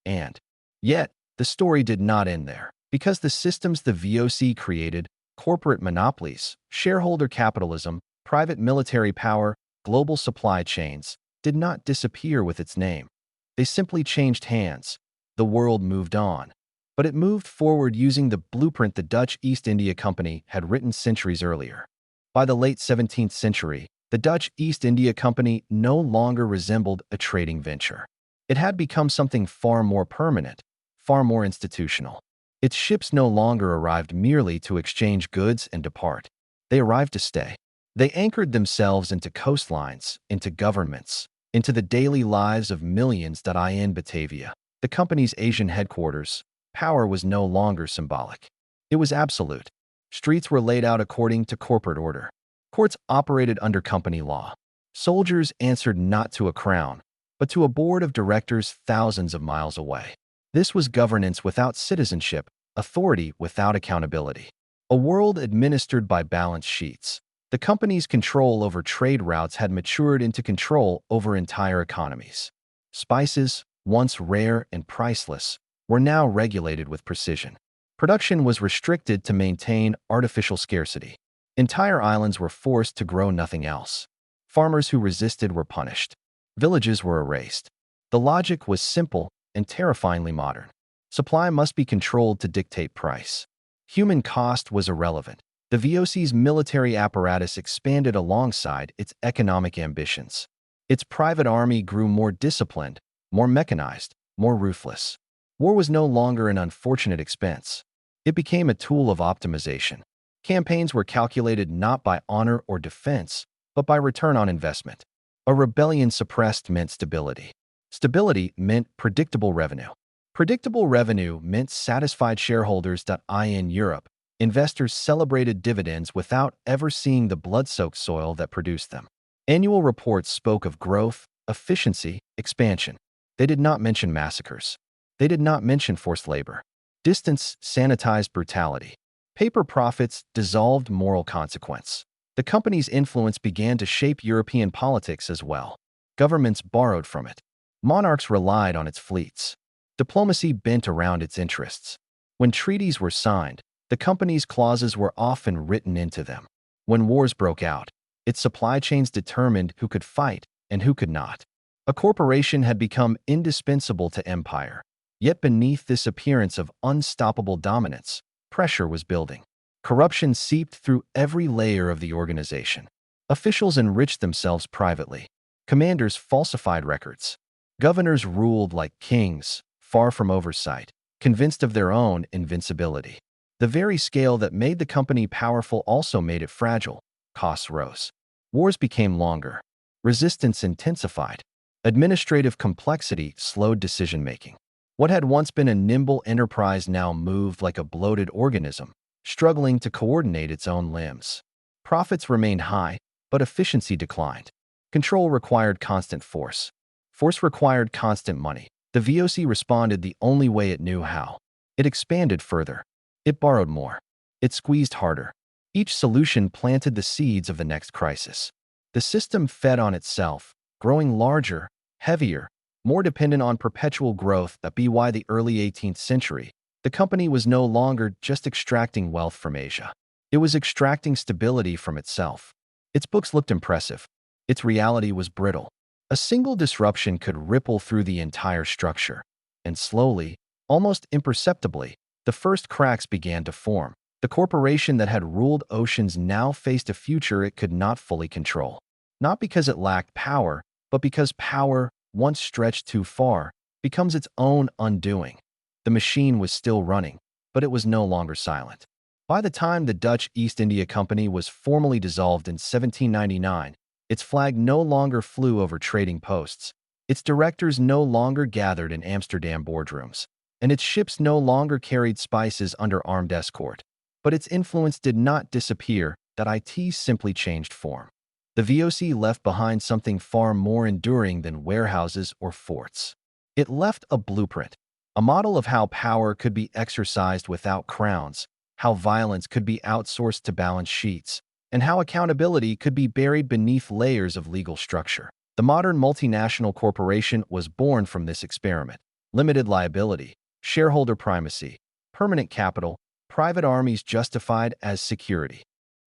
And yet, the story did not end there. Because the systems the VOC created, corporate monopolies, shareholder capitalism, private military power, global supply chains, did not disappear with its name. They simply changed hands. The world moved on. But it moved forward using the blueprint the Dutch East India Company had written centuries earlier. By the late 17th century, the Dutch East India Company no longer resembled a trading venture. It had become something far more permanent, far more institutional. Its ships no longer arrived merely to exchange goods and depart. They arrived to stay. They anchored themselves into coastlines, into governments, into the daily lives of millions. In Batavia, the company's Asian headquarters, power was no longer symbolic. It was absolute. Streets were laid out according to corporate order. Courts operated under company law. Soldiers answered not to a crown, but to a board of directors thousands of miles away. This was governance without citizenship, authority without accountability. A world administered by balance sheets. The company's control over trade routes had matured into control over entire economies. Spices, once rare and priceless, were now regulated with precision. Production was restricted to maintain artificial scarcity. Entire islands were forced to grow nothing else. Farmers who resisted were punished. Villages were erased. The logic was simple and terrifyingly modern. Supply must be controlled to dictate price. Human cost was irrelevant. The VOC's military apparatus expanded alongside its economic ambitions. Its private army grew more disciplined, more mechanized, more ruthless. War was no longer an unfortunate expense. It became a tool of optimization. Campaigns were calculated not by honor or defense, but by return on investment. A rebellion suppressed meant stability. Stability meant predictable revenue. Predictable revenue meant satisfied shareholders. In Europe, investors celebrated dividends without ever seeing the blood-soaked soil that produced them. Annual reports spoke of growth, efficiency, expansion. They did not mention massacres. They did not mention forced labor. Distance sanitized brutality. Paper profits dissolved moral consequence. The company's influence began to shape European politics as well. Governments borrowed from it. Monarchs relied on its fleets. Diplomacy bent around its interests. When treaties were signed, the The company's clauses were often written into them. When wars broke out, its supply chains determined who could fight and who could not. A corporation had become indispensable to empire. Yet beneath this appearance of unstoppable dominance, pressure was building. Corruption seeped through every layer of the organization. Officials enriched themselves privately. Commanders falsified records. Governors ruled like kings, far from oversight, convinced of their own invincibility. The very scale that made the company powerful also made it fragile. Costs rose. Wars became longer. Resistance intensified. Administrative complexity slowed decision-making. What had once been a nimble enterprise now moved like a bloated organism, struggling to coordinate its own limbs. Profits remained high, but efficiency declined. Control required constant force. Force required constant money. The VOC responded the only way it knew how. It expanded further. It borrowed more. It squeezed harder. Each solution planted the seeds of the next crisis. The system fed on itself, growing larger, heavier, more dependent on perpetual growth. By the early 18th century, the company was no longer just extracting wealth from Asia. It was extracting stability from itself. Its books looked impressive. Its reality was brittle. A single disruption could ripple through the entire structure. And slowly, almost imperceptibly, the first cracks began to form. The corporation that had ruled oceans now faced a future it could not fully control. Not because it lacked power, but because power, once stretched too far, becomes its own undoing. The machine was still running, but it was no longer silent. By the time the Dutch East India Company was formally dissolved in 1799, its flag no longer flew over trading posts. Its directors no longer gathered in Amsterdam boardrooms, and its ships no longer carried spices under armed escort. But its influence did not disappear. It simply changed form. The VOC left behind something far more enduring than warehouses or forts. It left a blueprint, a model of how power could be exercised without crowns, how violence could be outsourced to balance sheets, and how accountability could be buried beneath layers of legal structure. The modern multinational corporation was born from this experiment. Limited liability, shareholder primacy, permanent capital, private armies justified as security.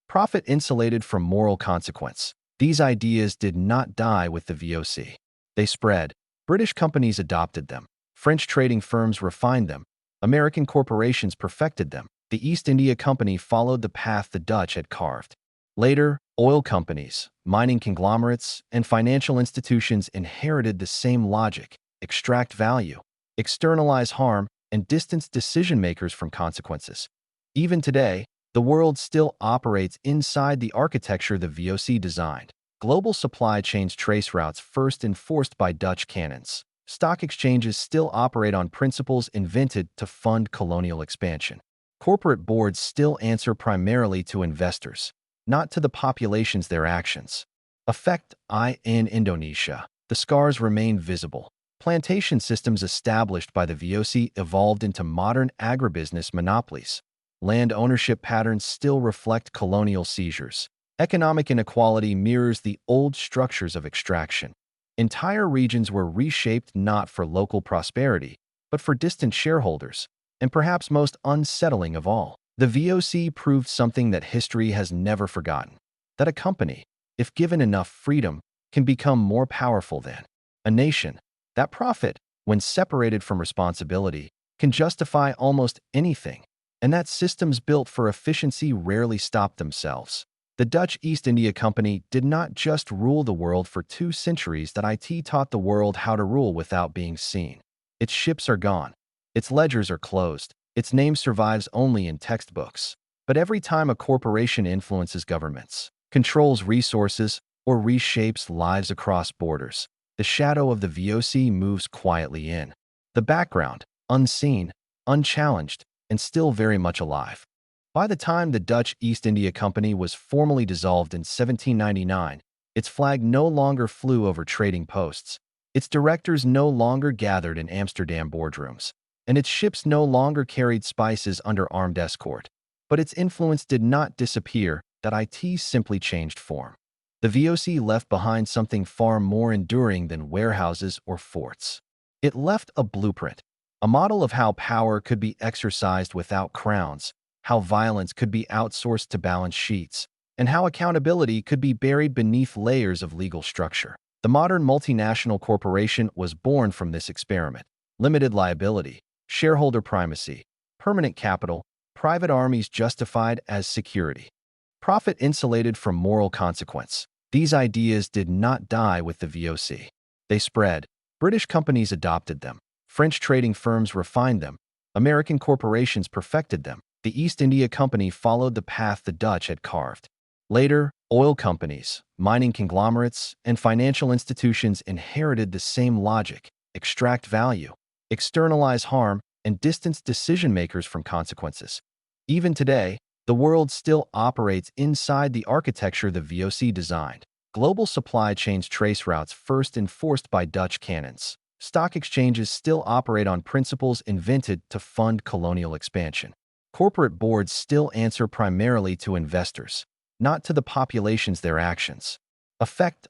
Profit insulated from moral consequence. These ideas did not die with the VOC. They spread. British companies adopted them. French trading firms refined them. American corporations perfected them. The East India Company followed the path the Dutch had carved. Later, oil companies, mining conglomerates, and financial institutions inherited the same logic: extract value, externalize harm, and distance decision-makers from consequences. Even today, the world still operates inside the architecture the VOC designed. Global supply chains trace routes first enforced by Dutch canons. Stock exchanges still operate on principles invented to fund colonial expansion. Corporate boards still answer primarily to investors, not to the populations their actions. In Indonesia, the scars remain visible. Plantation systems established by the VOC evolved into modern agribusiness monopolies. Land ownership patterns still reflect colonial seizures. Economic inequality mirrors the old structures of extraction. Entire regions were reshaped not for local prosperity, but for distant shareholders. And perhaps most unsettling of all, the VOC proved something that history has never forgotten: that a company, if given enough freedom, can become more powerful than a nation. That profit, when separated from responsibility, can justify almost anything. And that systems built for efficiency rarely stop themselves. The Dutch East India Company did not just rule the world for 2 centuries. It taught the world how to rule without being seen. Its ships are gone. Its ledgers are closed. Its name survives only in textbooks. But every time a corporation influences governments, controls resources, or reshapes lives across borders, the shadow of the VOC moves quietly in. The background, unseen, unchallenged, and still very much alive. By the time the Dutch East India Company was formally dissolved in 1799, its flag no longer flew over trading posts. Its directors no longer gathered in Amsterdam boardrooms, and its ships no longer carried spices under armed escort. But its influence did not disappear. It simply changed form. The VOC left behind something far more enduring than warehouses or forts. It left a blueprint, a model of how power could be exercised without crowns, how violence could be outsourced to balance sheets, and how accountability could be buried beneath layers of legal structure. The modern multinational corporation was born from this experiment. Limited liability, shareholder primacy, permanent capital, private armies justified as security. Profit insulated from moral consequence. These ideas did not die with the VOC. They spread. British companies adopted them. French trading firms refined them. American corporations perfected them. The East India Company followed the path the Dutch had carved. Later, oil companies, mining conglomerates, and financial institutions inherited the same logic: extract value, externalize harm, and distance decision-makers from consequences. Even today, the world still operates inside the architecture the VOC designed. Global supply chains trace routes first enforced by Dutch canons. Stock exchanges still operate on principles invented to fund colonial expansion. Corporate boards still answer primarily to investors, not to the populations their actions. Effect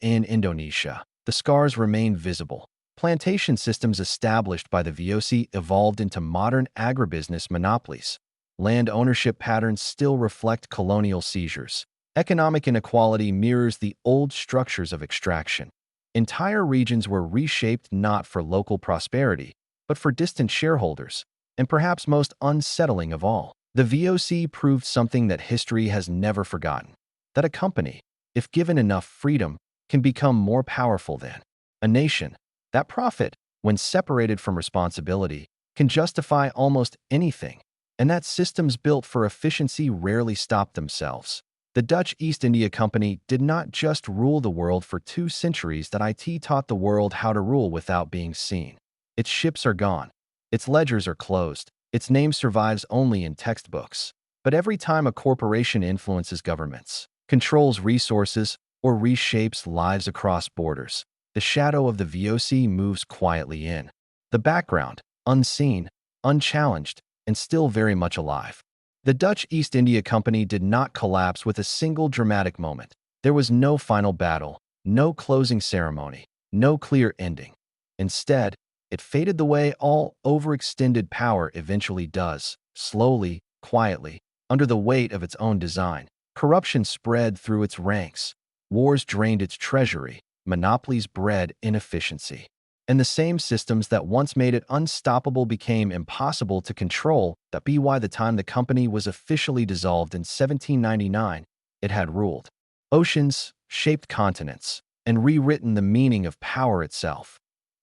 in Indonesia. The scars remain visible. Plantation systems established by the VOC evolved into modern agribusiness monopolies. Land ownership patterns still reflect colonial seizures. Economic inequality mirrors the old structures of extraction. Entire regions were reshaped not for local prosperity, but for distant shareholders. And perhaps most unsettling of all, the VOC proved something that history has never forgotten: that a company, if given enough freedom, can become more powerful than a nation. That profit, when separated from responsibility, can justify almost anything, and that systems built for efficiency rarely stop themselves. The Dutch East India Company did not just rule the world for 2 centuries, that IT taught the world how to rule without being seen. Its ships are gone. Its ledgers are closed. Its name survives only in textbooks. But every time a corporation influences governments, controls resources, or reshapes lives across borders, the shadow of the VOC moves quietly in the background, unseen, unchallenged, and still very much alive. The Dutch East India Company did not collapse with a single dramatic moment. There was no final battle, no closing ceremony, no clear ending. Instead, it faded the way all overextended power eventually does, slowly, quietly, under the weight of its own design. Corruption spread through its ranks. Wars drained its treasury. Monopolies bred inefficiency. And the same systems that once made it unstoppable became impossible to control. That be why the time the company was officially dissolved in 1799, it had ruled oceans, shaped continents, and rewritten the meaning of power itself.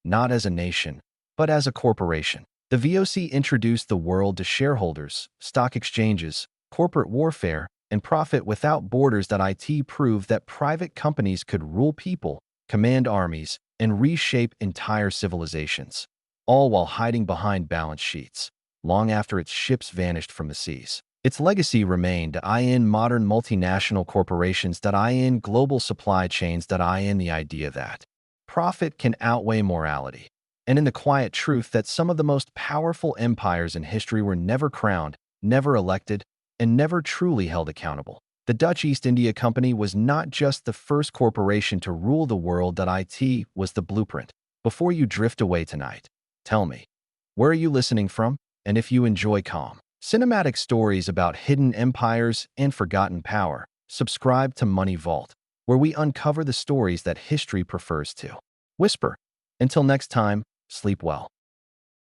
Not as a nation, but as a corporation. The VOC introduced the world to shareholders, stock exchanges, corporate warfare, and profit without borders. That IT proved that private companies could rule people, command armies, and reshape entire civilizations, all while hiding behind balance sheets, long after its ships vanished from the seas. Its legacy remained in modern multinational corporations, in global supply chains, in the idea that profit can outweigh morality, and in the quiet truth that some of the most powerful empires in history were never crowned, never elected, and never truly held accountable. The Dutch East India Company was not just the first corporation to rule the world. It was the blueprint. Before you drift away tonight, tell me, where are you listening from? And if you enjoy calm, cinematic stories about hidden empires and forgotten power, subscribe to Money Vault, where we uncover the stories that history prefers to whisper. Until next time, sleep well.